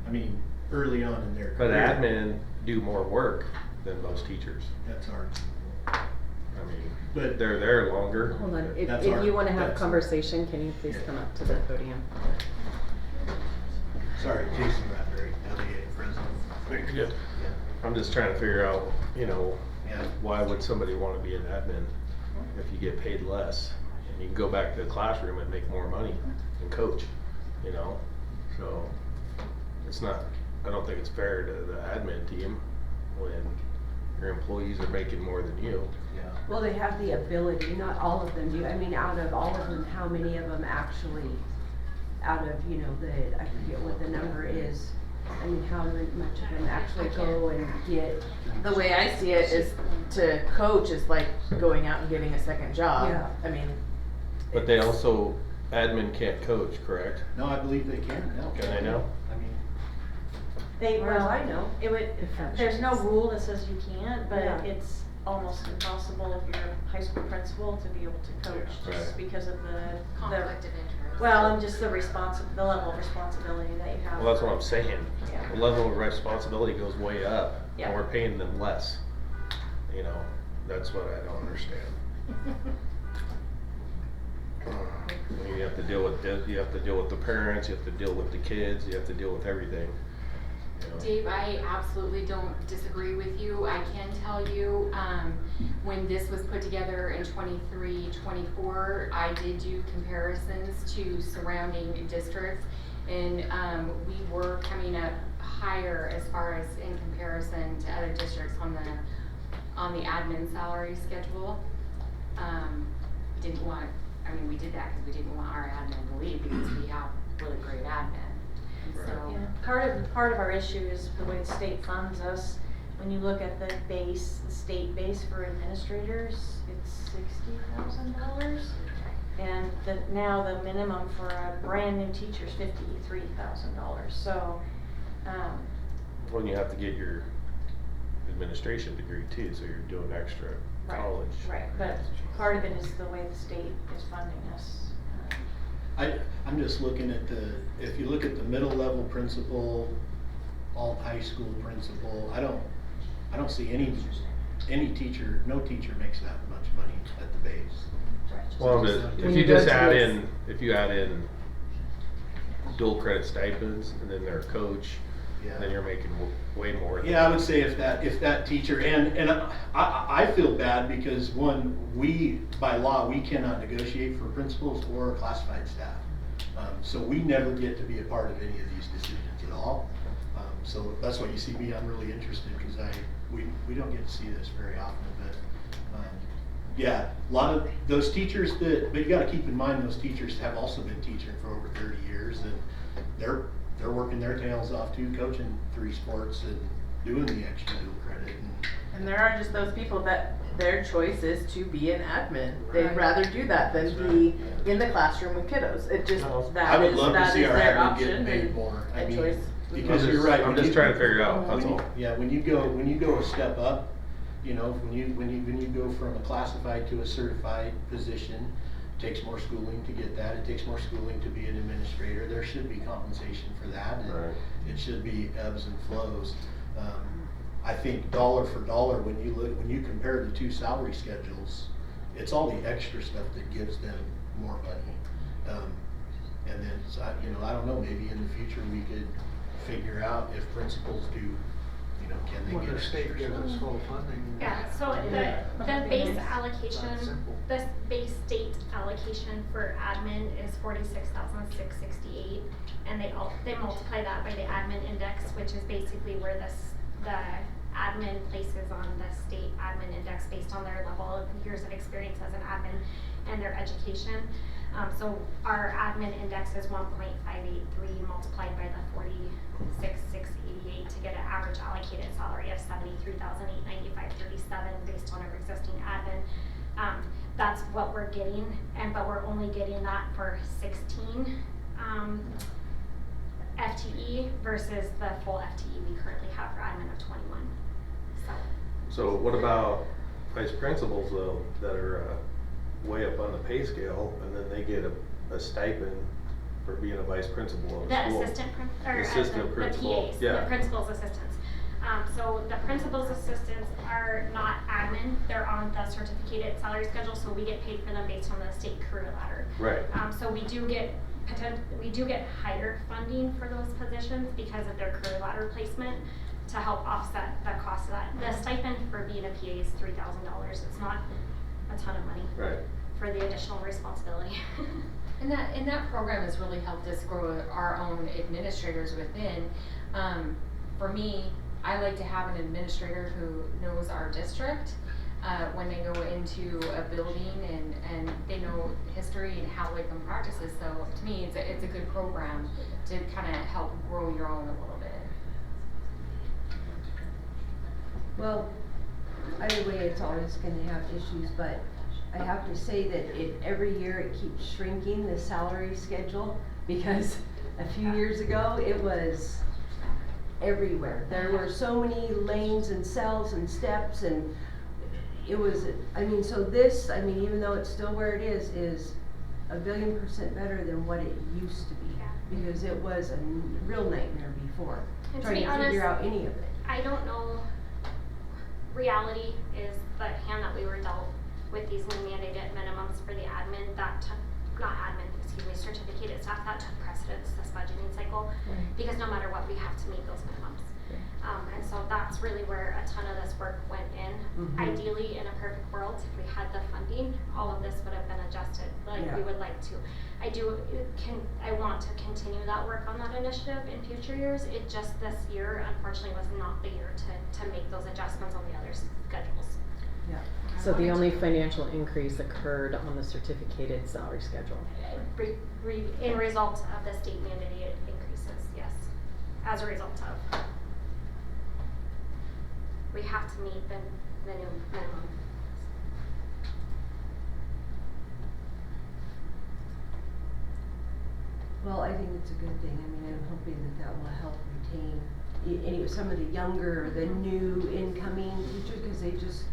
I mean, early on in their But career. admin do more work than most teachers. That's our, I mean, But- they're there longer. Hold on, if That's if our- you wanna have that's- conversation, can you please come up to the podium? sorry, Jason Bradbury, LEA president. Very good. Yeah. I'm just trying to figure out, you know, Yeah. why would somebody wanna be an admin if you get paid less? And you can go back to the classroom and make more money and coach, you know? So, it's not, I don't think it's fair to the admin team when your employees are making more than you. Yeah. Well, they have the ability, not all of them do, I mean, out of all of them, how many of them actually, out of, you know, I forget what the number is, I mean, how much of them actually go and get, The way I see it is to coach is like going out and getting a second job. Yeah. I mean, But they also, admin can't coach, correct? No, I believe they can now. Can they now? I mean, They, As far as I know. It would, there's no rule that says you can't, but Yeah. it's almost impossible if you're a high school principal to be able to coach, Right. just because of the, Conflict of interest. well, and just the the level of responsibility that you have. Well, that's what I'm saying. Yeah. The level of responsibility goes way up, Yeah. and we're paying them less. You know, that's what I don't understand. I mean, you have to deal with you have to deal with the parents, you have to deal with the kids, you have to deal with everything. You know? Dave, I absolutely don't disagree with you. I can tell you, when this was put together in 23-24, I did do comparisons to surrounding districts, and we were coming up higher as far as in comparison to other districts on the admin salary schedule. Didn't want, I mean, we did that because we didn't want our admin to leave because we have really great admin. And so, Yeah, part of our issue is the way the state funds us. When you look at the state base for administrators, it's $60,000. And now the minimum for a brand new teacher is $53,000. So, When you have to get your administration degree too, so you're doing extra college. right, but part of it is the way the state is funding us. I'm just looking at if you look at the middle level principal, all high school principal, I don't see any teacher, no teacher makes that much money at the base. Well, When if you you go just to add this- in, if you add in dual credit stipends and then their coach, Yeah. then you're making way more. Than Yeah, I would say if that teacher, and I feel bad because by law, we cannot negotiate for principals or classified staff. So we never get to be a part of any of these decisions at all. So that's why you see me, I'm really interested because we don't get to see this very often, but, yeah, a lot of those teachers but you gotta keep in mind, those teachers have also been teaching for over 30 years and they're working their tails off too, coaching 3 sports and doing the extra dual credit. and there are just those people that their choice is to be an admin. They'd Right. rather do that than be in the classroom with kiddos. It just, No. I that would is love to see our their admin option get paid and more. I a mean, choice. Because you're right. I'm when just you- trying to figure it out, that's when you- all. Yeah, when you go a step up, you know, when you go from a classified to a certified position, it takes more schooling to get that. It takes more schooling to be an administrator. There should be compensation for that. And Right. it should be ebbs and flows. I think dollar for dollar, when you compare the two salary schedules, it's all the extra stuff that gives them more money. And then, so you know, I don't know, maybe in the future we could figure out if principals do, you know, can they When get the state extra gives stuff? us full funding. Yeah, so the base allocation, simple. the base state allocation for admin is 46,668, and they multiply that by the admin index, which is basically where the admin places on the state admin index based on their level of years of experience as an admin and their education. So our admin index is 1.583 multiplied by the 46,688 to get an average allocated salary of 73,895.37 based on our existing admin. That's what we're getting, but we're only getting that for 16 FTE versus the full FTE we currently have for admin of 21. So what about vice principals though, that are way up on the pay scale, and then they get a stipend for being a vice principal of a The school? assistant principal, the PAs, yeah. the principal's assistants. So the principal's assistants are not admin, they're on the certificated salary schedule, so we get paid for them based on the state career ladder. Right. So we do get higher funding for those positions because of their career ladder placement to help offset the cost of that. The stipend for being a PA is $3,000. It's not a ton of money. Right. For the additional responsibility. And that program has really helped us grow our own administrators within. For me, I like to have an administrator who knows our district when they go into a building and they know history and how Lakeland practices. So to me, it's a good program to kind of help grow your own a little bit. Well, either way, it's always gonna have issues, but I have to say that every year it keeps shrinking, the salary schedule, because a few years ago, it was everywhere. There were so many lanes and cells and steps, and it was, so this, even though it's still where it is a billion% better than what it used to be. Because it was a real nightmare before, And trying to to be honest, figure out any of it. I don't know. Reality is the hand that we were dealt with these new mandated minimums for the admin certificated staff, that took precedence this budgeting cycle, because no matter what, we have to meet those minimums. And so that's really where a ton of this work went in. Ideally, in a perfect world, if we had the funding, all of this would have been adjusted like we would like to. I want to continue that work on that initiative in future years. It just this year, unfortunately, was not the year to make those adjustments on the other schedules. Yeah. So the only financial increase occurred on the certificated salary schedule. In result of the state mandated increases, yes. As a result of. We have to meet the new minimum. Well, I think it's a good thing. I'm hoping that will help retain some of the younger, the new incoming teachers, because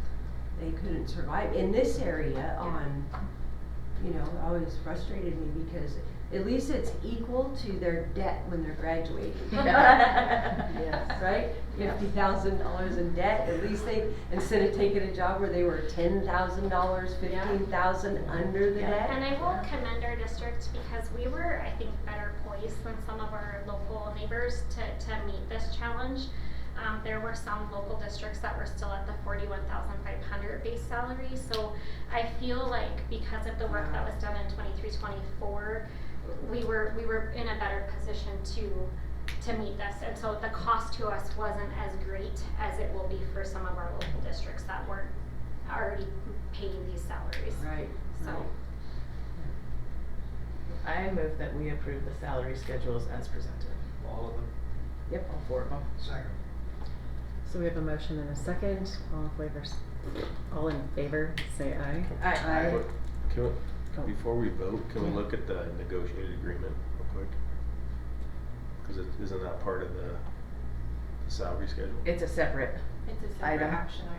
they couldn't survive in this area on, always frustrated me because at least it's equal to their debt when they're graduating. Yes. Right? $50,000 in debt. At least they, instead of taking a job where they were $10,000, $15,000 under the debt. And I will commend our district because we were, I think, better poised than some of our local neighbors to meet this challenge. There were some local districts that were still at the $41,500 base salary. So I feel like because of the work that was done in 23-24, we were in a better position to meet this, and so the cost to us wasn't as great as it will be for some of our local districts that weren't already paying these salaries. Right. So. I move that we approve the salary schedules as presented. All of them. Yep, all 4 of them. Second. So we have a motion and a second. All in favor, say aye. Aye. Before we vote, can we look at the negotiated agreement real quick? Cause isn't that part of the salary schedule? It's a separate, It's a separate Item. action item.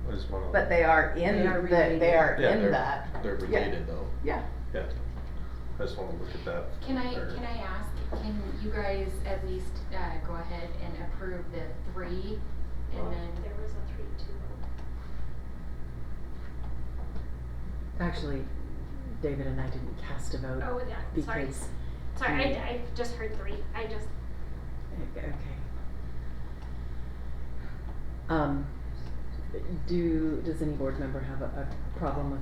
I just wanna. but they are in, They are the- related. they are Yeah, in they're- that. They're Yeah. related though. Yeah. Yeah. I just wanna look at that. Can I or- ask, can you guys at least, go ahead and approve the 3 and then? There was a 3-2. Actually, David and I didn't cast a vote. Oh, yeah, sorry. Because. Sorry, I just heard 3. Okay. Does any board member have a problem with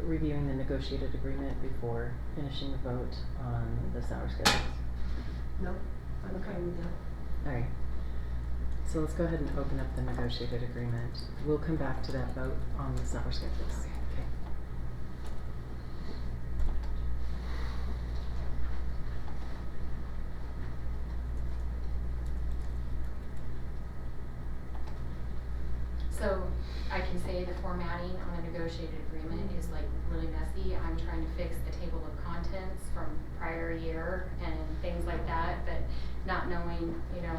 reviewing the negotiated agreement before finishing the vote on the salary schedules? No, I'm okay with that. Alright, so let's go ahead and open up the negotiated agreement. We'll come back to that vote on the salary schedules. Okay. So I can say the formatting on a negotiated agreement is like really messy. I'm trying to fix the table of contents from prior year and things like that, but not knowing, you know,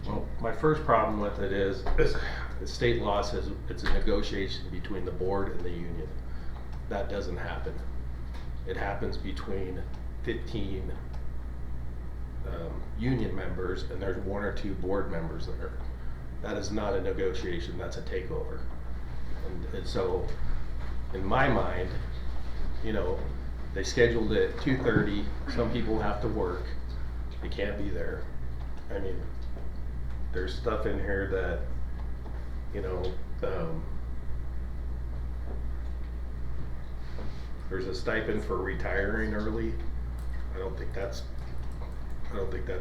Well, my first problem with it is the state law says it's a negotiation between the board and the union. That doesn't happen. It happens between 15 union members, and there's 1 or 2 board members there. That is not a negotiation, that's a takeover. And so, in my mind, you know, they scheduled it at 2:30, some people have to work, they can't be there. I mean, there's stuff in here that, you know, there's a stipend for retiring early. I don't think that's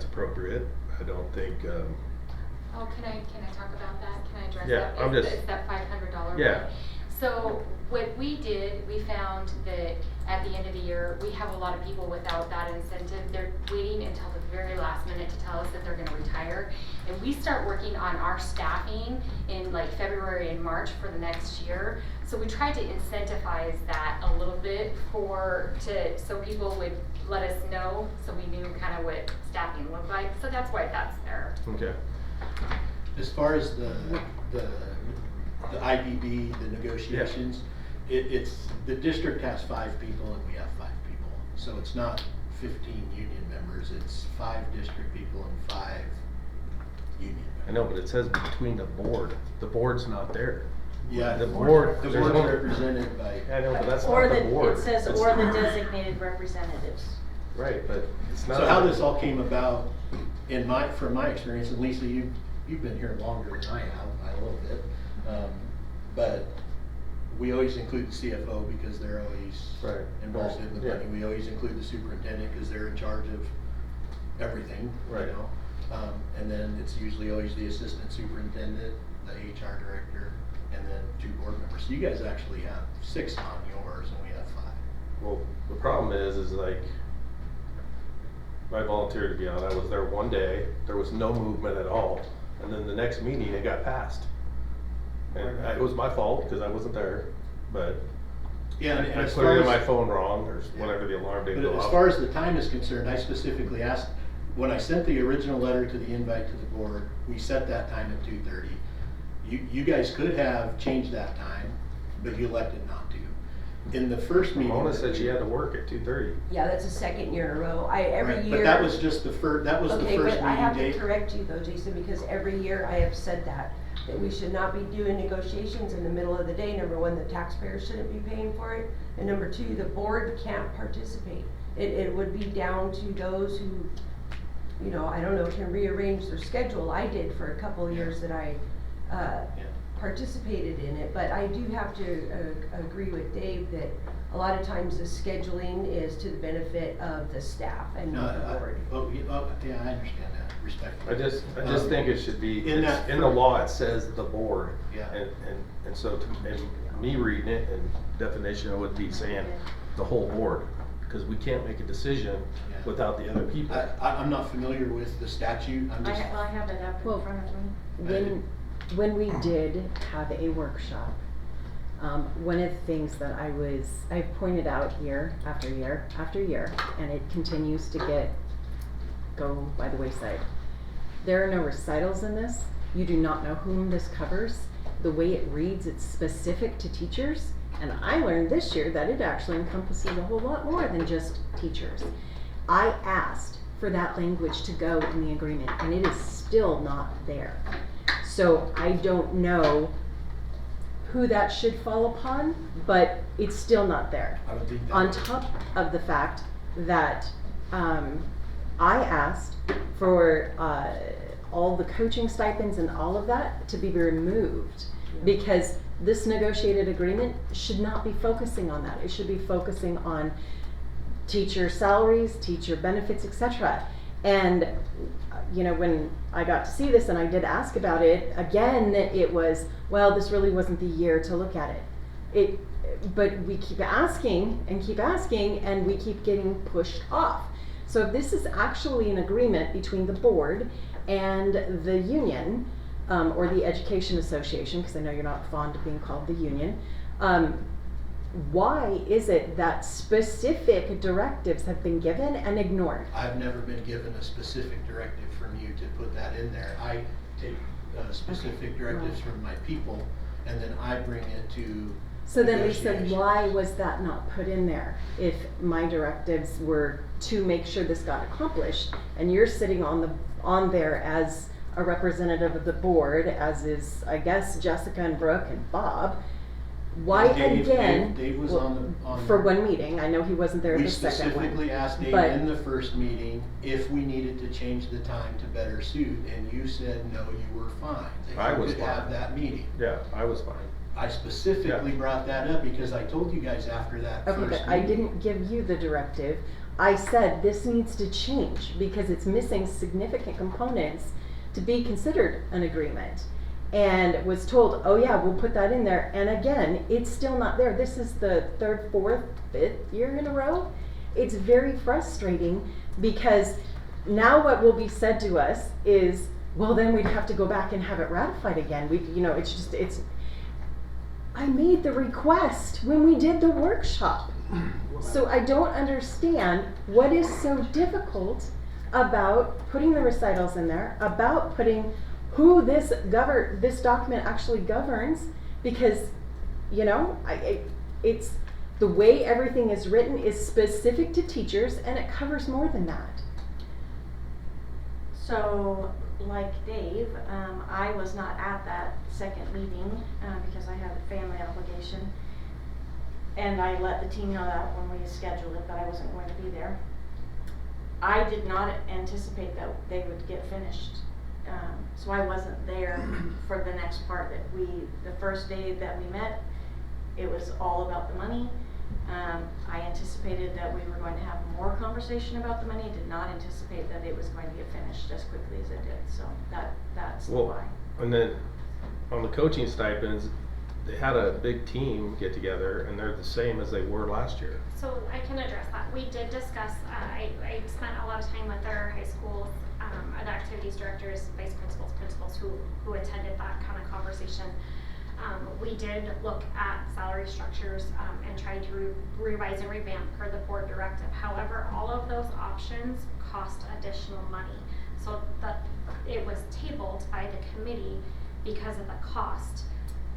appropriate. I don't think, oh, can I talk about that? Can I address Yeah, that? I'm It's just- that $500 Yeah. one. So what we did, we found that at the end of the year, we have a lot of people without that incentive. They're waiting until the very last minute to tell us that they're gonna retire. And we start working on our staffing in like February and March for the next year. So we tried to incentivize that a little bit so people would let us know, so we knew kind of what staffing looked like. So that's why that's there. okay. As far as the IBB, the negotiations, it's, the district has 5 people and we have 5 people. So it's not 15 union members, it's 5 district people and 5 union members. I know, but it says between the board's not there. Yeah, The board, the there's board's no- represented by, I know, but that's Or not the board. it says, It's- or the designated representatives. Right, but it's not. so how this all came about, from my experience, and Lisa, you've been here longer than I have, by a little bit. But we always include the CFO because they're always Right. involved in the Yeah. money. We always include the superintendent because they're in charge of everything, you Right. know? And then it's usually always the assistant superintendent, the HR director, and then 2 board members. So you guys actually have 6 on yours and we have 5. Well, the problem is like, I volunteered to be on, I was there one day, there was no movement at all, and then the next meeting, it got passed. And it was my fault, cause I wasn't there, but Yeah, and I as put far it in as- my phone wrong, or whenever the alarm didn't But go as off. far as the time is concerned, I specifically asked, when I sent the original letter to the invite to the board, we set that time at 2:30. You guys could have changed that time, but you elected not to. In the first meeting. Mona said she had to work at 2:30. Yeah, that's the second year in a row. Every Right, year. but that was just the that was the Okay, first but I have meeting to date. correct you though, Jason, because every year I have said that we should not be doing negotiations in the middle of the day. Number 1, the taxpayers shouldn't be paying for it. And number 2, the board can't participate. It would be down to those who, you know, I don't know, can rearrange their schedule. I did for a couple of years that I, participated in it, but I do have to agree with Dave that a lot of times the scheduling is to the benefit of the staff and No, not the board. yeah, I understand that, respectfully. I just think it should be, in that in the law, it says the board. Yeah. And so, and me reading it, and definition, it would be saying the whole board, because we can't make a decision Yeah. without the other people. I'm not familiar with the statute, I'm just. I have it up Well, in front of me. When we did have a workshop, One of the things that I've pointed out year after year after year, and it continues to go by the wayside. There are no recitals in this. You do not know whom this covers. The way it reads, it's specific to teachers. And I learned this year that it actually encompasses a whole lot more than just teachers. I asked for that language to go in the agreement, and it is still not there. So I don't know who that should fall upon, but it's still not there. I would think that On would- top of the fact that I asked for all the coaching stipends and all of that to be removed, because this negotiated agreement should not be focusing on that. It should be focusing on teacher salaries, teacher benefits, etc. And you know, when I got to see this and I did ask about it, again, it was, well, this really wasn't the year to look at it. But we keep asking, and we keep getting pushed off. So if this is actually an agreement between the board and the union, or the Education Association, because I know you're not fond of being called the union, why is it that specific directives have been given and ignored? I've never been given a specific directive from you to put that in there. I take specific directives from my people, and then I bring it to So then Lisa, negotiation. why was that not put in there? If my directives were to make sure this got accomplished, and you're sitting on there as a representative of the board, as is, I guess, Jessica and Brooke and Bob, why Dave was on for one meeting? I know he wasn't there at We the second one. specifically asked Dave but- in the first meeting if we needed to change the time to better suit, and you said no, you were fine. That I you was could have fine. that meeting. Yeah, I was fine. I specifically brought that up because I told you guys after that Okay, first but I meeting. didn't give you the directive. I said this needs to change because it's missing significant components to be considered an agreement. And was told, oh yeah, we'll put that in there. And again, it's still not there. This is the third, fourth, fifth year in a row. It's very frustrating because now what will be said to us is, well, then we'd have to go back and have it ratified again. I made the request when we did the workshop. So I don't understand what is so difficult about putting the recitals in there, about putting who this document actually governs, because, you know, it's the way everything is written is specific to teachers and it covers more than that. So, like Dave, I was not at that second meeting because I had a family obligation. And I let the team know that when we scheduled it, that I wasn't going to be there. I did not anticipate that they would get finished. So I wasn't there for the next part the first day that we met, it was all about the money. I anticipated that we were going to have more conversation about the money. Did not anticipate that it was going to get finished as quickly as it did. So that's why. And then on the coaching stipends, they had a big team get together, and they're the same as they were last year. So I can address that. We did discuss, I spent a lot of time with our high school, the activities directors, vice principals who attended that kind of conversation. We did look at salary structures and tried to revise and revamp per the board directive. However, all of those options cost additional money. So it was tabled by the committee because of the cost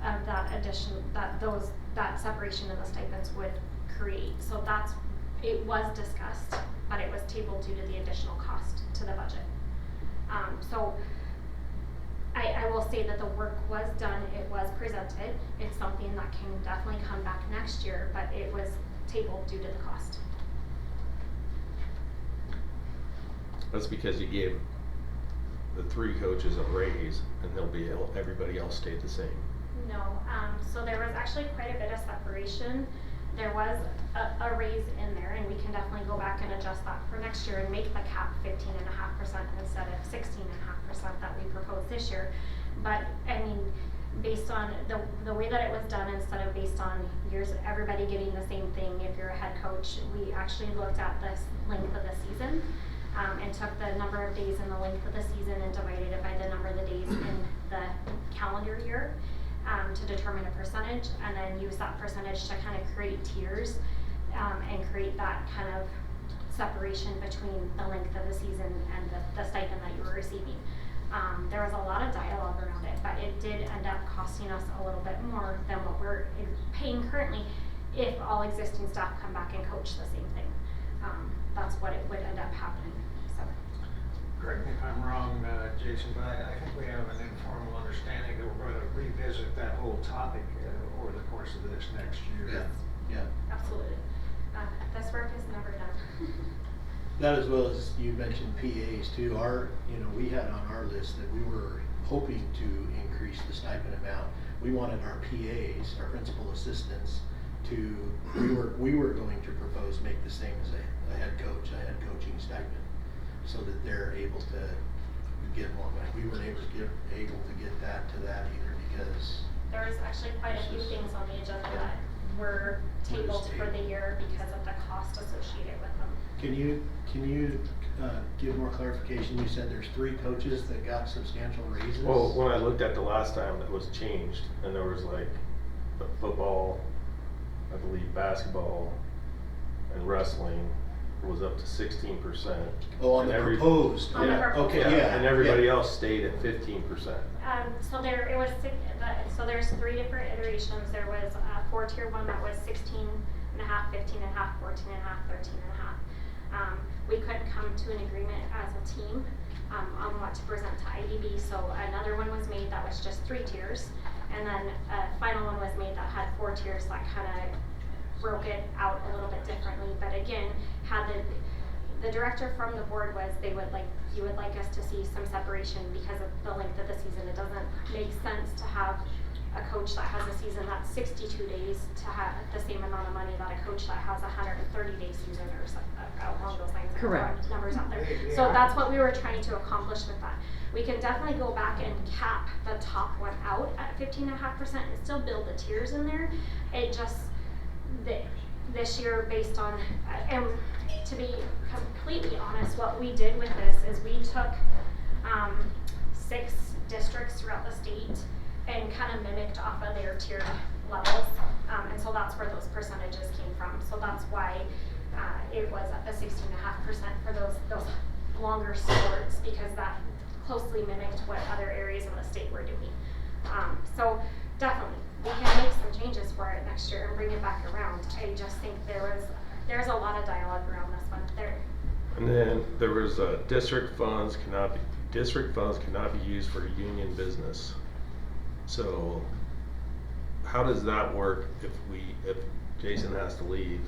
of that addition, that separation in the stipends would create. So it was discussed, but it was tabled due to the additional cost to the budget. So I will say that the work was done, it was presented. It's something that can definitely come back next year, but it was tabled due to the cost. That's because you gave the 3 coaches a raise, and everybody else stayed the same. No, so there was actually quite a bit of separation. There was a raise in there, and we can definitely go back and adjust that for next year and make the cap 15.5% instead of 16.5% that we proposed this year. But I mean, based on the way that it was done, instead of based on years, everybody getting the same thing. If you're a head coach, we actually looked at the length of the season and took the number of days in the length of the season and divided it by the number of the days in the calendar year. to determine a percentage, and then use that percentage to kind of create tiers, and create that kind of separation between the length of the season and the stipend that you were receiving. There was a lot of dialogue around it, but it did end up costing us a little bit more than what we're paying currently if all existing staff come back and coach the same thing. That's what it would end up happening, so. Correct me if I'm wrong, Jason, but I think we have an informal understanding that we're going to revisit that whole topic over the course of this next year. Yeah. Absolutely. This work is never done. That, as well as you mentioned PAs too, we had on our list that we were hoping to increase the stipend amount. We wanted our PAs, our principal assistants, we were going to propose make the same as a head coaching stipend, so that they're able to get more money. We weren't able to get that to that either, because There was actually quite a few things on the agenda that were tabled for the year because of the cost associated with them. Can you give more clarification? You said there's 3 coaches that got substantial raises? Well, when I looked at the last time, that was changed, and there was like football, I believe basketball, and wrestling was up to 16%. Oh, on the proposed. On the Yeah, proposed. Okay, yeah. and everybody else stayed at 15%. So there's 3 different iterations. There was a 4-tier one that was 16.5, 15.5, 14.5, 13.5. We couldn't come to an agreement as a team on what to present to IDB, so another one was made that was just 3 tiers, and then a final one was made that had 4 tiers that kind of broke it out a little bit differently. But again, had the director from the board was you would like us to see some separation because of the length of the season. It doesn't make sense to have a coach that has a season that's 62 days to have the same amount of money that a coach that has a 130-day season or something along those lines. Correct. Numbers out there. Yeah. So that's what we were trying to accomplish with that. We can definitely go back and cap the top one out at 15.5% and still build the tiers in there. It just this year, based on and to be completely honest, what we did with this is we took 6 districts throughout the state and kind of mimicked off of their tiered levels, and so that's where those percentages came from. So that's why it was at the 16.5% for those longer sports, because that closely mimicked what other areas of the state were doing. So definitely, we can make some changes for it next year and bring it back around. I just think there's a lot of dialogue around this one. And then there was district funds cannot be used for union business. So how does that work if Jason has to leave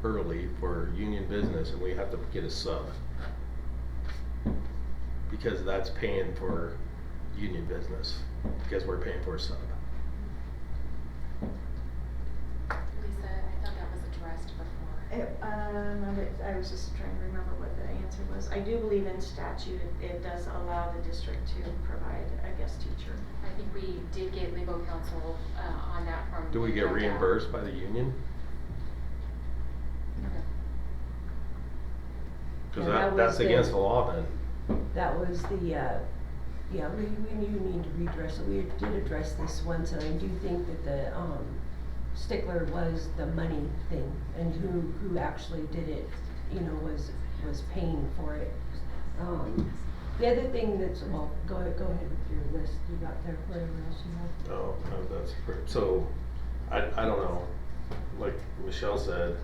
early for union business and we have to get a sub? Because that's paying for union business, because we're paying for a sub. Lisa, I thought that was addressed before. I was just trying to remember what the answer was. I do believe in statute it does allow the district to provide a guest teacher. I think we did get legal counsel on that from. Do we get reimbursed by the union? Okay. Because Yeah, that that's was against the law then. That was the, we knew need to redress it. We did address this once, and I do think that the, stickler was the money thing, and who actually did it, was paying for it. The other thing that's, well, go ahead with your list you got there, whatever else you have. Oh, that's great. So, I don't know, like Michelle said,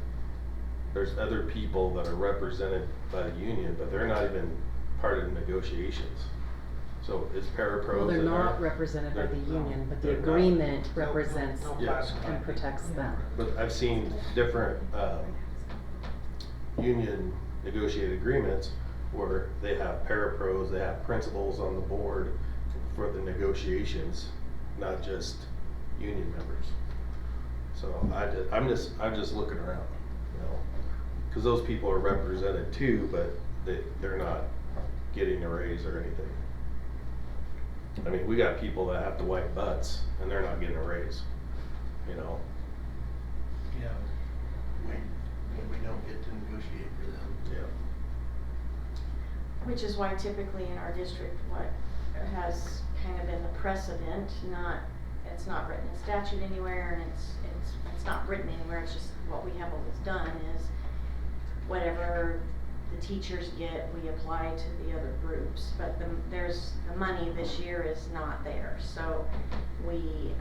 there's other people that are represented by the union, but they're not even part of the negotiations. So it's parapros. Well, they're and not represented by the they're- union, but the they're not. agreement represents No Yeah. classified. and protects them. But I've seen different union negotiated agreements where they have parapros, they have principals on the board for the negotiations, not just union members. So I'm just looking around, because those people are represented too, but they're not getting a raise or anything. I mean, we got people that have to wipe butts and they're not getting a raise, Yeah, we don't get to negotiate for them. Yeah. Which is why typically in our district, what has kind of been the precedent, not it's not written in statute anywhere, and it's not written anywhere, it's just what we have always done is whatever the teachers get, we apply to the other groups, but the money this year is not there, so we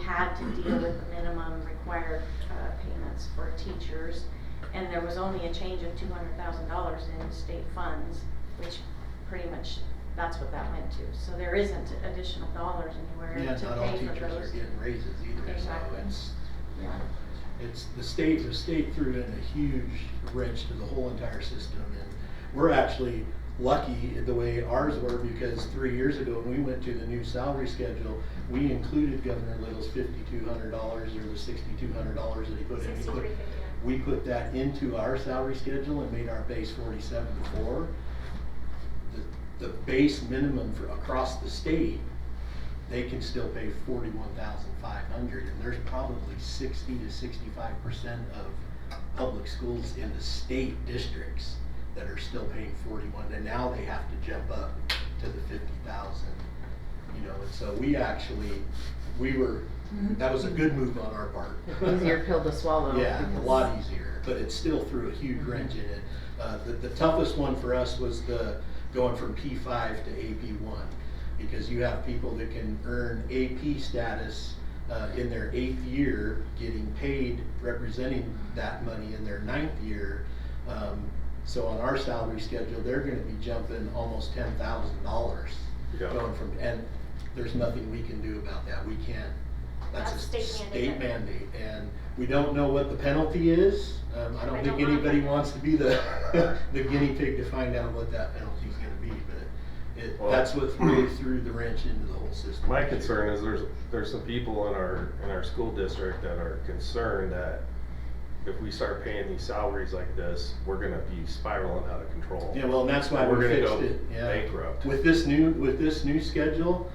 had to deal with the minimum required payments for teachers, and there was only a change of $200,000 in state funds, which pretty much that's what that went to. So there isn't additional dollars anywhere Yeah, to not all pay for teachers those. are getting raises either, Exactly. so Yeah. it's the state threw in a huge wrench to the whole entire system, and we're actually lucky the way ours were, because 3 years ago when we went to the new salary schedule, we included Governor Little's $5,200 or the $6,200 that he put in. We put that into our salary schedule and made our base $47,400. The base minimum for across the state, they can still pay $41,500, and there's probably 60 to 65% of public schools in the state districts that are still paying 41, and now they have to jump up to the 50,000. You know, and so that was a good move on our part. Easier pill to swallow. Yeah, a because- lot easier, but it still threw a huge wrench in it. The toughest one for us was going from P5 to AP1, because you have people that can earn AP status in their 8th year, getting paid representing that money in their 9th year. So on our salary schedule, they're gonna be jumping almost $10,000 Yeah. going from, and there's nothing we can do about that. We can't, that's a That's state state mandated. mandate, and we don't know what the penalty is. I I don't think don't wanna anybody find out. wants to be the the guinea pig to find out what that penalty's gonna be, but Well- that's what really threw the wrench into the whole system. My concern is there's some people in our school district that are concerned that if we start paying these salaries like this, we're gonna be spiraling out of control. Yeah, well, and that's why We're we gonna fixed go it, yeah. bankrupt. With this new schedule,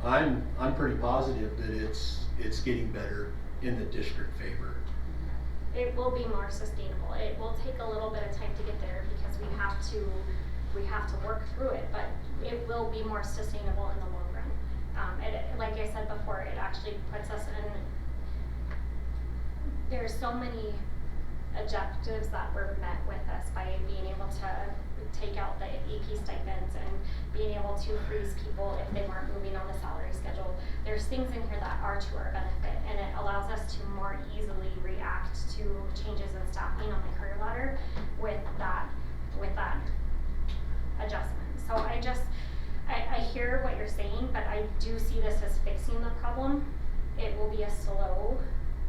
I'm pretty positive that it's getting better in the district favor. It will be more sustainable. It will take a little bit of time to get there because we have to work through it, but it will be more sustainable in the long run. Like I said before, it actually puts us in, there's so many objectives that were met with us by being able to take out the AP stipends and being able to freeze people if they weren't moving on the salary schedule. There's things in here that are to our benefit, and it allows us to more easily react to changes in staffing on the career ladder with that adjustment. So I hear what you're saying, but I do see this as fixing the problem. It will be a slow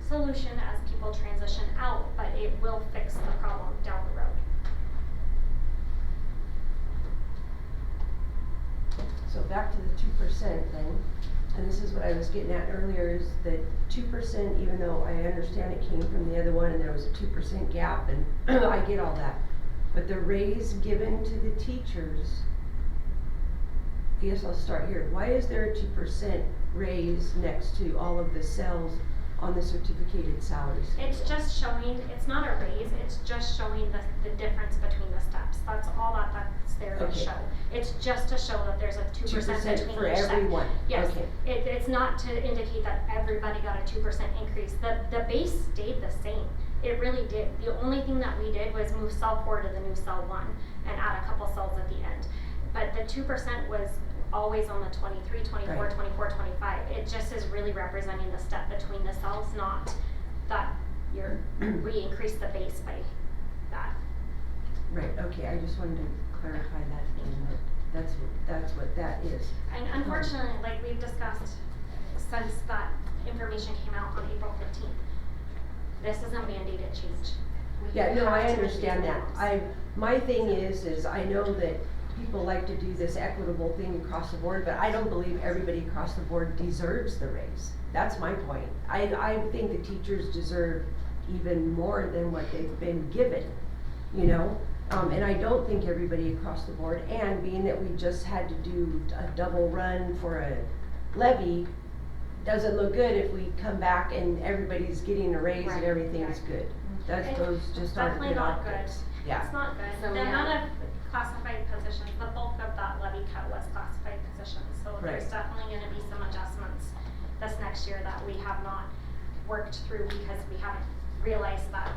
solution as people transition out, but it will fix the problem down the road. So back to the 2% then, and this is what I was getting at earlier, is that 2%, even though I understand it came from the other one and there was a 2% gap, and I get all that, but the raise given to the teachers, I guess I'll start here. Why is there a 2% raise next to all of the cells on the certificated salaries? It's just showing, it's not a raise, it's just showing the difference between the steps. That's all that's there to Okay. show. It's just to show that there's a 2% 2% between for each step. everyone. Yes, Okay. it's not to indicate that everybody got a 2% increase. The base stayed the same. It really did. The only thing that we did was move cell 4 to the new cell 1 and add a couple cells at the end. But the 2% was always on the 23, 24, Right. 24, 25. It just is really representing the step between the cells, not that we increased the base by that. Right, okay, I just wanted to clarify that, and that's what that is. And unfortunately, like we've discussed, since that information came out on April 15th, this is a mandated change. We Yeah, no, I have to understand meet that. these norms. My thing is I know that people like to do this equitable thing across the board, but I don't believe everybody across the board deserves the raise. That's my point. I think the teachers deserve even more than what they've been given, you know? And I don't think everybody across the board, and being that we just had to do a double run for a levy, doesn't look good if we come back and everybody's getting a raise and Right, everything's right. good. It- Those just aren't definitely good not optics. good. Yeah. It's not good. So The we amount have- of classified positions, the bulk of that levy cut was classified positions, so there's Right. definitely gonna be some adjustments this next year that we have not worked through because we haven't realized that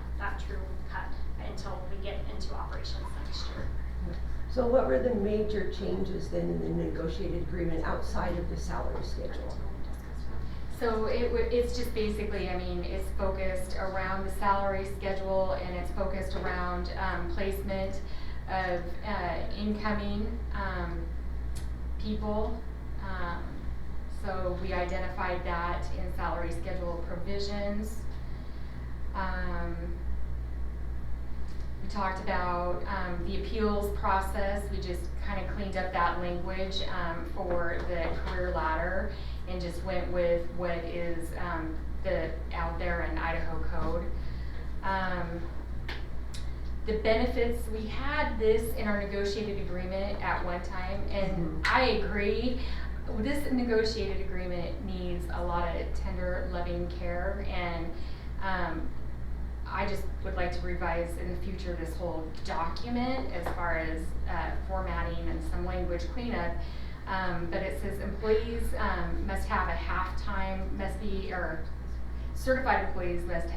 true cut until we get into operations next year. So what were the major changes then in the negotiated agreement outside of the salary schedule? So it's just basically, I mean, it's focused around the salary schedule and it's focused around, placement of, incoming, people. So we identified that in salary schedule provisions. We talked about, the appeals process, we just kinda cleaned up that language, for the career ladder and just went with what is, out there in Idaho code. The benefits, we had this in our negotiated agreement at one time, and I agree, this negotiated agreement needs a lot of tender, loving care, and, I just would like to revise in the future this whole document as far as, formatting and some language cleanup. But it says employees, must have a half-time, or certified employees must,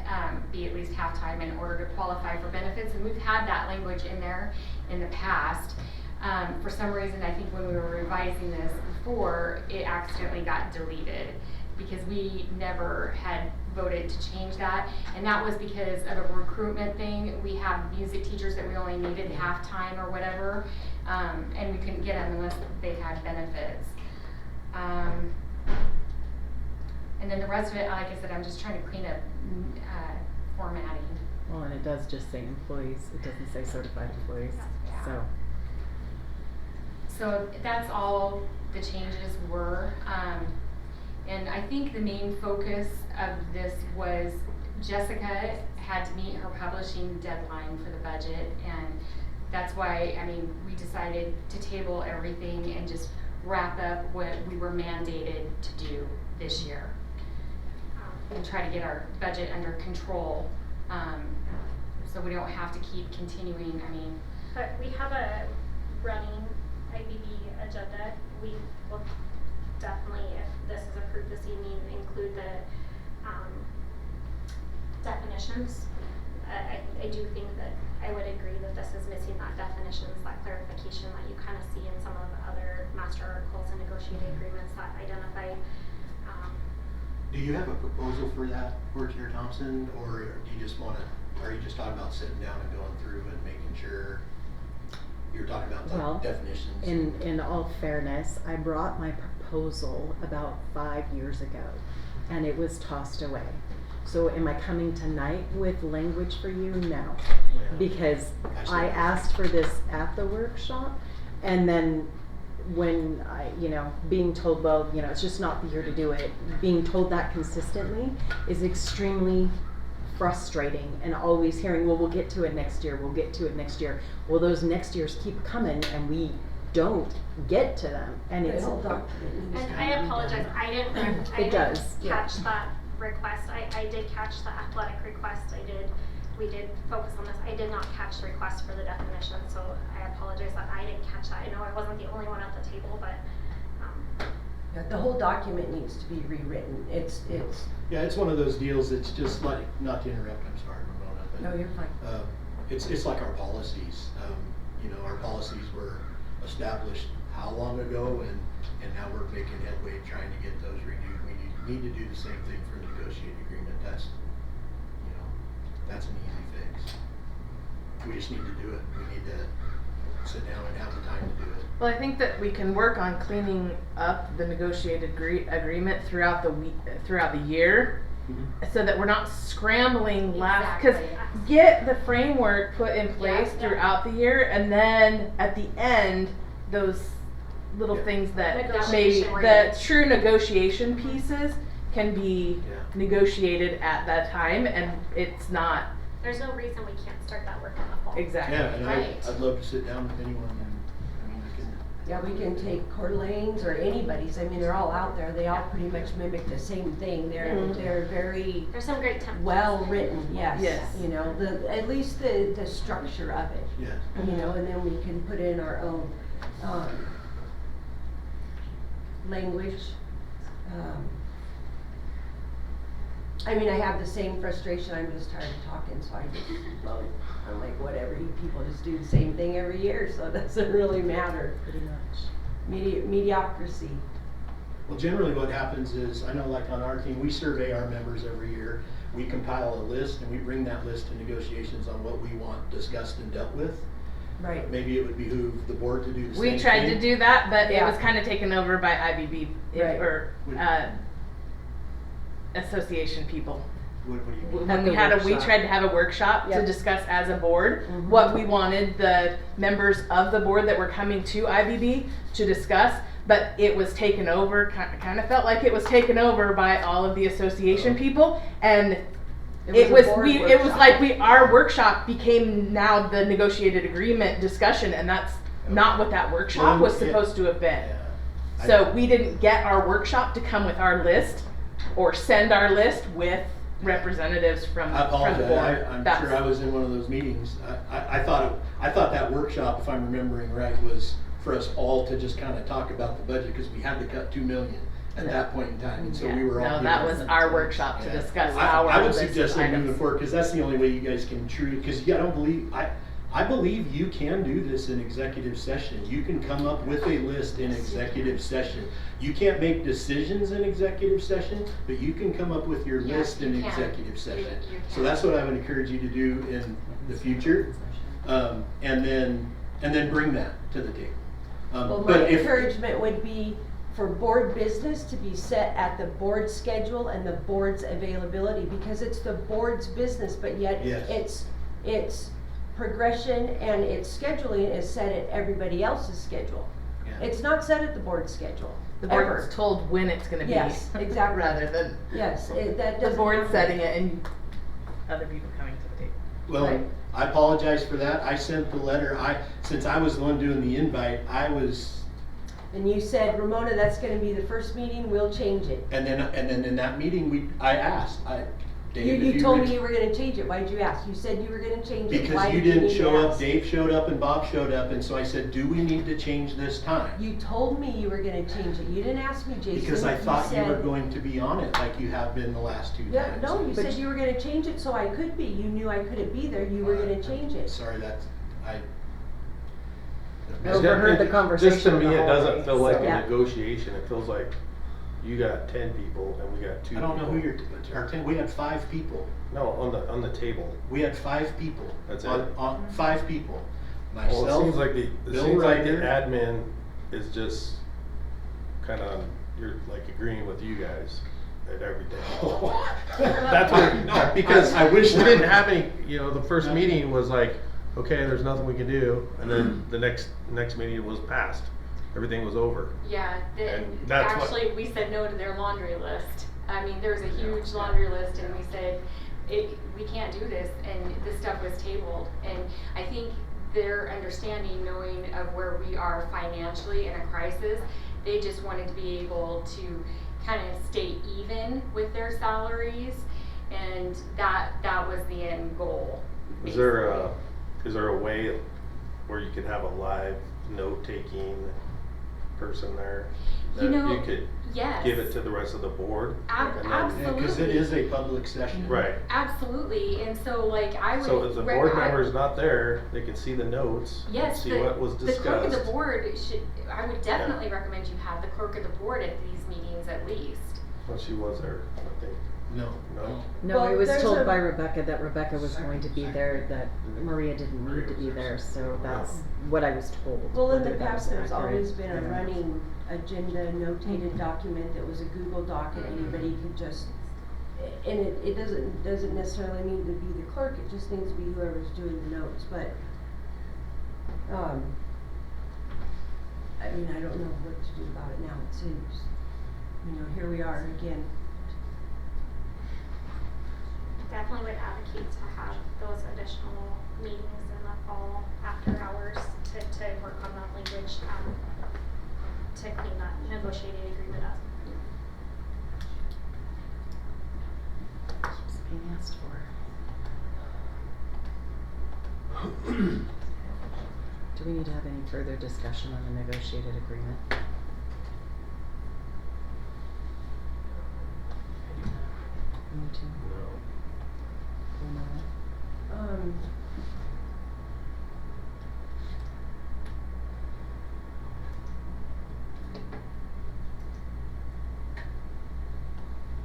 be at least half-time in order to qualify for benefits, and we've had that language in there in the past. For some reason, I think when we were revising this before, it accidentally got deleted because we never had voted to change that, and that was because of a recruitment thing. We have music teachers that we only needed half-time or whatever, and we couldn't get them unless they had benefits. And then the rest of it, like I said, I'm just trying to clean up, formatting. Well, and it does just say employees, it doesn't say certified employees, Yeah. so. So that's all the changes were, and I think the main focus of this was Jessica had to meet her publishing deadline for the budget, and that's why, I mean, we decided to table everything and just wrap up what we were mandated to do this year. And try to get our budget under control, so we don't have to keep continuing, I mean. But we have a running IBB agenda. We will definitely, if this is approved this evening, include the definitions. I do think that I would agree that this is missing that definitions, that clarification that you kind of see in some of the other master articles and negotiated agreements that identify. Do you have a proposal for that, Chair Thompson, or do you just are you just talking about sitting down and going through and making sure you're talking about Well, the definitions? in all fairness, I brought my proposal about 5 years ago, and it was tossed away. So am I coming tonight with language for you? No, because I asked for this at the workshop, and then when I, being told, well, it's just not the year to do it, being told that consistently is extremely frustrating, and always hearing, well, we'll get to it next year, we'll get to it next year. Well, those next years keep coming, and we don't get to them, and it's. And I apologize, I didn't catch that request. I did catch the athletic request. We did focus on this. I did not catch the request for the definition, so I apologize that I didn't catch that. I know I wasn't the only one at the table, but. Yeah, the whole document needs to be rewritten. It's. Yeah, it's one of those deals. It's just like, not to interrupt. I'm sorry, Ramona. But, No, you're fine. It's like our policies. Our policies were established how long ago, and now we're making headway trying to get those renewed. We need to do the same thing for the negotiated agreement. That's an easy fix. We just need to do it. We need to sit down and have the time to do it. Well, I think that we can work on cleaning up the negotiated agreement throughout the year, so that we're not scrambling because get the framework put in place throughout the year, and then at the end, those little things that maybe the true negotiation pieces can be negotiated at that time, and it's not. There's no reason we can't start that work in the fall. Exactly. Yeah, and Right. I'd love to sit down with anyone, and we can Yeah, we can take Coeur d'Alene's or anybody's, I mean, they're all out there, they all pretty much mimic the same thing, they're very There's some great templates. well written, yes. Yes. You know, at least the structure of it, Yeah. you know, and then we can put in our own, language. I mean, I have the same frustration, I'm just tired of talking, so I just vote. I'm like, whatever, you people just do the same thing every year, so it doesn't really matter. Pretty much. Mediocrity. Well, generally what happens is, I know like on our team, we survey our members every year. We compile a list and we bring that list to negotiations on what we want discussed and dealt with. Right. Maybe it would behoove the board to do the same We thing. tried to do that, but it Yeah. was kind of taken over by IBB Right. or association people. What do you mean? When we tried to have a workshop to Yep. discuss as a board Mhm. what we wanted the members of the board that were coming to IBB to discuss, but it was taken over, kind of felt like it was taken over by all of the association people, and it was like our workshop became now the negotiated agreement discussion, and that's not what that workshop was supposed to have been. Yeah. So we didn't get our workshop to come with our list or send our list with representatives from I the board. apologize. I'm That's- sure I was in one of those meetings. I thought that workshop, if I'm remembering right, was for us all to just kind of talk about the budget because we had to cut 2 million at that point in time, and so we were all. No, that was our workshop to Yeah. discuss I our would list of suggest that moving items. forward, because that's the only way you guys can truly, because I believe you can do this in executive session. You can come up with a list in executive session. You can't make decisions in executive session, but you can come up with your Yeah, list in you can. executive session. You So can. that's what I would encourage you to do in the future, and then bring that to the table. Well, my But if, encouragement would be for board business to be set at the board schedule and the board's availability, because it's the board's business, but yet Yes. it's progression and its scheduling is set at everybody else's schedule. Yeah. It's not set at the board's schedule, The ever. board's told when it's gonna be. Yes, exactly. Rather than Yes, that the doesn't. board happen. setting it and other people coming to the table. well, Right. I apologize for that. I sent the letter. Since I was the one doing the invite, I was. And you said, Ramona, that's gonna be the first meeting, we'll change it. And then in that meeting, I asked, Dave, if You told me reached- you were gonna change it, why'd you ask? You said you were gonna change it, why because you did didn't need to show up, ask? Dave showed up and Bob showed up, and so I said, do we need to change this time? You told me you were gonna change it, you didn't ask me, Jason. Because I thought you were said- going to be on it like you have been the last 2 Yeah, times. no, you But said you were gonna change it so I could be, you knew I couldn't be there, you were gonna change it. Sorry, I. Overheard the conversation Just to in me, the it doesn't hallway, feel like so- a Yeah. negotiation, it feels like you got 10 people and we got 2 I people. don't know who we had 5 people. No, on the table. We had 5 people. That's on, it? On 5 people. Well, it Myself, seems like the Bill Ryder. admin is just kind of, you're like agreeing with you guys at everything. That's what, No, because I wish we that didn't was- have any, the first No. meeting was like, okay, there's nothing we can do, and then the next meeting was passed. Everything was over. Yeah, And that's what- actually, we said no to their laundry list. I mean, there's a huge laundry list, and we said, we can't do this, and this stuff was tabled. And I think their understanding, knowing of where we are financially in a crisis, they just wanted to be able to kind of stay even with their salaries, and that was the end goal. Is there a way where you could have a live note-taking person there? That you could Yes. give it to the rest of the board? and then- Absolutely. Because it is a public session. Right. Absolutely, and so like I would. So if the board member's not there, they can see the notes, and Yes, see what was discussed. The clerk of the board I would definitely recommend you have the clerk of the board at these meetings at least. Well, she was there, I think. No. No? No, Well, it was there's told a- by Rebecca that Rebecca was going to be there, that Maria didn't need to be there, so that's what I was told. Well, in the Whether that past, was there's accurate, always been I a don't know. running agenda notated document that was a Google Doc and anybody could just, and it doesn't necessarily need to be the clerk, it just needs to be whoever's doing the notes, but, I mean, I don't know what to do about it now, it seems, here we are again. Definitely would advocate to have those additional meetings in the fall after hours to work on that language. to clean that negotiated agreement up. Just being asked for. Do we need to have any further discussion on the negotiated agreement? Need to? No. No.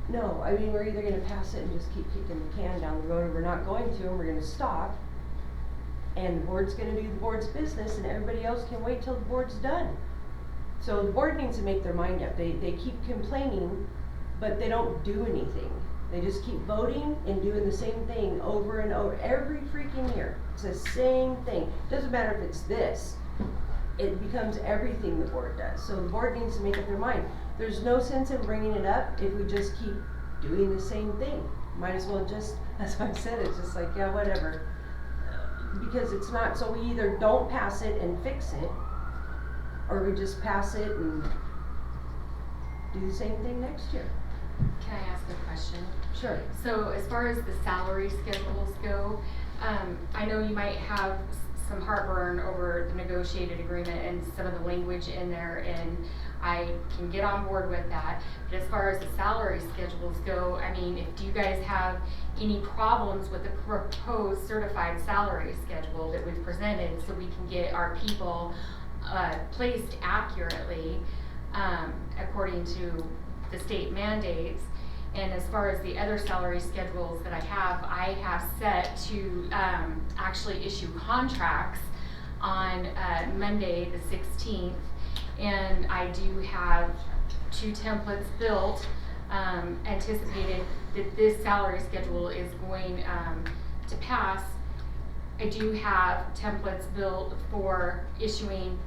No, I mean, we're either gonna pass it and just keep kicking the can down the road, or we're not going to, and we're gonna stop. And the board's gonna do the board's business, and everybody else can wait till the board's done. So the board needs to make their mind up. They keep complaining, but they don't do anything. They just keep voting and doing the same thing over and over, every freaking year. It's the same thing. Doesn't matter if it's this. It becomes everything the board does. So the board needs to make up their mind. There's no sense in bringing it up if we just keep doing the same thing. Might as well just, as I said, it's just like, yeah, whatever. Because it's not, so we either don't pass it and fix it, or we just pass it and do the same thing next year. Can I ask a question? Sure. So as far as the salary schedules go, I know you might have some heartburn over the negotiated agreement and some of the language in there, and I can get on board with that. But as far as the salary schedules go, I mean, do you guys have any problems with the proposed certified salary schedule that we've presented so we can get our people placed accurately according to the state mandates? And as far as the other salary schedules that I have set to actually issue contracts on Monday the 16th. And I do have 2 templates built, anticipated that this salary schedule is going to pass. I do have templates built for issuing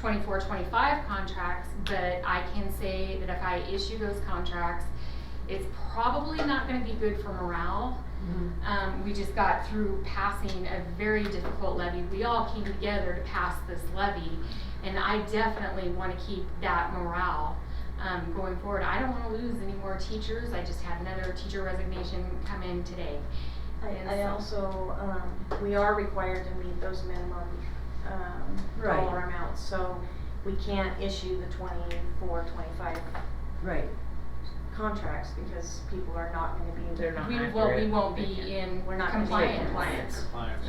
24-25 contracts, but I can say that if I issue those contracts, it's probably not going to be good for morale. Mm-hmm. We just got through passing a very difficult levy. We all came together to pass this levy, and I definitely want to keep that morale going forward. I don't want to lose any more teachers. I just had another teacher resignation come in today. I also, we are required to meet those minimum Right. dollar amounts, so we can't issue the 24-25 Right. contracts because people are not gonna be. They're not We accurate. won't They be can't. in We're not gonna be in compliance. compliance.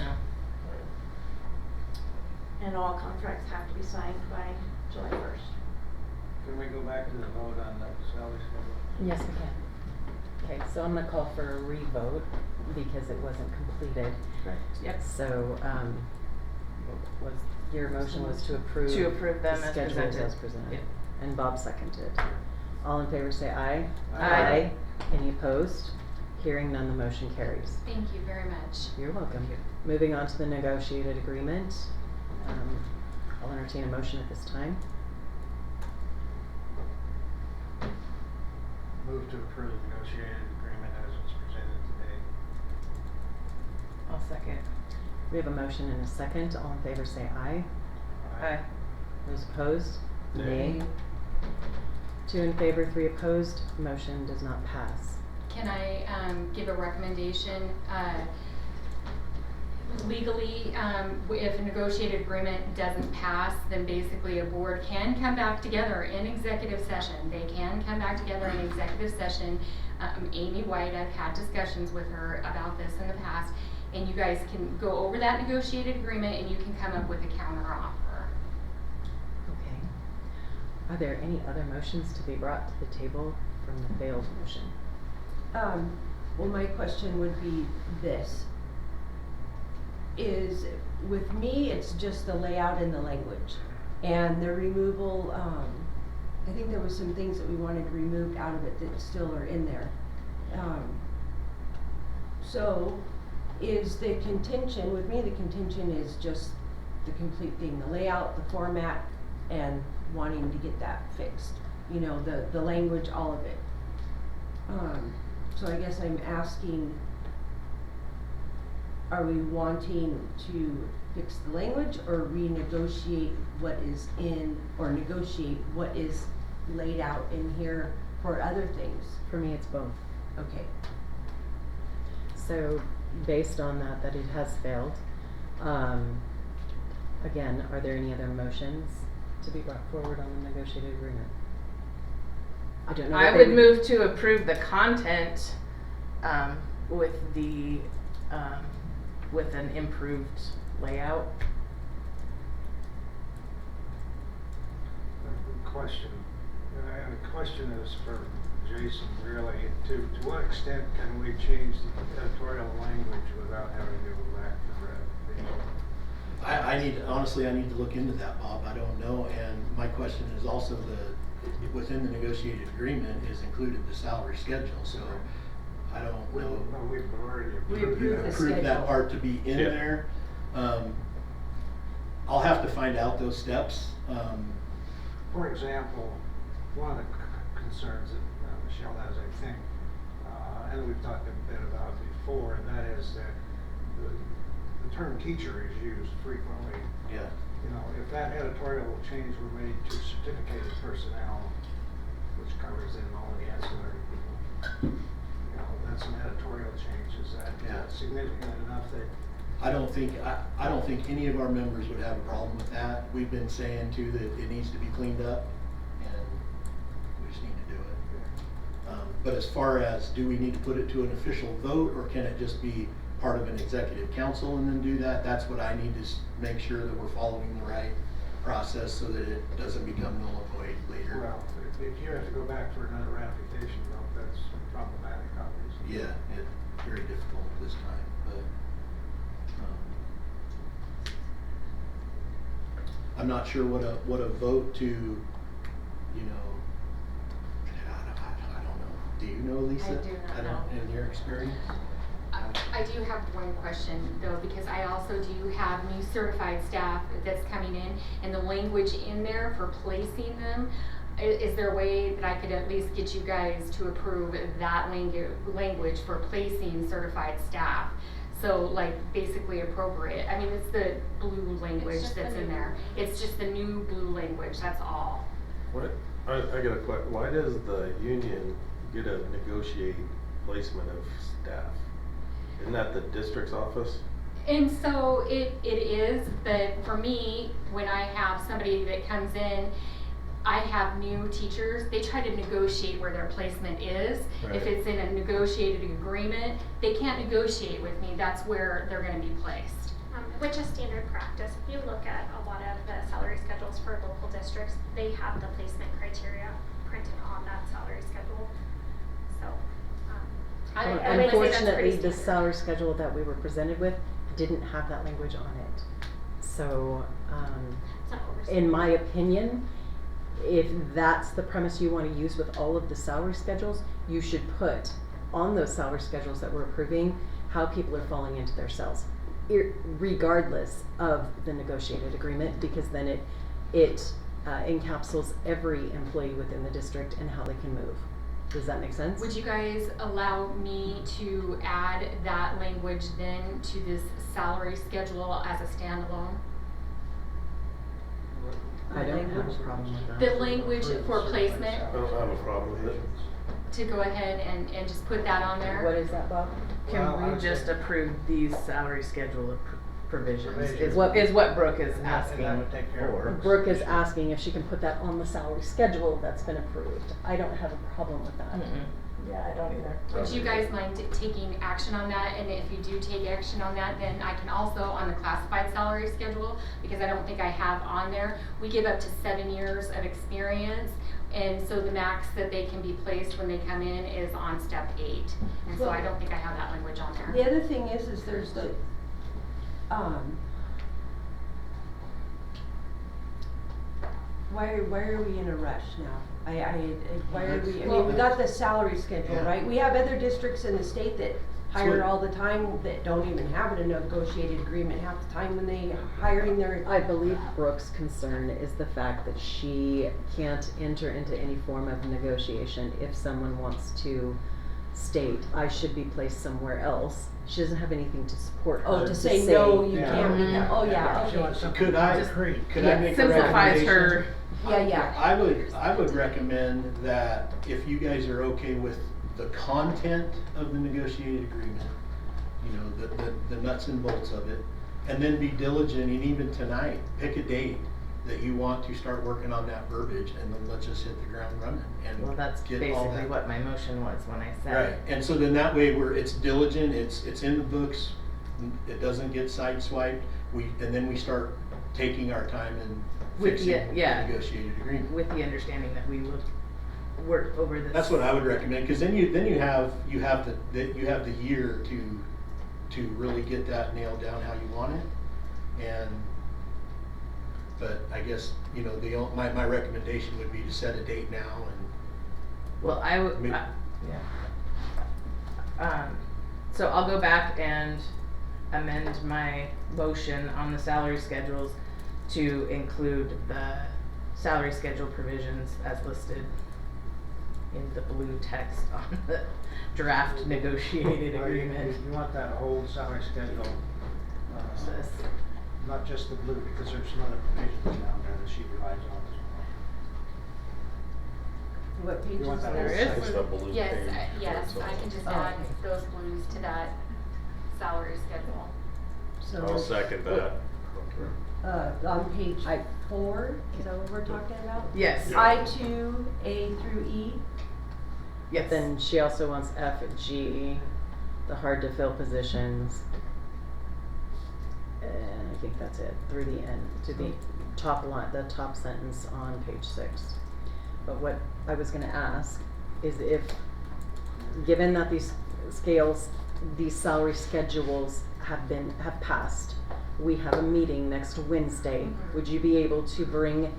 And all contracts have to be signed by July 1st. Can we go back to the vote on the salary schedule? Yes, we can. Okay, so I'm gonna call for a revote because it wasn't completed. Correct. Yep. So, was, your motion was to approve. To approve them the as schedules presented. as presented. Yep. And Bob seconded. All in favor say aye. Aye. Any opposed? Hearing none, the motion carries. Thank you very much. You're welcome. Moving on to the negotiated agreement. I'll entertain a motion at this time. Move to approve the negotiated agreement as was presented today. I'll second. We have a motion and a second. All in favor say aye. Aye. Those opposed? Nay. 2 in favor, 3 opposed. Motion does not pass. Can I give a recommendation? Legally, if a negotiated agreement doesn't pass, then basically a board can come back together in executive session. They can come back together in executive session. Amy White, I've had discussions with her about this in the past, and you guys can go over that negotiated agreement and you can come up with a counter offer. Okay. Are there any other motions to be brought to the table from the failed motion? Well, my question would be this. Is, with me, it's just the layout and the language. And the removal, I think there was some things that we wanted removed out of it that still are in there. So, is the contention, with me, the contention is just the complete thing, the layout, the format, and wanting to get that fixed. You know, the language, all of it. So I guess I'm asking, are we wanting to fix the language or renegotiate what is in, or negotiate what is laid out in here for other things? For me, it's both. Okay. So, based on that it has failed, again, are there any other motions to be brought forward on the negotiated agreement? I don't know. I what would they move to approve the content, with the, with an improved layout. Question, and the question is for Jason, really, to what extent can we change the editorial language without having to go back to ratification? I need, honestly, I need to look into that, Bob. I don't know. And my question is also within the negotiated agreement is included the salary schedule. So I don't know. No, we've already We approved approved that. the Approve that schedule. part to be in Yeah. there. I'll have to find out those steps. For example, one of the concerns that Michelle has, I think, and we've talked a bit about before, and that is that the term teacher is used frequently. Yeah. You know, if that editorial change were made to certificated personnel, which covers in all the ancillary people, you know, that's an editorial change. Is that Yeah. significant enough that? I don't think any of our members would have a problem with that. We've been saying too that it needs to be cleaned up, and we just need to do it. But as far as, do we need to put it to an official vote, or can it just be part of an executive council and then do that? That's what I need to make sure that we're following the right process so that it doesn't become null and void later. Well, if you have to go back for another ratification vote, that's problematic, obviously. Yeah, it's very difficult this time, but I'm not sure what a vote to, you know, I don't know. Do you know, Lisa? I do not know. In your experience? I do have one question though, because I also do have new certified staff that's coming in, and the language in there for placing them, is there a way that I could at least get you guys to approve that language for placing certified staff? So like basically appropriate, I mean, it's the blue language just the that's in new there. It's just the new blue language, that's all. What, I got a question, why does the union get to negotiate placement of staff? Isn't that the district's office? And so it is, but for me, when I have somebody that comes in, I have new teachers, they try to negotiate where their placement is. Right. If it's in a negotiated agreement, they can't negotiate with me, that's where they're gonna be placed. Which is standard practice. If you look at a lot of the salary schedules for local districts, they have the placement criteria printed on that salary schedule. So, I would say that's pretty Unfortunately, the standard. salary schedule that we were presented with didn't have that language on it. So, It's not what we're in saying. my opinion, if that's the premise you want to use with all of the salary schedules, you should put on those salary schedules that we're approving how people are falling into their cells, regardless of the negotiated agreement, because then it encapsulates every employee within the district and how they can move. Does that make sense? Would you guys allow me to add that language then to this salary schedule as a standalone? I don't have a problem with that. The language for placement, I don't have a problem with it. to go ahead and just put that on there? What is that, Bob? Can Well, I we would just say- approve these salary schedule provisions, Provisions. is what Brooke is And that asking would take care of it. Brooke is asking if she can put that on the salary schedule that's been approved. I don't have a problem with that. Yeah, I don't either. Would you guys mind taking action on that? And if you do take action on that, then I can also, on the classified salary schedule, because I don't think I have on there, we give up to 7 years of experience. And so the max that they can be placed when they come in is on step 8. And so I don't think I have that language on there. The other thing is there's the, why are we in a rush now? Why are we, I mean, we got the salary schedule, Yeah. right? We have other districts in the state that hire So- all the time that don't even have a negotiated agreement half the time when they hiring their. I believe Brooke's concern is the fact that she can't enter into any form of negotiation if someone wants to state I should be placed somewhere else. She doesn't have anything to support her Oh, to say, no, you Yeah. can't be Mhm. there. Oh, yeah, She okay. wants something Could I, concrete. could I make a Simplifies recommendation? her. Yeah. I would recommend that if you guys are okay with the content of the negotiated agreement, you know, the nuts and bolts of it, and then be diligent, and even tonight, pick a date that you want to start working on that verbiage, and then let's just hit the ground running and Well, that's get all basically that. what my motion was when I said. Right, and so then that way it's diligent, it's in the books, it doesn't get sideswiped, and then we start taking our time and With fixing the yeah. negotiated agreement. With the understanding that we would work over this. That's what I would recommend, because then you have the year to really get that nailed down how you want it. But I guess, you know, my recommendation would be to set a date now and. Well, I would, Maybe- yeah. So I'll go back and amend my motion on the salary schedules to include the salary schedule provisions as listed in the blue text on the draft negotiated Well, agreement. You want that whole salary schedule, This. not just the blue, because there's some other provisions down there that she relies on as well. What page You want is that There there? is. Just a blue Yes, page. yes, I can just Oh, add okay. those blues to that salary schedule. So, I'll second that. on page 4, is that what we're talking about? Yes. I2, A through E? Yes. Then she also wants F, G, the hard to fill positions. And I think that's it, through the end, to the top line, the top sentence on page 6. But what I was gonna ask is if, given that these salary schedules have passed, we have a meeting next Wednesday, would you be able to bring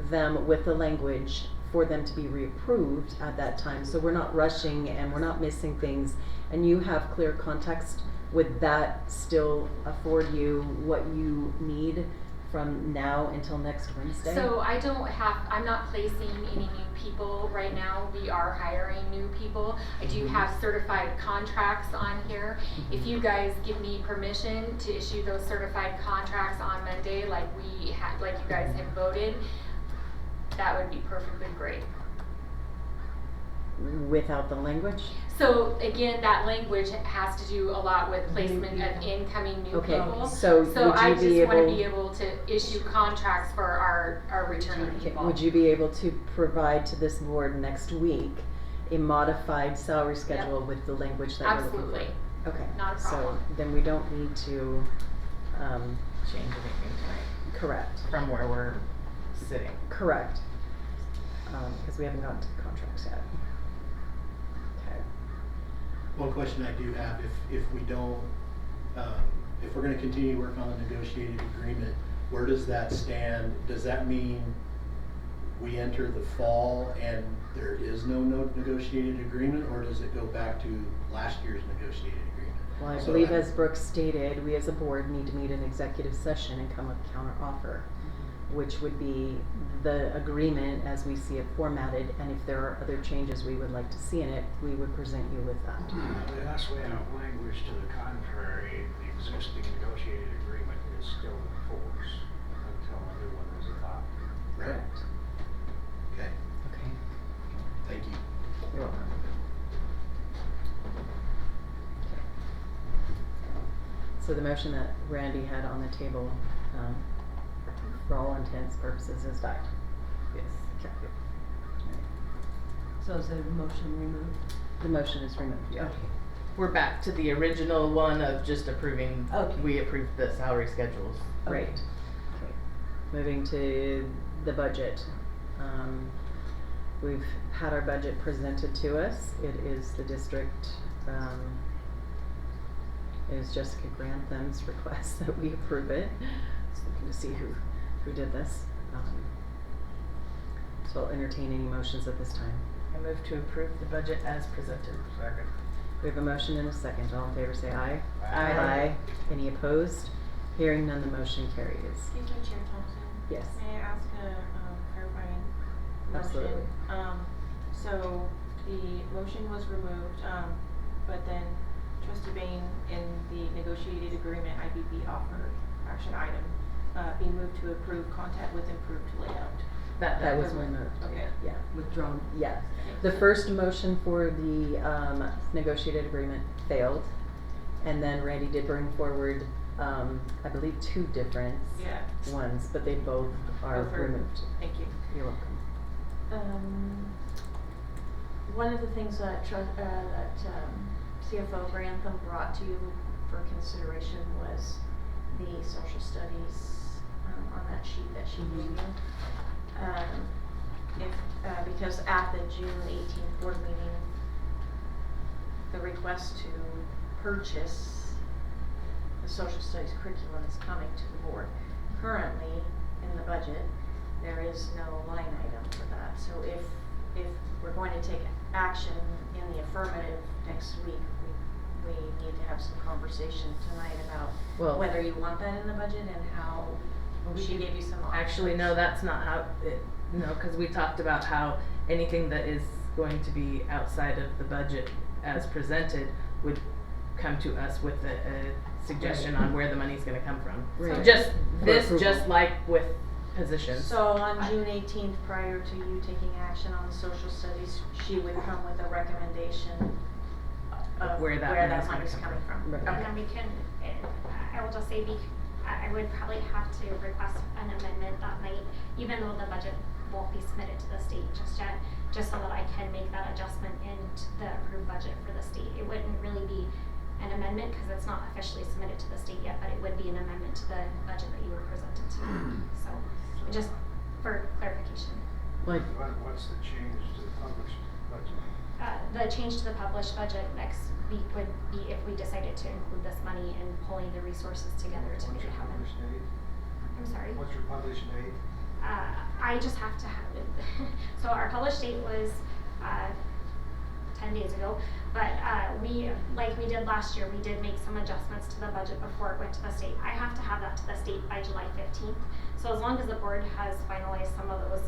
them with the language for them to be reapproved at that time? So we're not rushing and we're not missing things, and you have clear context. Would that still afford you what you need from now until next Wednesday? So I'm not placing any new people right now. We are hiring new people. I do have certified contracts on here. If you guys give me permission to issue those certified contracts on Monday, like you guys have voted, that would be perfectly great. Without the language? So again, that language has to do a lot with placement of incoming new Okay, people. so would you I be just wanna able- be able to issue contracts for our returning Okay, people. would you be able to provide to this board next week a modified salary schedule with the language that we're looking for? Absolutely. Okay, Not a problem. so then we don't need to, Change anything tonight correct, from where we're sitting. correct. Because we haven't gotten to the contracts yet. Okay. One question I do have, if we don't, if we're gonna continue to work on the negotiated agreement, where does that stand? Does that mean we enter the fall and there is no negotiated agreement, or does it go back to last year's negotiated agreement? Well, I So believe as Brooke stated, we as a board need to meet in executive session and come with counter offer, which would be the agreement as we see it formatted, and if there are other changes we would like to see in it, we would present you with that. Unless we have language to the contrary, the existing negotiated agreement is still in force until a new one is adopted. Right. Okay, Okay. thank you. You're welcome. So the motion that Randy had on the table, for all intents purposes is died. Yes. Okay. So is the motion removed? The motion is removed. Yeah. We're back to the original one of just approving, Okay. we approved the salary schedules. Great. Okay. Moving to the budget. We've had our budget presented to us. It is the district, it is Jessica Grantham's request that we approve it. Just looking to see who did this. So I'll entertain any motions at this time. I move to approve the budget as presented. Second. We have a motion and a second. All in favor say aye. Aye. Any opposed? Hearing none, the motion carries. Excuse me, Chair Thompson. Yes. May I ask a clarifying motion? Absolutely. So the motion was removed, but then Trustee Bain in the negotiated agreement, IBB offered action item, being moved to approve contact with improved layout. That was removed. Okay. Yeah. Withdrawn. Yeah. The first motion for the negotiated agreement failed, and then Randy did bring forward, I believe, 2 different Yeah. ones, but they both are Both are- removed. Thank you. You're welcome. One of the things that CFO Grantham brought to you for consideration was the social studies on that sheet that she gave you. Because at the June 18th board meeting, the request to purchase the social studies curriculum is coming to the board. Currently, in the budget, there is no line item for that. So if we're going to take action in the affirmative next week, we need to have some conversation tonight about Well- whether you want that in the budget and how she gave you some options. Actually, no, that's not how cause we talked about how anything that is going to be outside of the budget as presented would come to us with a suggestion on where the money's gonna come from. Right. So just, For this, approval. just like with positions. So on June 18th, prior to you taking action on the social studies, she would come with a recommendation of Where that money's gonna money's come coming from. Right. And then we can, I will just say, I would probably have to request an amendment that night, even though the budget won't be submitted to the state just yet, just so that I can make that adjustment into the approved budget for the state. It wouldn't really be an amendment because it's not officially submitted to the state yet, but it would be an amendment to the budget that you were presented to. So, just for clarification. Like, What's the change to the published budget? The change to the published budget next week would be if we decided to include this money and pulling the resources together to What's make your it happen. published date? I'm sorry. What's your published date? I just have to have it. So our published date was 10 days ago, but like we did last year, we did make some adjustments to the budget before it went to the state. I have to have that to the state by July 15th. So as long as the board has finalized some of those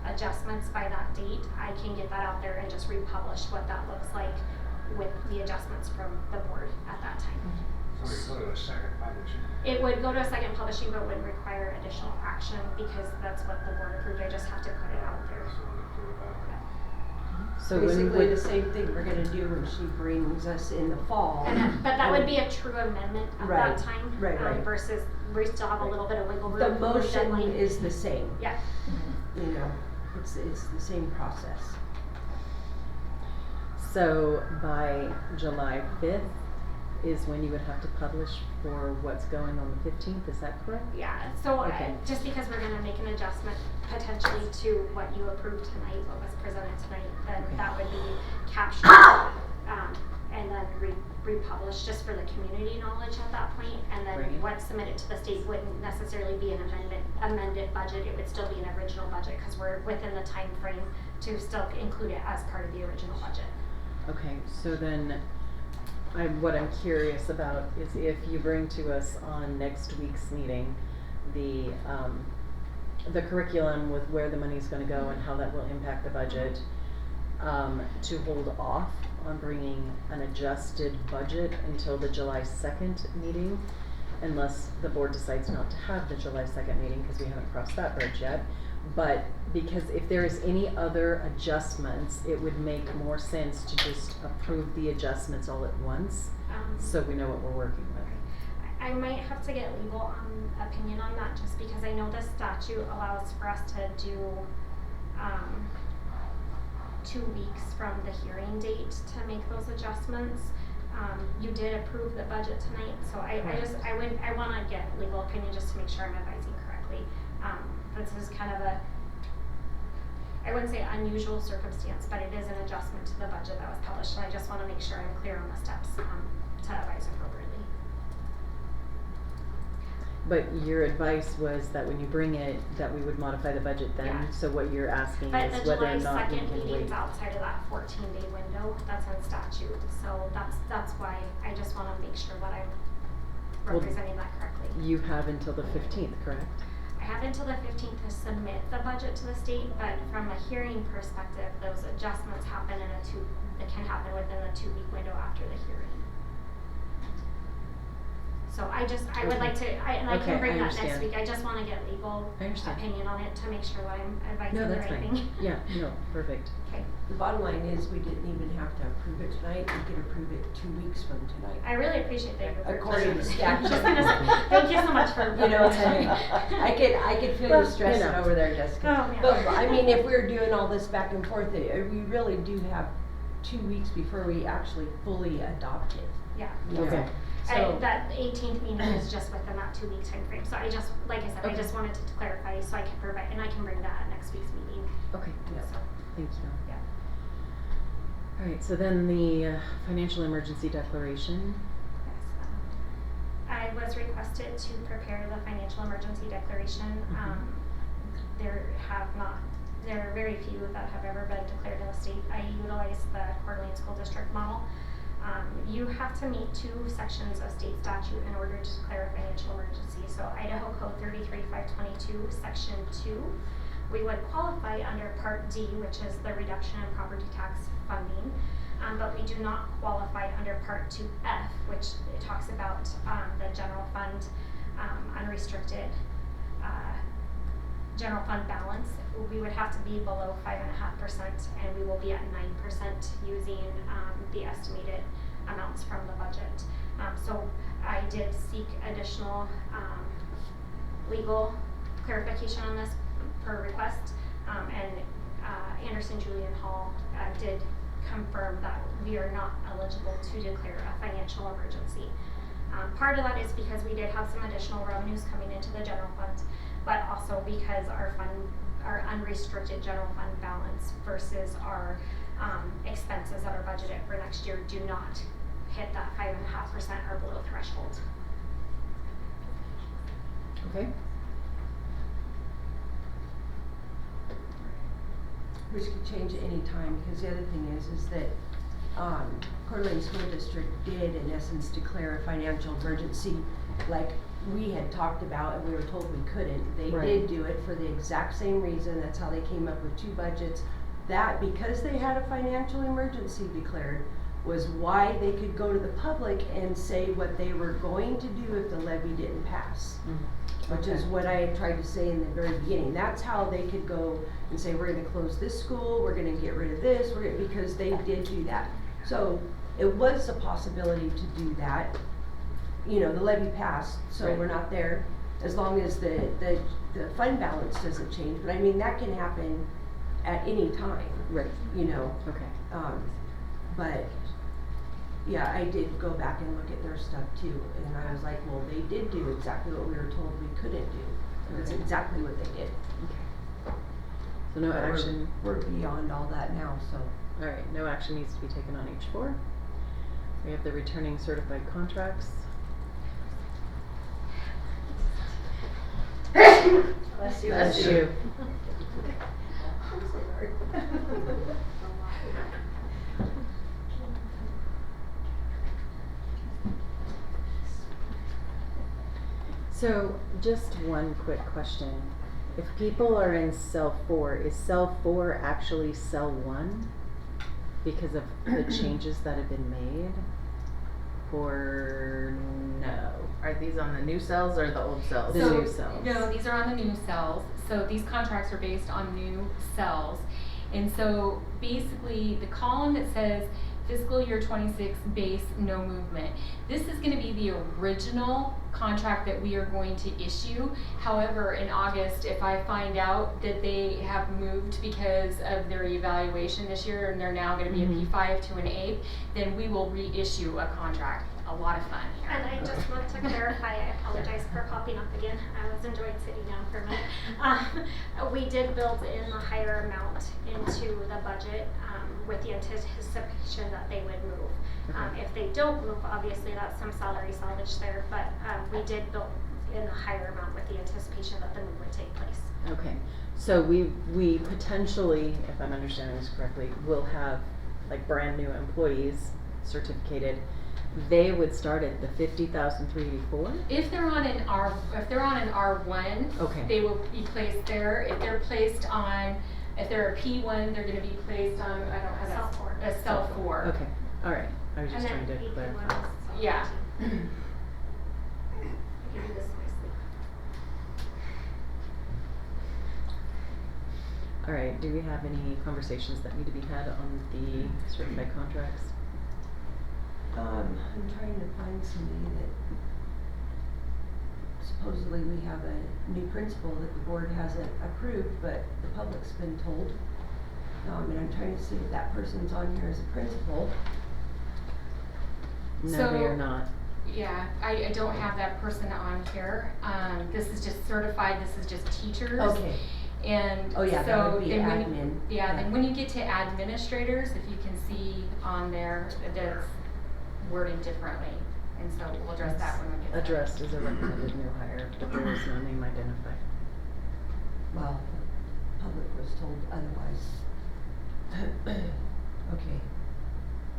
adjustments by that date, I can get that out there and just republish what that looks like with the adjustments from the board at that time. So we go to a second publishing. It would go to a second publishing, but wouldn't require additional action because that's what the board approved. I just have to put it out there. So we'll get to that. so when Basically would, the same thing we're gonna do when she brings us in the fall. But that would be a true amendment at Right, that time. right. Versus we still have a little bit of wiggle room. The with motion deadline. is the same, Yeah. you know, it's the same process. so by July 5th is when you would have to publish for what's going on the 15th, is that correct? Yeah, so Okay. just because we're gonna make an adjustment potentially to what you approved tonight, what was presented tonight, then Okay. that would be captured, and then republished just for the community knowledge at that point, and then Right. what's submitted to the state wouldn't necessarily be an amended budget, it would still be an original budget, cause we're within the time frame to still include it as part of the original budget. Okay, so then, what I'm curious about is if you bring to us on next week's meeting, the curriculum with where the money's gonna go and how that will impact the budget, to hold off on bringing an adjusted budget until the July 2nd meeting, unless the board decides not to have the July 2nd meeting, cause we haven't crossed that bridge yet. But because if there is any other adjustments, it would make more sense to just approve the adjustments all at once, so we know what we're working with. I might have to get legal opinion on that just because I know the statute allows for us to do 2 weeks from the hearing date to make those adjustments. You did approve the budget tonight, so I wanna get legal opinion just to make sure I'm advising correctly. This is kind of I wouldn't say unusual circumstance, but it is an adjustment to the budget that was published, and I just wanna make sure I'm clear on the steps to advise appropriately. But your advice was that when you bring it, that we would modify the budget then, Yeah. so what you're asking But is the whether July or not we 2nd can meeting's wait. outside of that 14-day window, that's in statute, so that's why I just wanna make sure that I'm Well, representing that correctly. You have until the 15th, correct? I have until the 15th to submit the budget to the state, but from a hearing perspective, those adjustments happen it can happen within the 2-week window after the hearing. So I would like to, and I Okay, can bring I that next understand. week, I just wanna get legal I understand. opinion on it to make sure that I'm advising No, the that's right fine. thing. Yeah, no, perfect. Okay, The bottom line is, we didn't even have to approve it tonight, we could approve it 2 weeks from tonight. I really appreciate that you're. According to statute. Just gonna say, thank you so much for. You know, I could feel Well, you stressing you know. over there, Jessica. Oh, yeah. But, I mean, if we're doing all this back and forth, we really do have 2 weeks before we actually fully adopt it. Yeah. you know? Okay. So, That 18th meeting is just within that 2-week time frame. So I just, like I said, I Okay. just wanted to clarify so I can provide, and I can bring that at next week's meeting. Okay, So, thank you. yeah. All right, so then the financial emergency declaration. Yes. I was requested to prepare the financial emergency declaration. There are very few that have ever been declared in the state. I utilize the Coeur d'Alene School District model. You have to meet 2 sections of state statute in order to declare a financial emergency. So Idaho Code 33-522, Section 2, we would qualify under Part D, which is the reduction in property tax funding, but we do not qualify under Part 2F, which it talks about the general fund unrestricted general fund balance. We would have to be below 5.5%, and we will be at 9% using the estimated amounts from the budget. So I did seek additional legal clarification on this per request, and Anderson Julian Hall did confirm that we are not eligible to declare a financial emergency. Part of that is because we did have some additional revenues coming into the general fund, but also because our unrestricted general fund balance versus our expenses that are budgeted for next year do not hit that 5.5% or below threshold. Okay. which could change at any time, because the other thing is that Coeur d'Alene School District did in essence declare a financial emergency like we had talked about, and we were told we couldn't. They Right. did do it for the exact same reason. That's how they came up with 2 budgets. That, because they had a financial emergency declared, was why they could go to the public and say what they were going to do if the levy didn't pass. Which is what I had tried to say in the very beginning. That's how they could go and say, we're gonna close this school, we're gonna get rid of this, because they did do that. So it was a possibility to do that. You know, the levy passed, so Right. we're not there, as long as the fund balance doesn't change. But I mean, that can happen at any time, Right. you know. Okay. But yeah, I did go back and look at their stuff too, and I was like, well, they did do exactly what we were told we couldn't do. That's Okay. exactly what they did. Okay. So no But action. We're beyond all that now, so. All right, no action needs to be taken on H4. We have the returning certified contracts. Bless you. Bless you. So, just one quick question. If people are in cell 4, is cell 4 actually cell 1 because of the changes that have been made? Or no? Are these on the new cells or the old cells? The So, new cells. No, these are on the new cells. So these contracts are based on new cells. And so basically the column that says fiscal year 26 base, no movement. This is gonna be the original contract that we are going to issue. However, in August, if I find out that they have moved because of their evaluation this year and they're now gonna be Mhm. a P5 to an APE, then we will reissue a contract. A lot of fun here. And I just want to clarify, I apologize for popping up again. I was enjoying sitting down for a minute. We did build in the higher amount into the budget with the anticipation that they would move. Okay. If they don't move, obviously that's some salary salvage there, but we did build in the higher amount with the anticipation that the move would take place. Okay, so we potentially, if I'm understanding this correctly, will have like brand new employees certificated they would start at the 50,384? If they're on an R1, Okay. they will be placed there. If they're placed on, if they're a P1, they're gonna be placed on, I don't have Cell that. 4. A cell 4. Okay, alright, I was just trying to And then clarify. BP1 is Yeah. I can do this in my sleep. Alright, do we have any conversations that need to be had on the certified contracts? I'm trying to find somebody that supposedly we have a new principal that the board hasn't approved, but the public's been told. And I'm trying to see if that person's on here as a principal. No, So- they are not. Yeah, I don't have that person on here. This is just certified, this is just teachers. Okay. And Oh, yeah, that so would be then admin. yeah, then when you get to administrators, if you can see on there, that's worded differently. And so we'll address that when we get there. Addressed as a recommended new hire, but there is no name identified. Well, the public was told otherwise. Okay.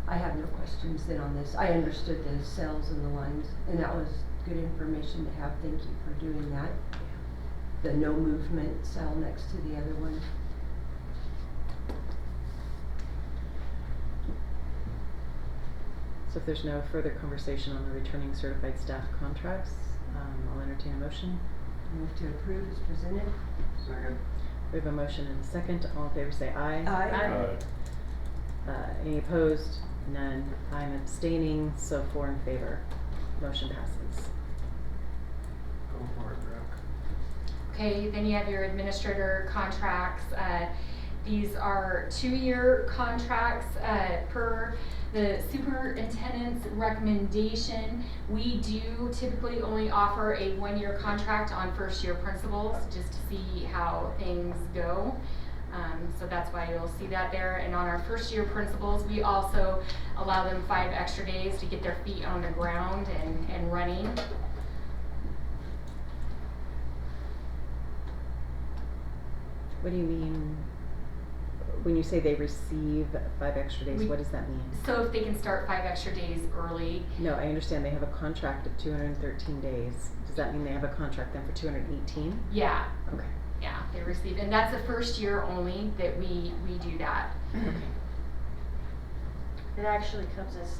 I have no questions then on this. I understood the cells and the lines, and that was good information to have. Thank you for doing that. The no movement cell next to the other one. So if there's no further conversation on the returning certified staff contracts, I'll entertain a motion. Move to approve as presented. Second. We have a motion and a second. All in favor say aye. Aye. Any opposed? None. I'm abstaining, so 4 in favor. Motion passes. Go for it, Brooke. Okay, then you have your administrator contracts. These are 2-year contracts, per the superintendent's recommendation. We do typically only offer a 1-year contract on first-year principals, just to see how things go. So that's why you'll see that there. And on our first-year principals, we also allow them 5 extra days to get their feet on the ground and running. What do you mean, when you say they receive 5 extra days, We- what does that mean? So if they can start 5 extra days early, No, I understand they have a contract of 213 days. Does that mean they have a contract then for 218? yeah, Okay. yeah, they receive, and that's the first year only that we do that. Okay. It actually comes as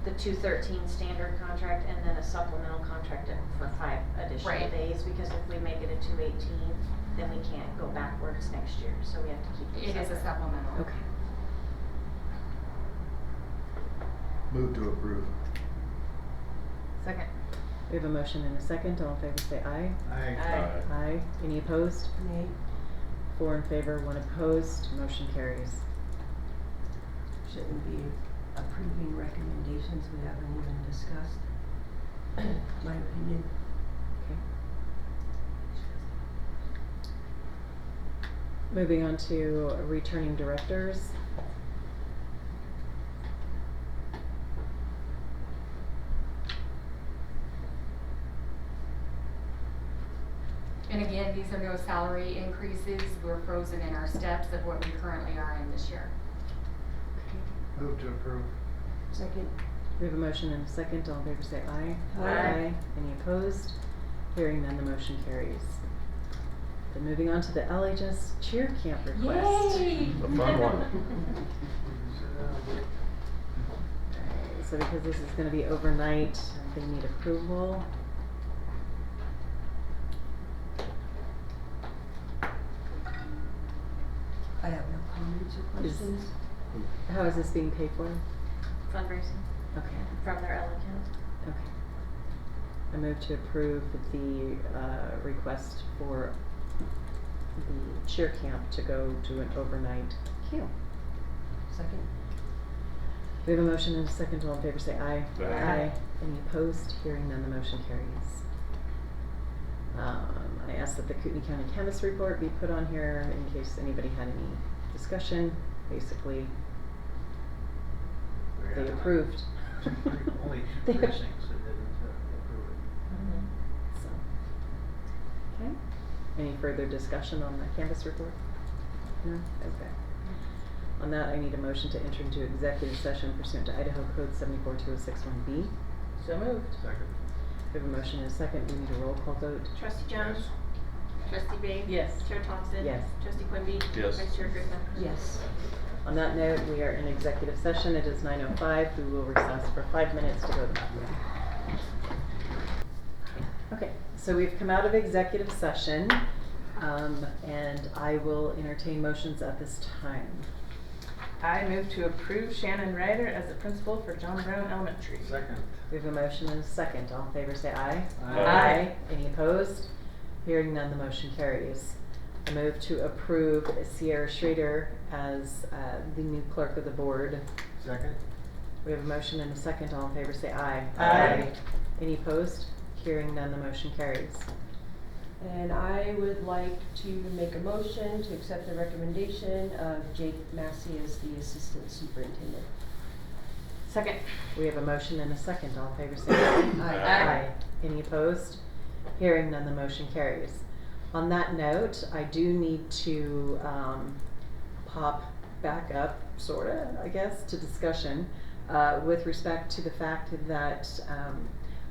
the 213 standard contract and then a supplemental contract for 5 additional Right. days, because if we make it a 218, then we can't go backwards next year, so we have to keep it It is a separate. supplemental. Okay. Move to approve. Second. We have a motion and a second. All in favor say aye. Aye. Aye. Any opposed? Nay. 4 in favor, 1 opposed. Motion carries. Shouldn't be approving recommendations we haven't even discussed. My opinion. Okay. Moving on to returning directors. And again, these are no salary increases, we're frozen in our steps of what we currently are in this year. Move to approve. Second. We have a motion and a second. All in favor say aye. Aye. Any opposed? Hearing none, the motion carries. Then moving on to the LHS cheer camp request. Yay! The fun one. Alright, so because this is gonna be overnight, they need approval. I have no comments or Is- questions. How is this being paid for? Fundraising Okay, from their L account. okay. I move to approve the request for the cheer camp to go to an overnight camp. Second. We have a motion and a second. All in favor say aye. Aye. Any opposed? Hearing none, the motion carries. I ask that the Kootenai County Canvas report be put on here in case anybody had any discussion. Basically, they approved. Only They- two precincts that didn't approve it. So, okay. Any further discussion on the Canvas report? No? Okay. On that, I need a motion to enter into executive session pursuant to Idaho Code 742061B. So moved. Second. We have a motion and a second. We need a roll call vote. Trustee Jones? Trustee Bain? Yes. Chair Thompson? Yes. Trustee Quimby? Yes. Vice Chair Griffin? Yes. On that note, we are in executive session. It is 9:05. We will recess for 5 minutes to go to the bathroom. Okay, so we've come out of executive session, and I will entertain motions at this time. I move to approve Shannon Ryder as the principal for John Brown Elementary. Second. We have a motion and a second. All in favor say aye. Aye. Any opposed? Hearing none, the motion carries. I move to approve Sierra Schrader as the new clerk of the board. Second. We have a motion and a second. All in favor say aye. Aye. Any opposed? Hearing none, the motion carries. And I would like to make a motion to accept the recommendation of Jake Massey as the assistant superintendent. Second. We have a motion and a second. All in favor say aye. Aye. Any opposed? Hearing none, the motion carries. On that note, I do need to pop back up, sorta, I guess, to discussion with respect to the fact that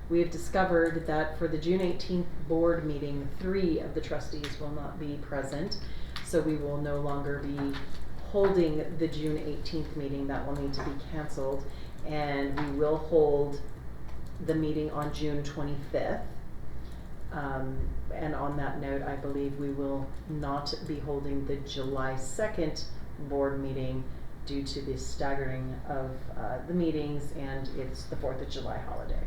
we have discovered that for the June 18th board meeting, 3 of the trustees will not be present. So we will no longer be holding the June 18th meeting. That will need to be canceled. And we will hold the meeting on June 25th. And on that note, I believe we will not be holding the July 2nd board meeting due to the staggering of the meetings, and it's the 4th of July holiday.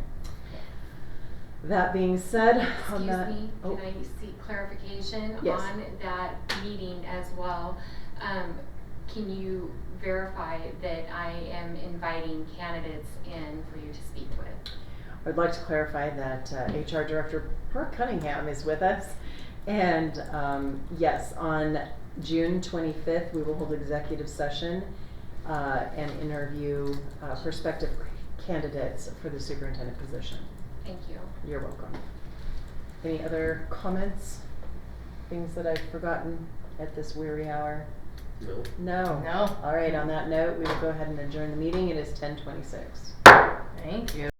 That being said, on Excuse that, me, oh, can I seek clarification Yes. on that meeting as well? Can you verify that I am inviting candidates in for you to speak with? I'd like to clarify that HR Director Brooke Cunningham is with us. And yes, on June 25th, we will hold executive session and interview prospective candidates for the superintendent position. Thank you. You're welcome. Any other comments? Things that I've forgotten at this weary hour? No. No. No. All right, on that note, we will go ahead and adjourn the meeting. It is 10:26. Thank you.